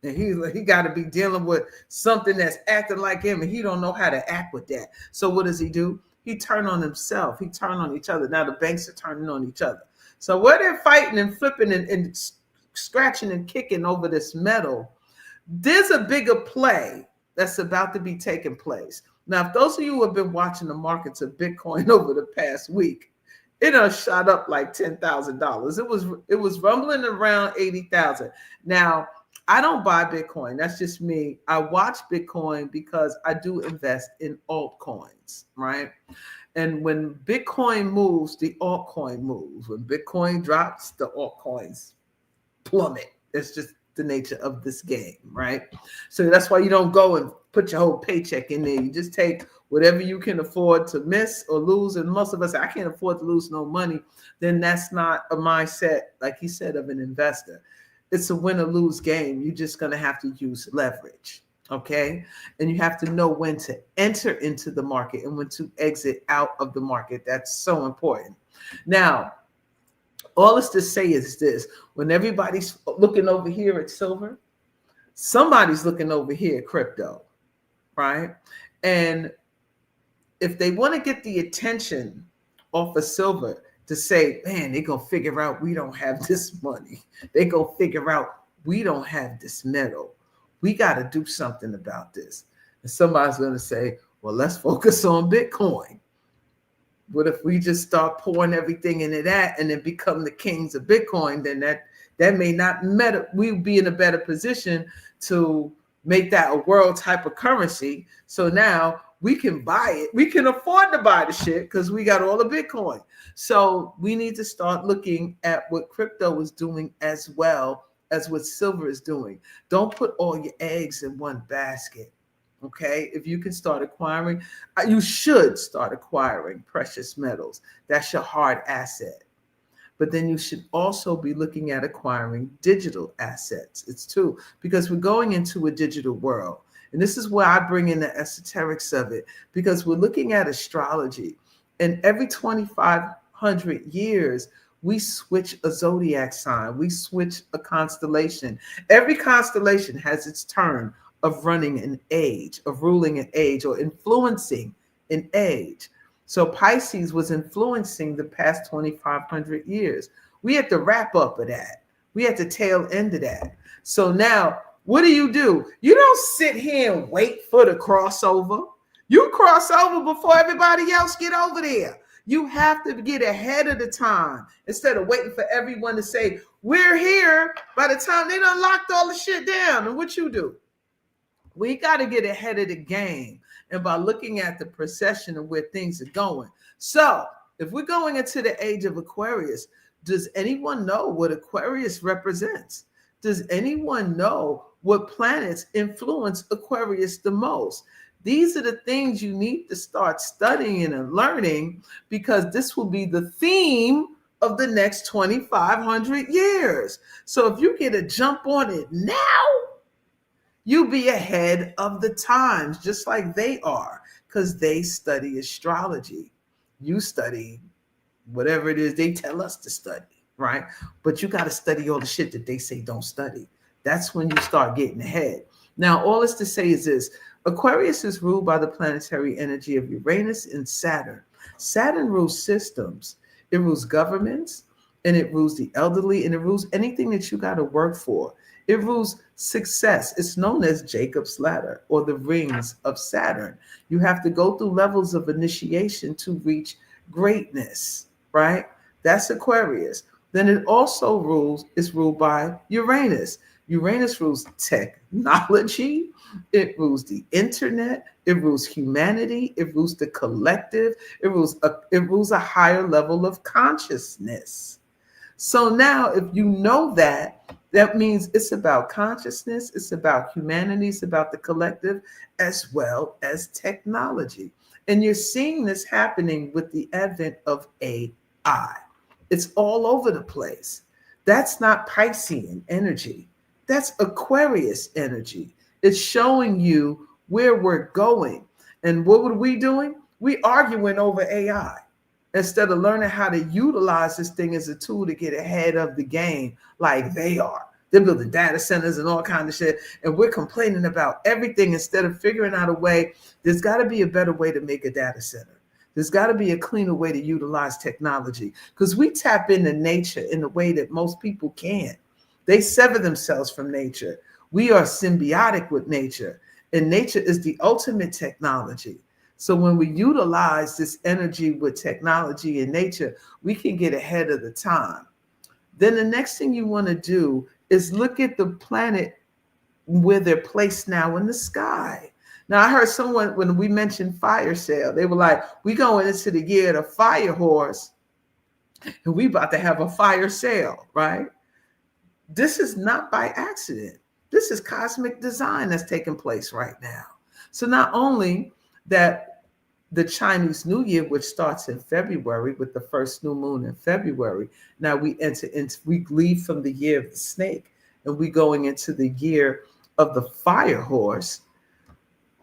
And he got to be dealing with something that's acting like him, and he don't know how to act with that. So what does he do? He turn on himself. He turn on each other. Now the banks are turning on each other. So where they're fighting and flipping and scratching and kicking over this metal, There's a bigger play that's about to be taking place. Now, if those of you who have been watching the markets of Bitcoin over the past week, it done shot up like $10,000. It was rumbling around 80,000. Now, I don't buy Bitcoin. That's just me. I watch Bitcoin because I do invest in altcoins, right? And when Bitcoin moves, the altcoin moves. When Bitcoin drops, the altcoins plummet. It's just the nature of this game, right? So that's why you don't go and put your whole paycheck in there. You just take whatever you can afford to miss or lose. And most of us, I can't afford to lose no money. Then that's not a mindset, like he said, of an investor. It's a win or lose game. You're just going to have to use leverage. Okay. And you have to know when to enter into the market and when to exit out of the market. That's so important. Now, all is to say is this: when everybody's looking over here at silver, somebody's looking over here at crypto, right? And if they want to get the attention off of silver to say, man, they're going to figure out we don't have this money. They're going to figure out we don't have this metal. We got to do something about this. And somebody's going to say, well, let's focus on Bitcoin. What if we just start pouring everything into that and then become the kings of Bitcoin? Then that may not matter. We'll be in a better position to make that a world type of currency. So now we can buy it. We can afford to buy the shit because we got all the Bitcoin. So we need to start looking at what crypto is doing as well as what silver is doing. Don't put all your eggs in one basket. Okay, if you can start acquiring, you should start acquiring precious metals. That's your hard asset. But then you should also be looking at acquiring digital assets. It's too, because we're going into a digital world. And this is where I bring in the esoterics of it, because we're looking at astrology. And every 2,500 years, we switch a zodiac sign. We switch a constellation. Every constellation has its turn of running an age, of ruling an age, or influencing an age. So Pisces was influencing the past 2,500 years. We had the wrap up of that. We had the tail end of that. So now, what do? You don't sit here and wait for the crossover. You cross over before everybody else get over there. You have to get ahead of the time instead of waiting for everyone to say, we're here. By the time they done locked all the shit down, and what you do? We got to get ahead of the game, and by looking at the procession of where things are going. So if we're going into the age of Aquarius, does anyone know what Aquarius represents? Does anyone know what planets influence Aquarius the most? These are the things you need to start studying and learning, because this will be the theme of the next 2,500 years. So if you get a jump on it now, you be ahead of the times, just like they are, because they study astrology. You study whatever it is they tell us to study, right? But you got to study all the shit that they say don't study. That's when you start getting ahead. Now, all is to say is this: Aquarius is ruled by the planetary energy of Uranus and Saturn. Saturn rules systems. It rules governments, and it rules the elderly, and it rules anything that you got to work for. It rules success. It's known as Jacob's ladder, or the rings of Saturn. You have to go through levels of initiation to reach greatness, right? That's Aquarius. Then it also is ruled by Uranus. Uranus rules technology. It rules the internet. It rules humanity. It rules the collective. It rules a higher level of consciousness. So now, if you know that means it's about consciousness, it's about humanity, it's about the collective, as well as technology. And you're seeing this happening with the advent of AI. It's all over the place. That's not Piscean energy. That's Aquarius energy. It's showing you where we're going. And what were we doing? We arguing over AI instead of learning how to utilize this thing as a tool to get ahead of the game like they are. They're building data centers and all kinds of shit, and we're complaining about everything instead of figuring out a way. There's got to be a better way to make a data center. There's got to be a cleaner way to utilize technology, because we tap into nature in a way that most people can't. They sever themselves from nature. We are symbiotic with nature, and nature is the ultimate technology. So when we utilize this energy with technology and nature, we can get ahead of the time. Then the next thing you want to do is look at the planet where they're placed now in the sky. Now, I heard someone, when we mentioned fire sale, they were like, we going into the year of the fire horse, and we about to have a fire sale, right? This is not by accident. This is cosmic design that's taking place right now. So not only that the Chinese New Year, which starts in February with the first new moon in February, now we leave from the year of the snake, and we going into the year of the fire horse.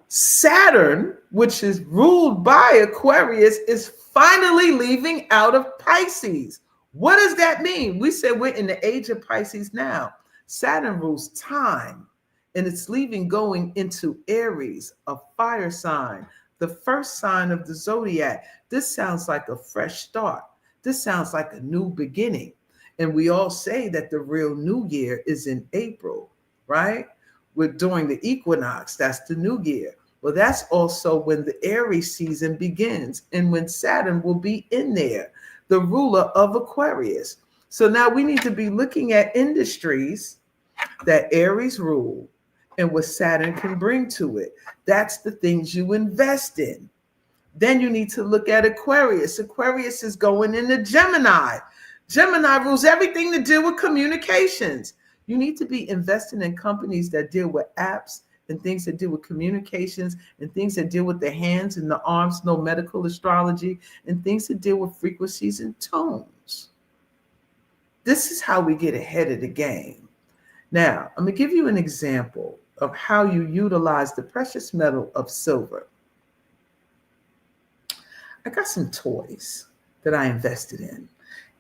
Saturn, which is ruled by Aquarius, is finally leaving out of Pisces. What does that mean? We said we're in the age of Pisces now. Saturn rules time, and it's leaving, going into Aries, a fire sign, the first sign of the zodiac. This sounds like a fresh start. This sounds like a new beginning. And we all say that the real new year is in April, right? We're during the equinox. That's the new year. Well, that's also when the Aries season begins, and when Saturn will be in there, the ruler of Aquarius. So now we need to be looking at industries that Aries rule and what Saturn can bring to it. That's the things you invest in. Then you need to look at Aquarius. Aquarius is going into Gemini. Gemini rules everything to do with communications. You need to be investing in companies that deal with apps and things that deal with communications and things that deal with the hands and the arms, no medical astrology, and things that deal with frequencies and tones. This is how we get ahead of the game. Now, I'm going to give you an example of how you utilize the precious metal of silver. I got some toys that I invested in,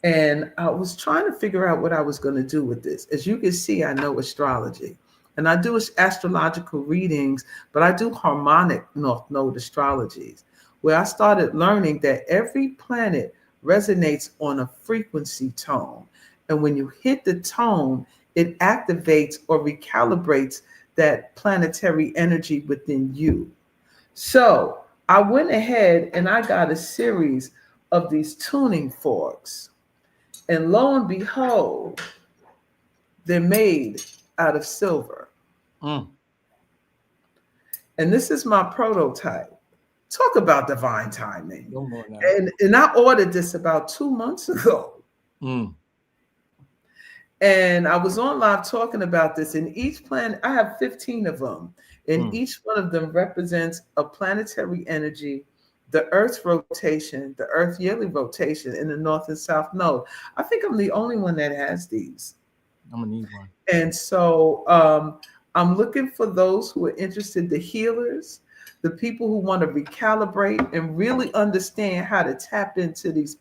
and I was trying to figure out what I was going to do with this. As you can see, I know astrology. And I do astrological readings, but I do harmonic north node astrologies, where I started learning that every planet resonates on a frequency tone. And when you hit the tone, it activates or recalibrates that planetary energy within you. So I went ahead and I got a series of these tuning forks. And lo and behold, they're made out of silver. And this is my prototype. Talk about divine timing. And I ordered this about 2 months ago. And I was on live talking about this. And each planet, I have 15 of them. And each one of them represents a planetary energy, the Earth's rotation, the Earth yearly rotation in the North and South node. I think I'm the only one that has these. I'm gonna need one. And so I'm looking for those who are interested, the healers, the people who want to recalibrate and really understand how to tap into these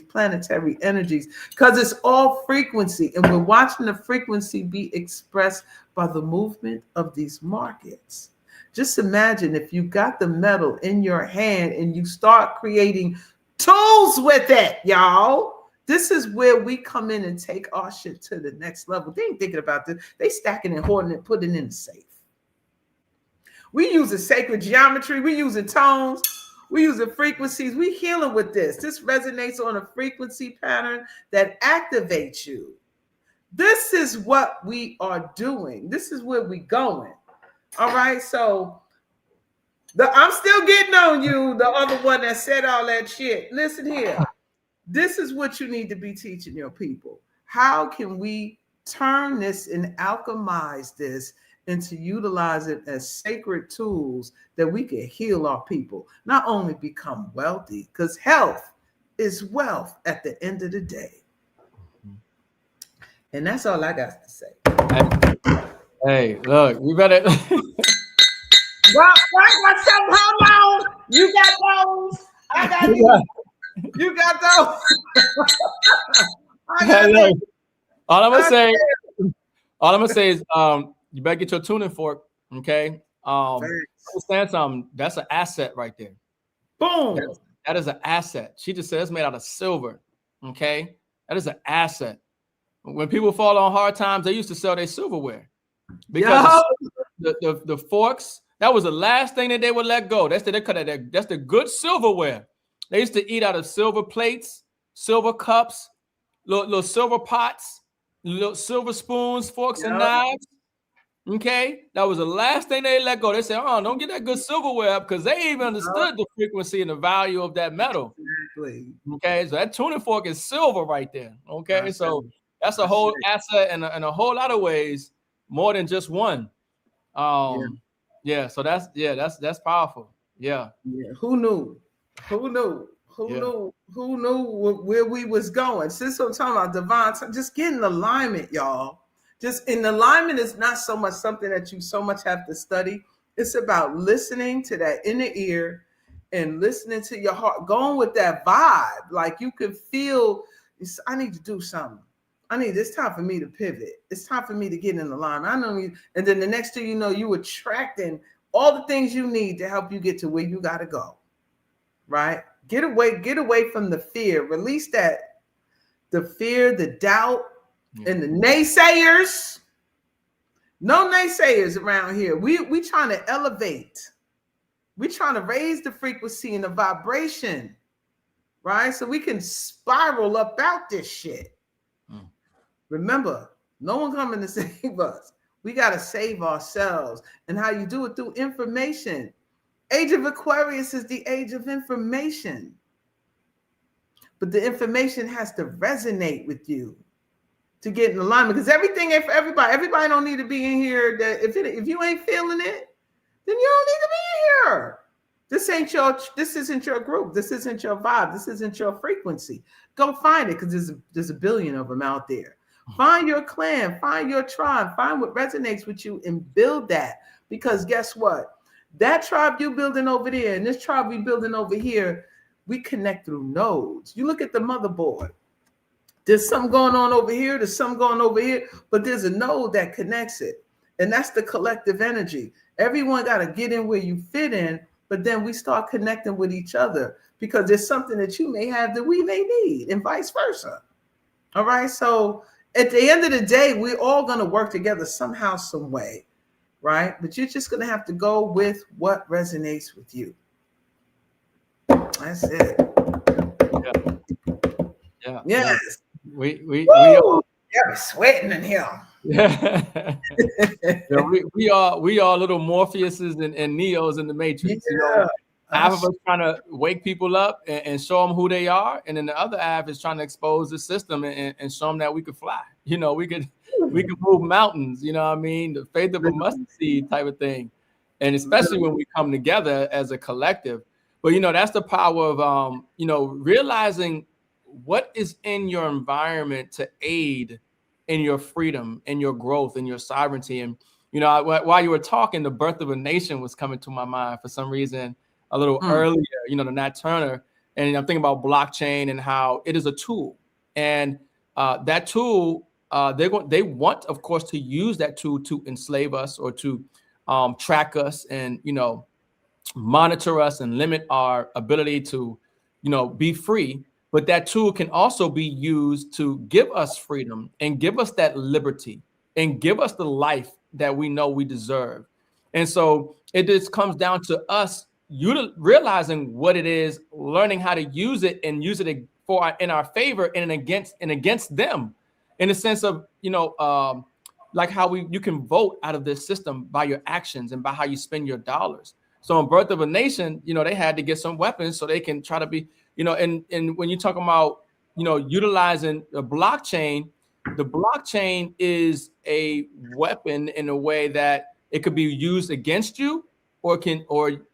planetary energies, because it's all frequency, and we're watching the frequency be expressed by the movement of these markets. Just imagine if you got the metal in your hand and you start creating tools with it, y'all. This is where we come in and take our shit to the next level. They ain't thinking about this. They stacking and hoarding it, putting it in the safe. We using sacred geometry. We using tones. We using frequencies. We healing with this. This resonates on a frequency pattern that activates you. This is what we are doing. This is where we going. All right. So I'm still getting on you, the other one that said all that shit. Listen here. This is what you need to be teaching your people. How can we turn this and alchemize this and to utilize it as sacred tools that we can heal our people, not only become wealthy, because health is wealth at the end of the day. And that's all I got to say. Hey, look, we better. Well, hold on. You got those. I got these. You got those. I got Look, all I'm gonna say is you better get your tuning fork, okay? Understand something. That's an asset right there. Boom. That is an asset. She just said it's made out of silver. Okay, that is an asset. When people fall on hard times, they used to sell their silverware. because Yo. the forks, that was the last thing that they would let go. That's the good silverware. They used to eat out of silver plates, silver cups, little silver pots, little silver spoons, forks, and Yep. knives. Okay, that was the last thing they let go. They said, "Oh, don't get that good silverware up," because they even understood the frequency and the value of that metal. Exactly. Okay, so that tuning fork is silver right there. Okay, That's so it. that's a That's whole it. asset in a whole lot of ways, more than just one. Yeah. Yeah. So that's powerful. Yeah, Yeah. Who knew? Who knew? Who yeah. knew? Who knew where we was going? Since I'm talking about divine, just get in alignment, y'all. Just in alignment is not so much something that you so much have to study. It's about listening to that inner ear and listening to your heart, going with that vibe. Like you can feel, I need to do something. It's time for me to pivot. It's time for me to get in alignment. I know you, and then the next thing you know, you attracting all the things you need to help you get to where you got to go. Right? Get away from the fear. Release the fear, the doubt, and the naysayers. No naysayers around here. We trying to elevate. We trying to raise the frequency and the vibration, right? So we can spiral up out this shit. Remember, no one coming to save us. We got to save ourselves. And how you do it through information. Age of Aquarius is the age of information. But the information has to resonate with you to get in alignment. Because everything ain't for everybody. Everybody don't need to be in here. That if you ain't feeling it, then you don't need to be in here. This isn't your group. This isn't your vibe. This isn't your frequency. Go find it, because there's a billion of them out there. Find your clan, find your tribe, find what resonates with you and build that. Because guess what? That tribe you building over there and this tribe we building over here, we connect through nodes. You look at the motherboard. There's something going on over here, there's something going over here, but there's a node that connects it. And that's the collective energy. Everyone got to get in where you fit in, but then we start connecting with each other because there's something that you may have that we may need, and vice versa. All right. So at the end of the day, we're all going to work together somehow, some way. Right. But you're just going to have to go with what resonates with you. That's it. Yeah. Yes. We are. Yeah, we're sweating in here. Yeah, we are little Morpheuses and Neos in the Matrix. Yeah. Half of us trying to wake people up and show them who they are, and then the other half is trying to expose the system and show them that we could fly. We could move mountains. You know what I mean? The faith of a mustard seed type of thing, and especially when we come together as a collective. But that's the power of realizing what is in your environment to aid in your freedom, in your growth, in your sovereignty. And while you were talking, the birth of a nation was coming to my mind for some reason a little earlier. The Nat Turner, and I'm thinking about blockchain and how it is a tool, and that tool they want, of course, to use that tool to enslave us or to track us and monitor us and limit our ability to be free. But that tool can also be used to give us freedom and give us that liberty and give us the life that we know we deserve. And so it just comes down to us realizing what it is, learning how to use it and use it in our favor and against them, in the sense of like how you can vote out of this system by your actions and by how you spend your dollars. So in Birth of a Nation, they had to get some weapons so they can try to be, and when you talk about, utilizing the blockchain is a weapon in a way that it could be used against you or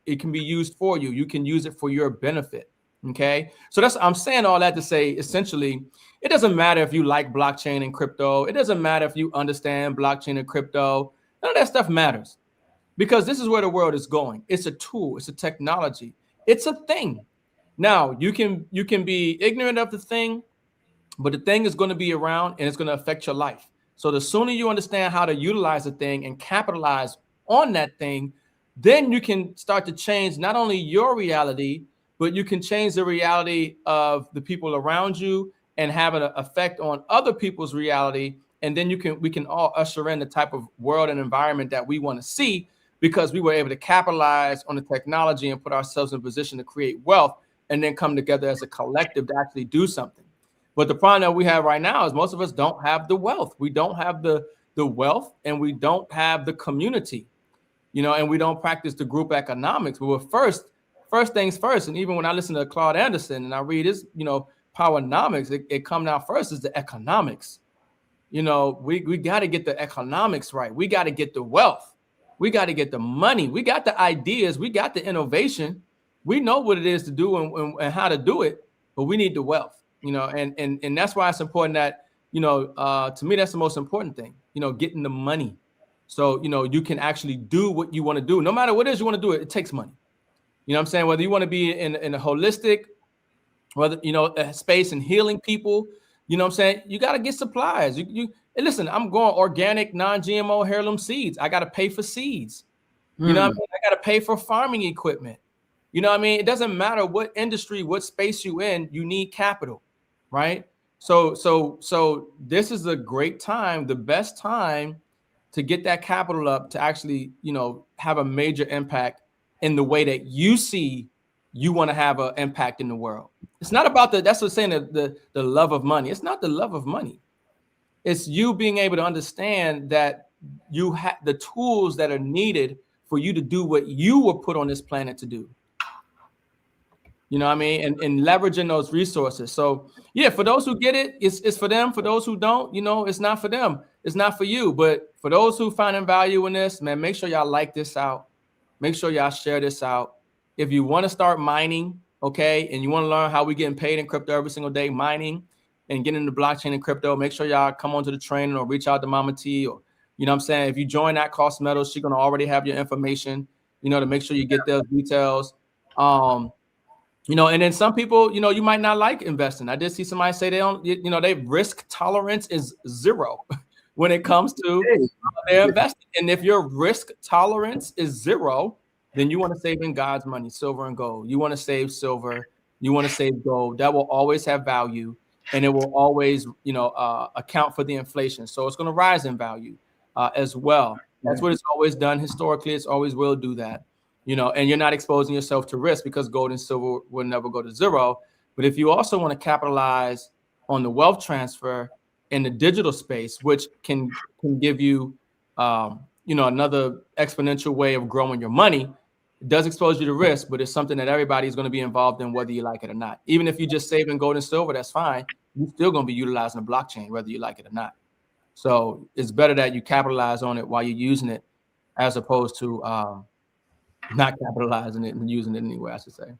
it can be used for you. You can use it for your benefit. Okay. So I'm saying all that to say, essentially, it doesn't matter if you like blockchain and crypto. It doesn't matter if you understand blockchain and crypto. None of that stuff matters. Because this is where the world is going. It's a tool. It's a technology. It's a thing. Now, you can be ignorant of the thing, but the thing is going to be around and it's going to affect your life. So the sooner you understand how to utilize the thing and capitalize on that thing, then you can start to change not only your reality, but you can change the reality of the people around you and have an effect on other people's reality and then we can all usher in the type of world and environment that we want to see, because we were able to capitalize on the technology and put ourselves in a position to create wealth and then come together as a collective to actually do something. But the problem that we have right now is most of us don't have the wealth. We don't have the wealth, and we don't have the community, and we don't practice the group economics. But first things first. And even when I listen to Claude Anderson and I read his, Powernomics, it come down first is the economics. We got to get the economics right. We got to get the wealth. We got to get the money. We got the ideas. We got the innovation. We know what it is to do and how to do it, but we need the wealth, and that's why it's important that, to me, that's the most important thing, getting the money. So, you can actually do what you want to do. No matter what it is you want to do, it takes money. You know what I'm saying? Whether you want to be in a holistic, whether, a space and healing people, you know what I'm saying? You got to get supplies. And listen, I'm going organic, non-GMO heirloom seeds. I got to pay for seeds. You know what I mean? I got to pay for farming equipment. You know what I mean? It doesn't matter what industry, what space you in, you need capital, right? So this is a great time, the best time to get that capital up to actually, have a major impact in the way that you see you want to have an impact in the world. It's not about that's what saying the love of money. It's not the love of money. It's you being able to understand that you have the tools that are needed for you to do what you were put on this planet to do. You know what I mean? And leveraging those resources. So yeah, for those who get it, it's for them. For those who don't, it's not for them. It's not for you. But for those who finding value in this, man, make sure y'all like this out. Make sure y'all share this out. If you want to start mining, okay, and you want to learn how we getting paid in crypto every single day, mining and getting into blockchain and crypto, make sure y'all come onto the training or reach out to Mama T, or, what I'm saying? If you join that Cost Metals, she's going to already have your information, to make sure you get those details. And then some people, you might not like investing. I did see somebody say they don't, they risk tolerance is zero when it comes to their investing. And if your risk tolerance is zero, then you want to save in God's money, silver and gold. You want to save silver. You want to save gold. That will always have value, and it will always, account for the inflation. So it's going to rise in value as well. That's what it's always done historically. It's always will do that. And you're not exposing yourself to risk, because gold and silver will never go to zero. But if you also want to capitalize on the wealth transfer in the digital space, which can give you, another exponential way of growing your money, it does expose you to risk, but it's something that everybody's going to be involved in, whether you like it or not. Even if you just save in gold and silver, that's fine. You're still going to be utilizing the blockchain, whether you like it or not. So it's better that you capitalize on it while you're using it, as opposed to not capitalizing it and using it anyway, I should say.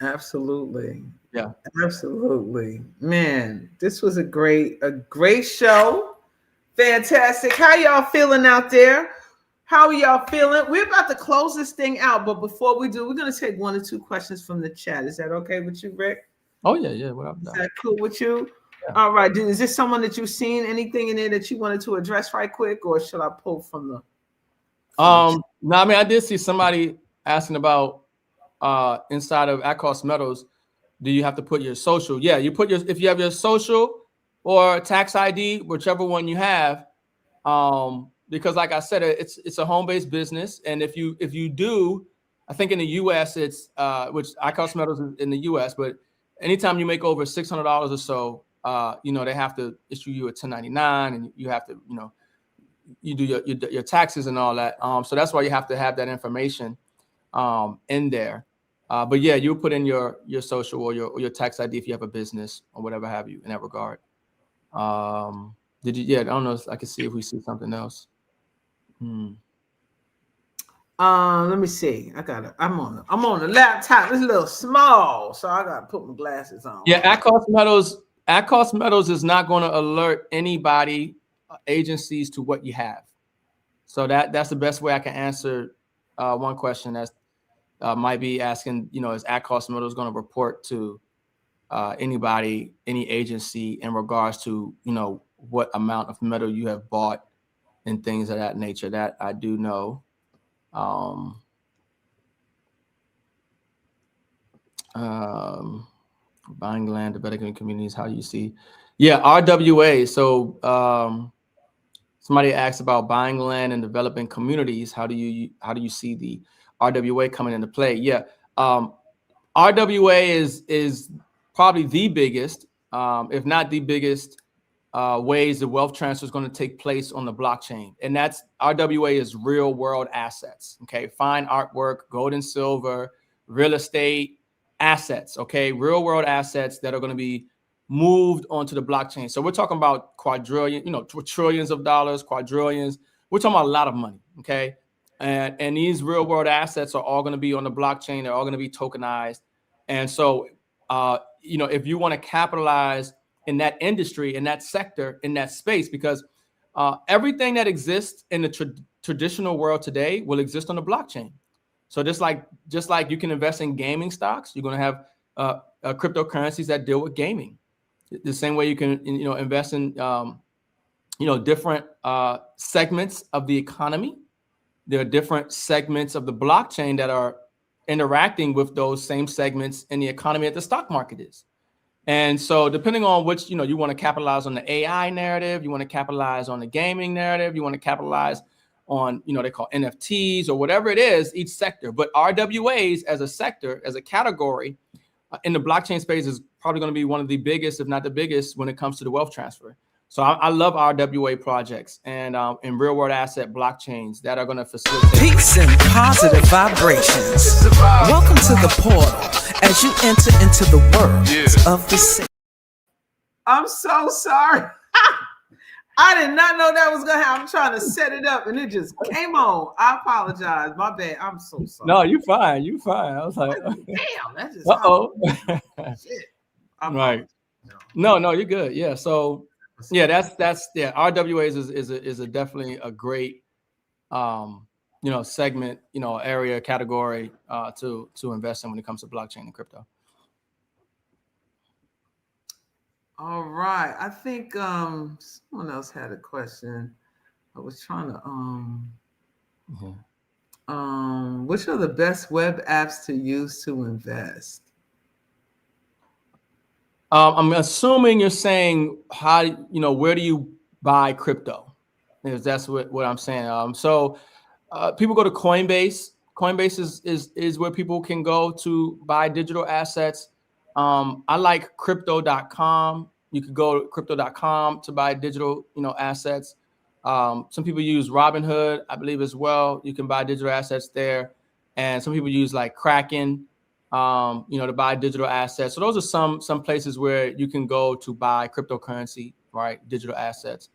Absolutely. Yeah. Absolutely. Man, this was a great show. Fantastic. How y'all feeling out there? How are y'all feeling? We're about to close this thing out, but before we do, we're going to take 1 or 2 questions from the chat. Is that okay with you, Rick? Oh, yeah. What up? Is that cool with you? Yeah. All right. Is this someone that you've seen, anything in there that you wanted to address right quick, or should I pull from the... No, I mean, I did see somebody asking about inside of Cost Metals, do you have to put your social? Yeah, you put if you have your social or tax ID, whichever one you have, because like I said, it's a home-based business, and if you do, I think in the U.S. it's which Cost Metals is in the U.S., but anytime you make over $600 or so, they have to issue you a 1099, and you have to, you do your taxes and all that. So that's why you have to have that information in there. But yeah, you put in your social or your tax ID if you have a business or whatever have you in that regard. Did you? Yeah, I don't know. I can see if we see something else. Let me see. I'm on the laptop. It's a little small, so I gotta put my glasses on. Yeah, Cost Metals is not going to alert anybody, agencies, to what you have. So that's the best way I can answer one question that might be asking, is Cost Metals going to report to anybody, any agency in regards to, what amount of metal you have bought and things of that nature. That I do know. Buying land, developing communities. How do you see? Yeah, RWA. So somebody asked about buying land and developing communities. How do you see the RWA coming into play? Yeah, RWA is probably the biggest, if not the biggest, ways the wealth transfer is going to take place on the blockchain. And that's RWA is real world assets. Okay, fine artwork, gold and silver, real estate assets. Okay, real world assets that are going to be moved onto the blockchain. So we're talking about quadrillion, trillions of dollars, quadrillions. We're talking about a lot of money. Okay. And these real world assets are all going to be on the blockchain. They're all going to be tokenized. And so, if you want to capitalize in that industry, in that sector, in that space, because everything that exists in the traditional world today will exist on the blockchain. So just like you can invest in gaming stocks, you're going to have cryptocurrencies that deal with gaming. The same way you can invest in different segments of the economy. There are different segments of the blockchain that are interacting with those same segments in the economy that the stock market is. And so depending on which, you want to capitalize on the AI narrative, you want to capitalize on the gaming narrative, you want to capitalize on, they call NFTs or whatever it is, each sector. But RWAs as a sector, as a category in the blockchain space is probably going to be one of the biggest, if not the biggest, when it comes to the wealth transfer. So I love RWA projects and real world asset blockchains that are going to facilitate peace and positive vibrations. Welcome to the portal as you enter into the world of the city. I'm so sorry. I did not know that was going to happen. I'm trying to set it up and it just came on. I apologize. My bad. I'm so sorry. No, you're fine. You're fine. I was like, damn, that just shit. Right. No, you're good. Yeah. So yeah, that's RWAs is a definitely a great segment, area, category to invest in when it comes to blockchain and crypto. All right. I think someone else had a question. I was trying to which are the best web apps to use to invest? I'm assuming you're saying where do you buy crypto? Because that's what I'm saying. So people go to Coinbase. Coinbase is where people can go to buy digital assets. I like crypto.com. You could go to crypto.com to buy digital, assets. Some people use Robinhood, I believe, as well. You can buy digital assets there. And some people use like Kraken, to buy digital assets. So those are some places where you can go to buy cryptocurrency, right? Digital assets.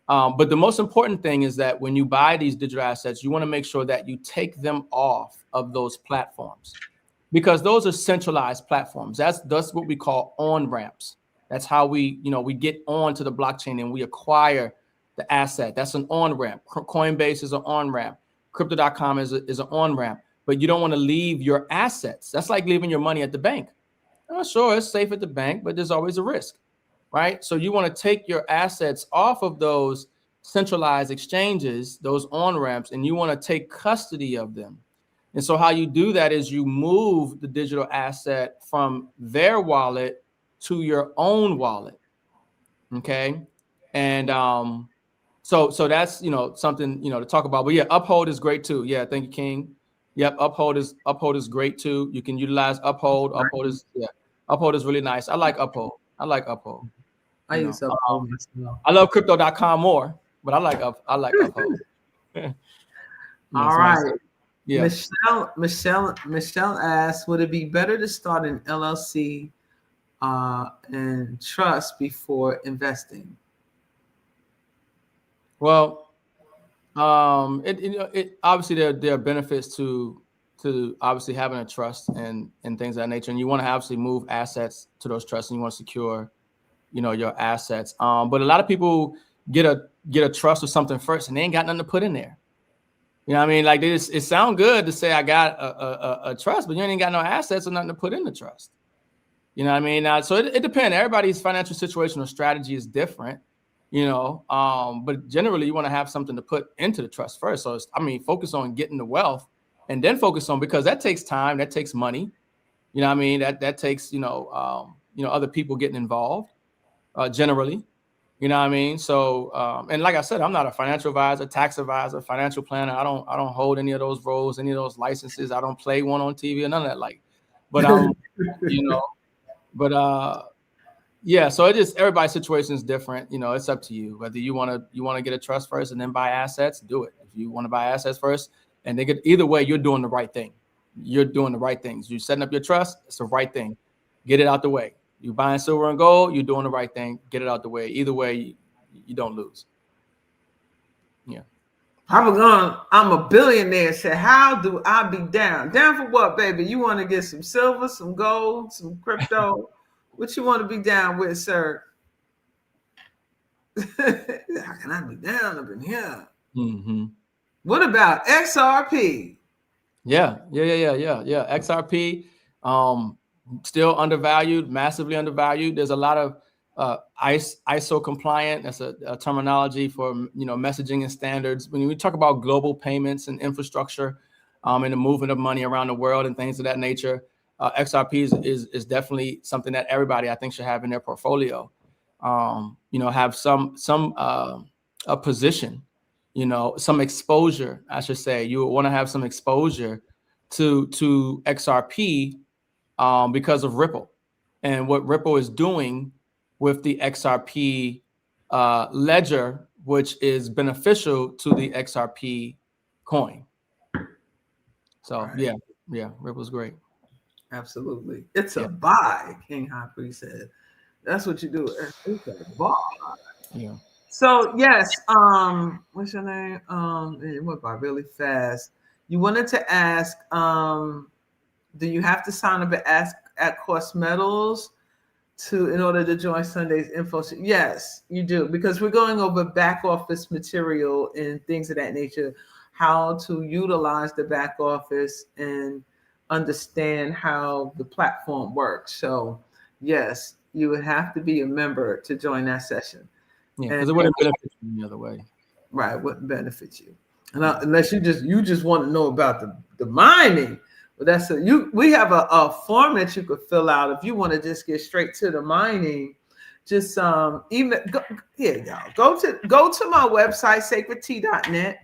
But the most important thing is that when you buy these digital assets, you want to make sure that you take them off of those platforms, because those are centralized platforms. That's what we call on-ramps. That's how we get onto the blockchain and we acquire the asset. That's an on-ramp. Coinbase is an on-ramp. Crypto.com is an on-ramp. But you don't want to leave your assets. That's like leaving your money at the bank. Sure, it's safe at the bank, but there's always a risk, right? So you want to take your assets off of those centralized exchanges, those on-ramps, and you want to take custody of them. And so how you do that is you move the digital asset from their wallet to your own wallet. Okay. And so that's something to talk about. But yeah, Uphold is great too. Yeah, thank you, King. Yep, Uphold is great too. You can utilize Uphold. Uphold is really nice. I like Uphold. I use Uphold. I love crypto.com more, but I like Uphold. All right. Nice. Yeah. Michelle asks, would it be better to start an LLC and trust before investing? Well, it obviously there are benefits to obviously having a trust and things of that nature, and you want to obviously move assets to those trusts, and you want to secure, your assets. But a lot of people get a trust or something first, and they ain't got nothing to put in there. You know what I mean? Like it sounds good to say I got a trust, but you ain't got no assets or nothing to put in the trust. You know what I mean? So it depends. Everybody's financial situation or strategy is different. But generally you want to have something to put into the trust first. So focus on getting the wealth and then focus on, because that takes time, that takes money. You know what I mean? That takes, other people getting involved, generally. You know what I mean? So, and like I said, I'm not a financial advisor, tax advisor, financial planner. I don't hold any of those roles, any of those licenses. I don't play one on TV or none of that. But yeah. So everybody's situation is different. It's up to you whether you want to get a trust first and then buy assets. Do it. If you want to buy assets first, and either way, you're doing the right thing. You're doing the right things. You're setting up your trust. It's the right thing. Get it out the way. You buying silver and gold. You're doing the right thing. Get it out the way. Either way, you don't lose. Yeah. I'm a billionaire. Said, how do I be down? Down for what, baby? You want to get some silver, some gold, some crypto? What you want to be down with, sir? How can I be down up in here? Mm-hmm. What about XRP? Yeah. XRP, still undervalued, massively undervalued. There's a lot of ISO compliant. That's a terminology for messaging and standards. When we talk about global payments and infrastructure, and the movement of money around the world and things of that nature, XRP is definitely something that everybody I think should have in their portfolio. Have some a position, some exposure. I should say you want to have some exposure to XRP because of Ripple and what Ripple is doing with the XRP ledger, which is beneficial to the XRP coin. So right. yeah, Ripple's great. Absolutely. It's a buy, King Humphrey said. That's what you do. It's a buy. Yeah. So yes, what's your name? It went by really fast. You wanted to ask, do you have to sign up at Cost Metals in order to join Sunday's info? Yes, you do, because we're going over back office material and things of that nature, how to utilize the back office and understand how the platform works. So yes, you would have to be a member to join that session. Yeah, because it wouldn't benefit you any other way. Right, it wouldn't benefit you. Unless you just want to know about the mining. But we have a form that you could fill out if you want to just get straight to the mining. Just email here, y'all. Go to my website, sacredtea.net,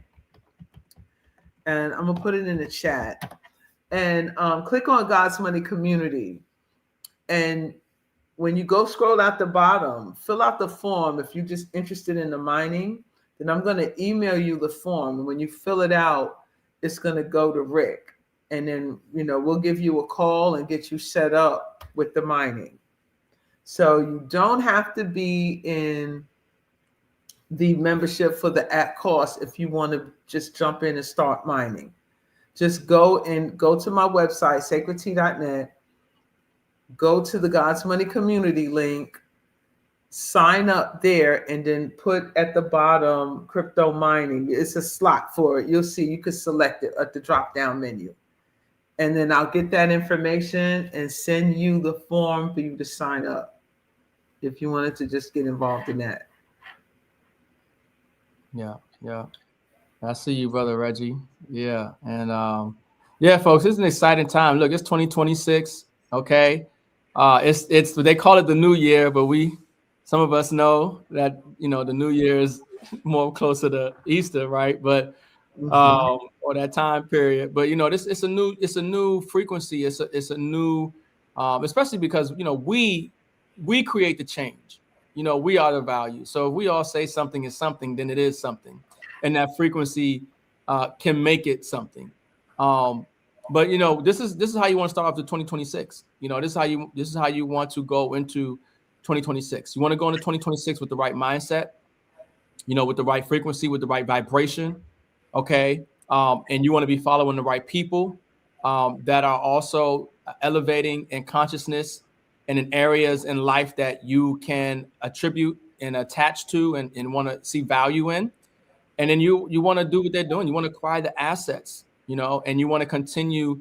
and I'm gonna put it in the chat. And click on God's Money Community. And when you go scroll out the bottom, fill out the form. If you're just interested in the mining, then I'm going to email you the form. And when you fill it out, it's going to go to Rick. And then, we'll give you a call and get you set up with the mining. So you don't have to be in the membership for the at cost if you want to just jump in and start mining. Just go to my website, sacredtea.net, go to the God's Money Community link, sign up there, and then put at the bottom crypto mining. It's a slot for it. You'll see you can select it at the drop-down menu. And then I'll get that information and send you the form for you to sign up if you wanted to just get involved in that. Yeah. I see you, Brother Reggie. Yeah. And folks, it's an exciting time. Look, it's 2026. Okay. It's they call it the new year, but some of us know that the new year is more closer to Easter, right? But or that time period. But it's a new frequency. It's a new especially because we create the change. We are the value. So if we all say something is something, then it is something. And that frequency can make it something. But this is how you want to start off the 2026. This is how you want to go into 2026. You want to go into 2026 with the right mindset, with the right frequency, with the right vibration. Okay. And you want to be following the right people that are also elevating in consciousness and in areas in life that you can attribute and attach to and want to see value in. And then you want to do what they're doing. You want to acquire the assets, and you want to continue,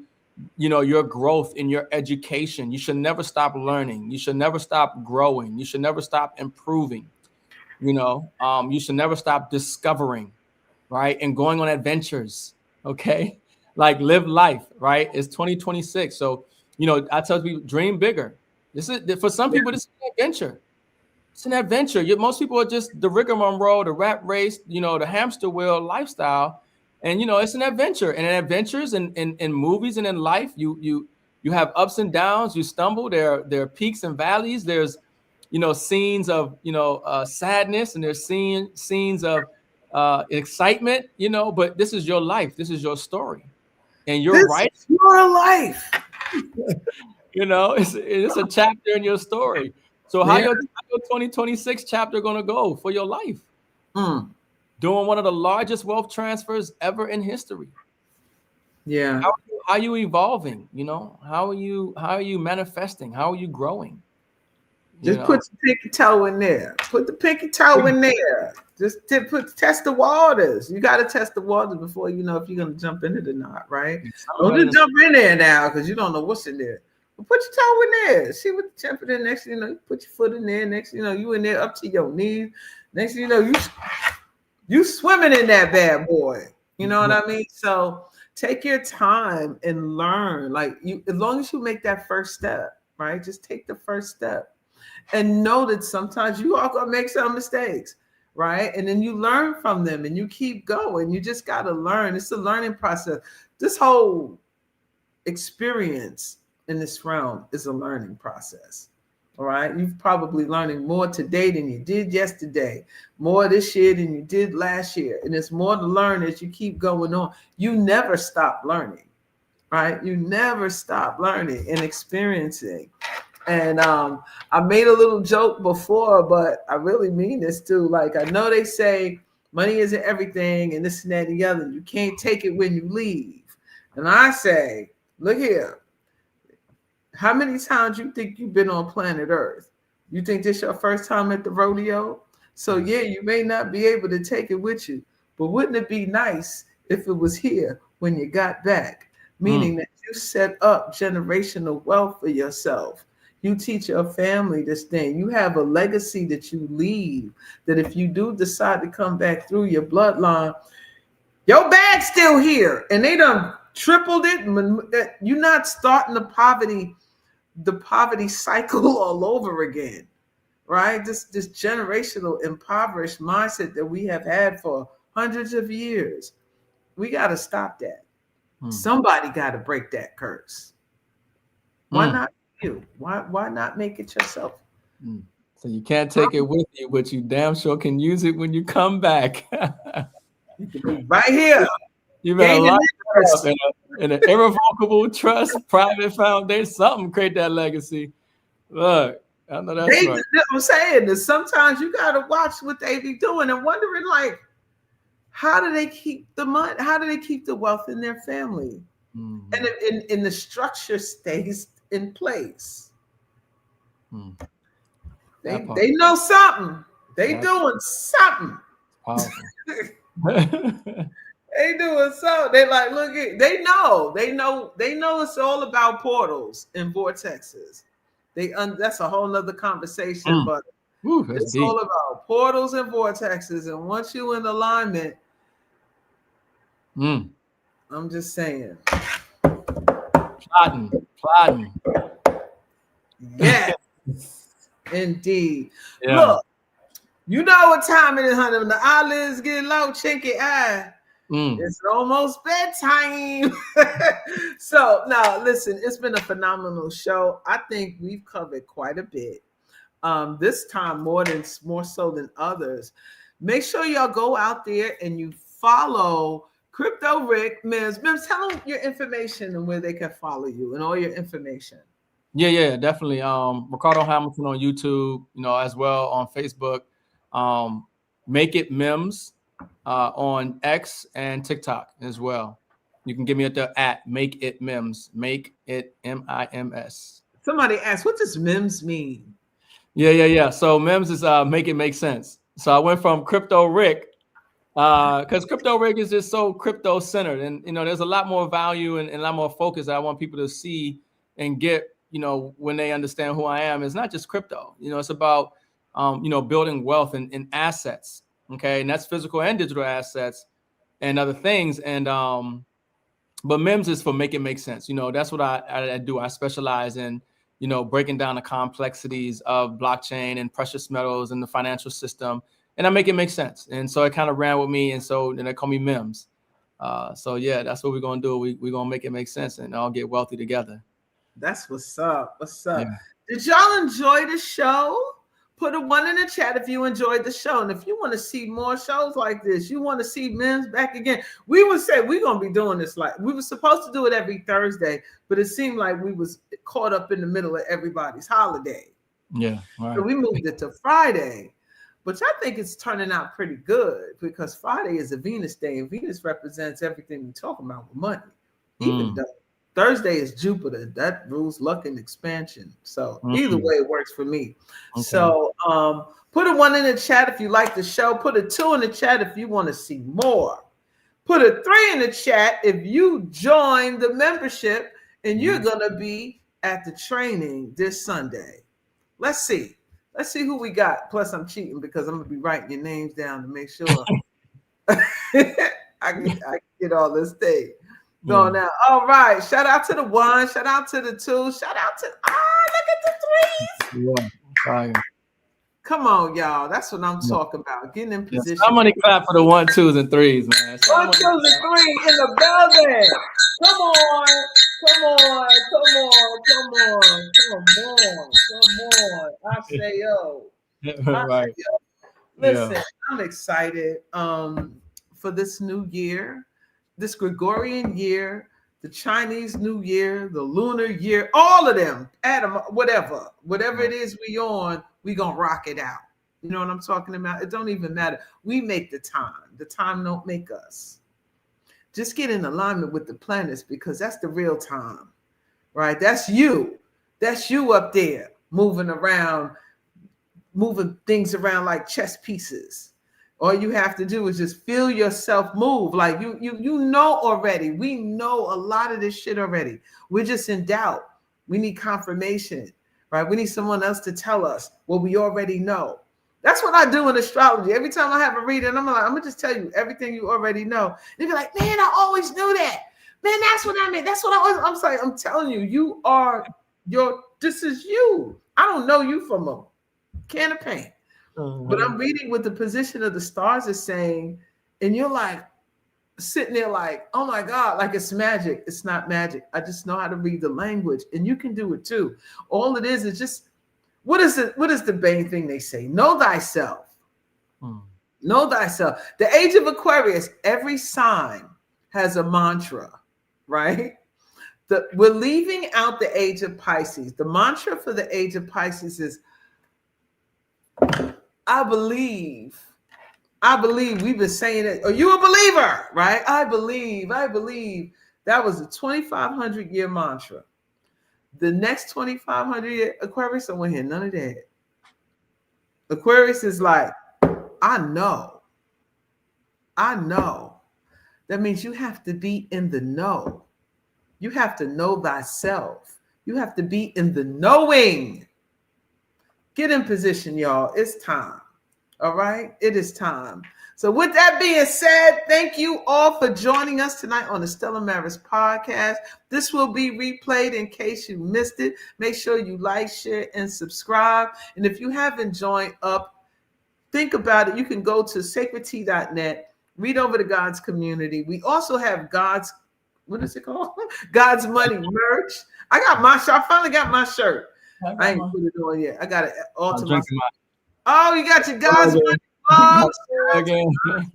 your growth in your education. You should never stop learning. You should never stop growing. You should never stop improving. You should never stop discovering, right? And going on adventures. Okay. Like live life, right? It's 2026. So, I tell people dream bigger, This is for some people. This is an adventure. It's an adventure. Most people are just the rigmarole, the rat race, the hamster wheel lifestyle, and it's an adventure. And in adventures, and in movies and in life, you have ups and downs. You stumble. There are peaks and valleys. There's scenes of sadness, and there's scenes of excitement. But this is your life. This is your story, and you're This right. is your life. It's a chapter in your story. So how your 2026 chapter gonna go for your life? Doing one of the largest wealth transfers ever in history. Yeah. How are you evolving? How are you manifesting? How are you growing? Just put the pinky toe in there. Put the pinky toe in there. Just test the waters. You got to test the waters before you know if you're gonna jump in it or not, right? Don't just jump in there now because you don't know what's in there. But put your toe in there. See what the temperature. Next thing you know, you put your foot in there. Next thing you know, you in there up to your knees. Next thing you know, you swimming in that bad boy. You know what I mean? So take your time and learn. Like as long as you make that first step, right? Just take the first step. And know that sometimes you are going to make some mistakes, right? And then you learn from them and you keep going. You just got to learn. It's a learning process. This whole experience in this realm is a learning process, all right? You're probably learning more today than you did yesterday, more this year than you did last year. And it's more to learn as you keep going on. You never stop learning, right? You never stop learning and experiencing. And I made a little joke before, but I really mean this too. Like, I know they say money isn't everything and this and that and the other. You can't take it when you leave. And I say, look here. How many times you think you've been on planet Earth? You think this your first time at the rodeo? So yeah, you may not be able to take it with you, but wouldn't it be nice if it was here when you got back? Meaning that you set up generational wealth for yourself. You teach your family this thing. You have a legacy that you leave, that if you do decide to come back through your bloodline, your bag's still here. And they done tripled it. You're not starting the poverty cycle all over again, right? This generational impoverished mindset that we have had for hundreds of years. We got to stop that. Somebody got to break that curse. Why not? Why not make it yourself? So you can't take it with you, but you damn sure can use it when you come back. You can be right here. You better lock it up in an irrevocable trust, private foundation, something create that legacy. Look, I know that's right. I'm saying that sometimes you got to watch what they be doing and wondering, like, how do they keep the money? How do they keep the wealth in their family? And in the structure stays in place. They know something. They doing something. They doing so. They like, look at, they know it's all about portals and vortexes. That's a whole nother conversation, but it's deep. All about portals and vortexes. And once you in alignment, I'm just saying. Plotting. Yes, indeed. Yeah. Look, you know what time it is, honey. When the eyelids get low, chinky eye. It's almost bedtime. So now, listen, it's been a phenomenal show. I think we've covered quite a bit. This time more so than others. Make sure y'all go out there and you follow Crypto Rick, M.I.M.S. M.I.M.S, tell them your information and where they can follow you and all your information. Yeah, definitely. Ricardo Hamilton on YouTube, as well on Facebook. Make It M.I.M.S on X and TikTok as well. You can get me at Make It M.I.M.S. Make It M.I.M.S. Somebody asked, what does M.I.M.S mean? Yeah. So M.I.M.S is make it make sense. So I went from Crypto Rick, because Crypto Rick is just so crypto centered, and there's a lot more value and a lot more focus that I want people to see and get, when they understand who I am. It's not just crypto, it's about building wealth and assets. Okay, and that's physical and digital assets and other things. And but M.I.M.S is for make it make sense. That's what I do. I specialize in breaking down the complexities of blockchain and precious metals and the financial system. And I make it make sense. And so it kind of ran with me. And so then they call me M.I.M.S. So yeah, that's what we're going to do. We're going to make it make sense and all get wealthy together. That's what's up. What's up? Yeah. Did y'all enjoy the show? Put a 1 in the chat if you enjoyed the show. And if you want to see more shows like this, you want to see M.I.M.S back again, we would say we're going to be doing this. Like, we were supposed to do it every Thursday, but it seemed like we was caught up in the middle of everybody's holiday. Yeah. Right. So we moved it to Friday, which I think it's turning out pretty good because Friday is a Venus day, and Venus represents everything we talk about with money. Even though Thursday is Jupiter, that rules luck and expansion. So either way, it works for me. Okay. So put a 1 in the chat if you like the show. Put a 2 in the chat if you want to see more. Put a 3 in the chat if you join the membership and you're gonna be at the training this Sunday. Let's see who we got. Plus, I'm cheating because I'm gonna be writing your names down to make sure I can get all this thing going out. All right. Shout out to the 1. Shout out to the 2. Shout out to look at the 3s. Yeah. Fire. Come on, y'all. That's what I'm talking about. Getting in position. Somebody clap for the 1, 2s, and 3s, man. 1, 2, and 3 in the building. Come on. I say yo. Right. Listen, I'm excited for this new year, this Gregorian year, the Chinese New Year, the lunar year, all of them, Adam, whatever it is we gonna rock it out. You know what I'm talking about? It don't even matter. We make the time. The time don't make us. Just get in alignment with the planets because that's the real time, right? That's you. That's you up there moving things around like chess pieces. All you have to do is just feel yourself move. Like you know already. We know a lot of this shit already. We're just in doubt. We need confirmation, right? We need someone else to tell us what we already know. That's what I do in astrology. Every time I have a reading, I'm gonna just tell you everything you already know. And you'll be like, man, I always knew that. Man, that's what I meant. That's what I'm saying. I'm telling you, this is you. I don't know you from a can of paint. But I'm reading what the position of the stars is saying, and you're like sitting there like, oh my God, like it's magic. It's not magic. I just know how to read the language, and you can do it too. All it is just what is the main thing they say? Know thyself. Know thyself. The age of Aquarius, every sign has a mantra, right? We're leaving out the age of Pisces. The mantra for the age of Pisces is, I believe. We've been saying it. Are you a believer? Right? I believe. That was a 2,500 year mantra. The next 2,500 year Aquarius don't want to hear none of that. Aquarius is like, I know. That means you have to be in the know. You have to know thyself. You have to be in the knowing. Get in position, y'all. It's time. All right? It is time. So with that being said, thank you all for joining us tonight on the Stella Maris podcast. This will be replayed in case you missed it. Make sure you like, share, and subscribe. And if you haven't joined up, think about it. You can go to sacredtea.net, read over to God's community. We also have God's, what is it called? God's Money merch. I got my shirt. I finally got my shirt. I ain't put it on yet. I got it all to myself. Oh, you got your God's Money mug.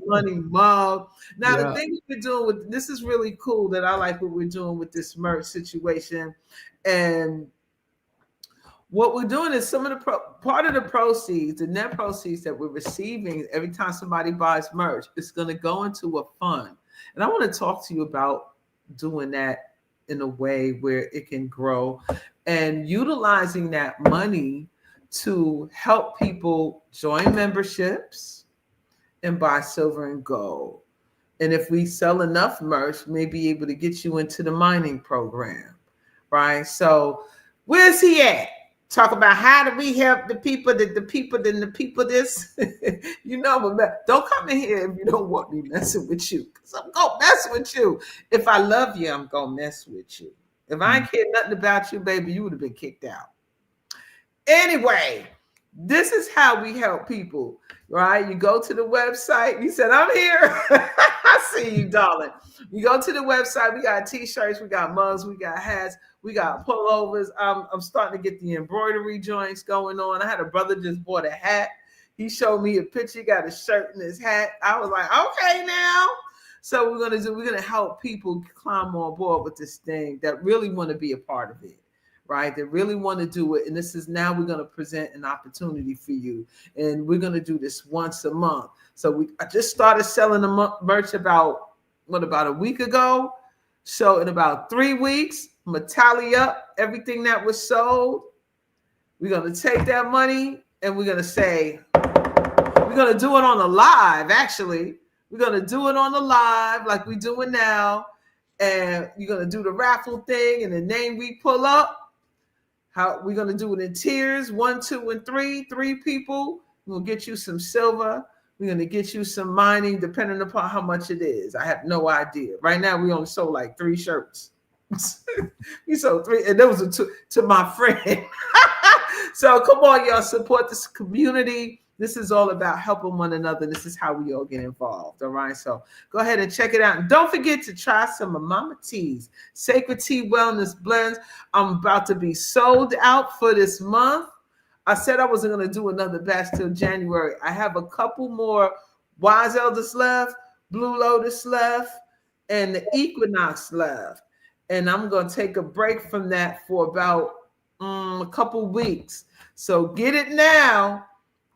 Money mug. Now, the thing we're doing with this is really cool that I like what we're doing with this merch situation. And what we're doing is some of the part of the proceeds, the net proceeds that we're receiving every time somebody buys merch, it's going to go into a fund. And I want to talk to you about doing that in a way where it can grow and utilizing that money to help people join memberships and buy silver and gold. And if we sell enough merch, may be able to get you into the mining program, right? So where's he at? Talk about how do we help the people this. You know, but don't come in here if you don't want me messing with you. Because I'm going to mess with you. If I love you, I'm going to mess with you. If I ain't care nothing about you, baby, you would have been kicked out. Anyway, this is how we help people, right? You go to the website. You said, I'm here. I see you, darling. You go to the website. We got t-shirts. We got mugs. We got hats. We got pullovers. I'm starting to get the embroidery joints going on. I had a brother just bought a hat. He showed me a picture. He got a shirt and his hat. I was like, okay, now. So we're gonna help people climb on board with this thing that really want to be a part of it, right? That really want to do it. And this is now we're gonna present an opportunity for you, and we're gonna do this once a month. So I just started selling the merch about a week ago. So in about 3 weeks, I'm gonna tally up everything that was sold. We're gonna take that money and we're gonna say we're gonna do it on the live. Actually, we're gonna do it on the live like we're doing now, and you're gonna do the raffle thing, and the name we pull up. How we're gonna do it in tiers: 1, 2, and 3. 3 people. We'll get you some silver. We're gonna get you some mining, depending upon how much it is. I have no idea. Right now, we only sold like 3 shirts. We sold 3, and those are to my friend. So come on, y'all, support this community. This is all about helping one another. This is how we all get involved. All right. So go ahead and check it out. And don't forget to try some of Mama T's Sacred Tea Wellness Blends. I'm about to be sold out for this month. I said I wasn't going to do another batch till January. I have a couple more Wise Elders left, Blue Lotus left, and the Equinox left. And I'm going to take a break from that for about a couple weeks. So get it now,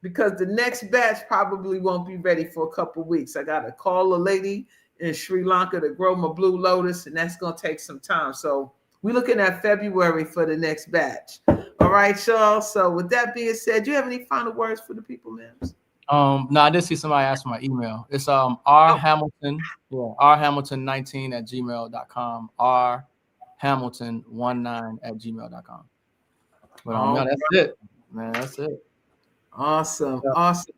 because the next batch probably won't be ready for a couple weeks. I got to call a lady in Sri Lanka to grow my Blue Lotus, and that's going to take some time. So we're looking at February for the next batch. All right, y'all. So with that being said, do you have any final words for the people, M.I.M.S? No, I did see somebody ask for my email. It's rhamilton, rhamilton19@gmail.com, rhamilton19@gmail.com. But no, that's it, man. That's it. Awesome. Yeah. Awesome.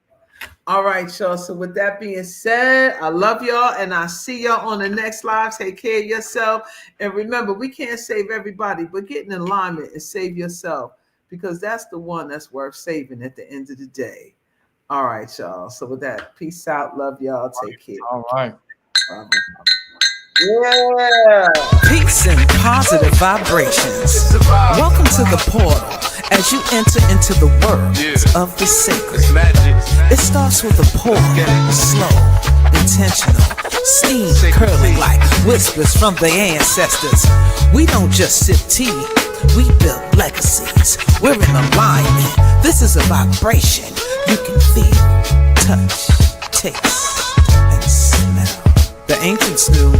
All right, y'all. So with that being said, I love y'all, and I'll see y'all on the next live. Take care of yourself. And remember, we can't save everybody, but get in alignment and save yourself, because that's the one that's worth saving at the end of the day. All right, y'all. So with that, peace out. Love y'all. Take care. All right. Yeah. Peace and positive vibrations. Welcome to the portal as you enter into the world of the sacred. It starts with a pour, slow, intentional, steam curling like whispers from the ancestors. We don't just sip tea, we build legacies. We're in alignment. This is a vibration you can feel, touch, taste, and smell. The ancients knew.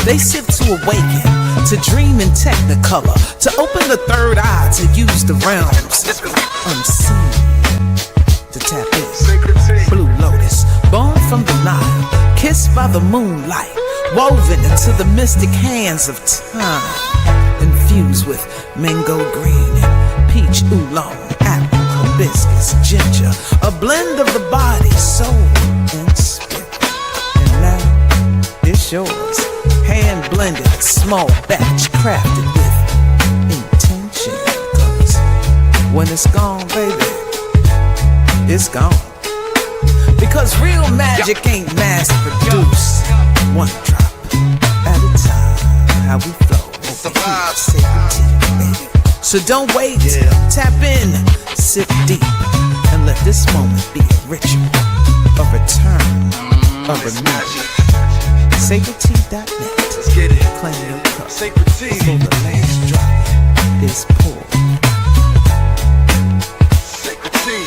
They sip to awaken, to dream in technicolor, to open the third eye, to use the realms unseen, to tap in. Blue Lotus, born from the Nile, kissed by the moonlight, woven into the mystic hands of time, infused with mango green and peach oolong, apple, hibiscus, ginger, a blend of the body, soul, and spirit. And now it's yours. Hand blended, small batch, crafted with intention. 'Cause when it's gone, baby, it's gone. Because real magic ain't mass produced. One drop at a time. How we flow over here, sacred tea, baby. So don't wait, tap in, sip deep, and let this moment be a ritual, a return, a renewal. SacredTea.net. Let's get it. Claim your cup. Sacred Tea. Before the last drop is poured. Sacred Tea.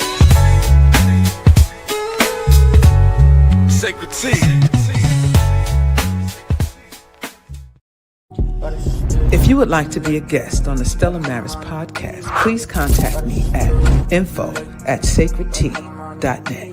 Sacred Tea. If you would like to be a guest on the Stella Maris podcast, please contact me at info@sacredtea.net.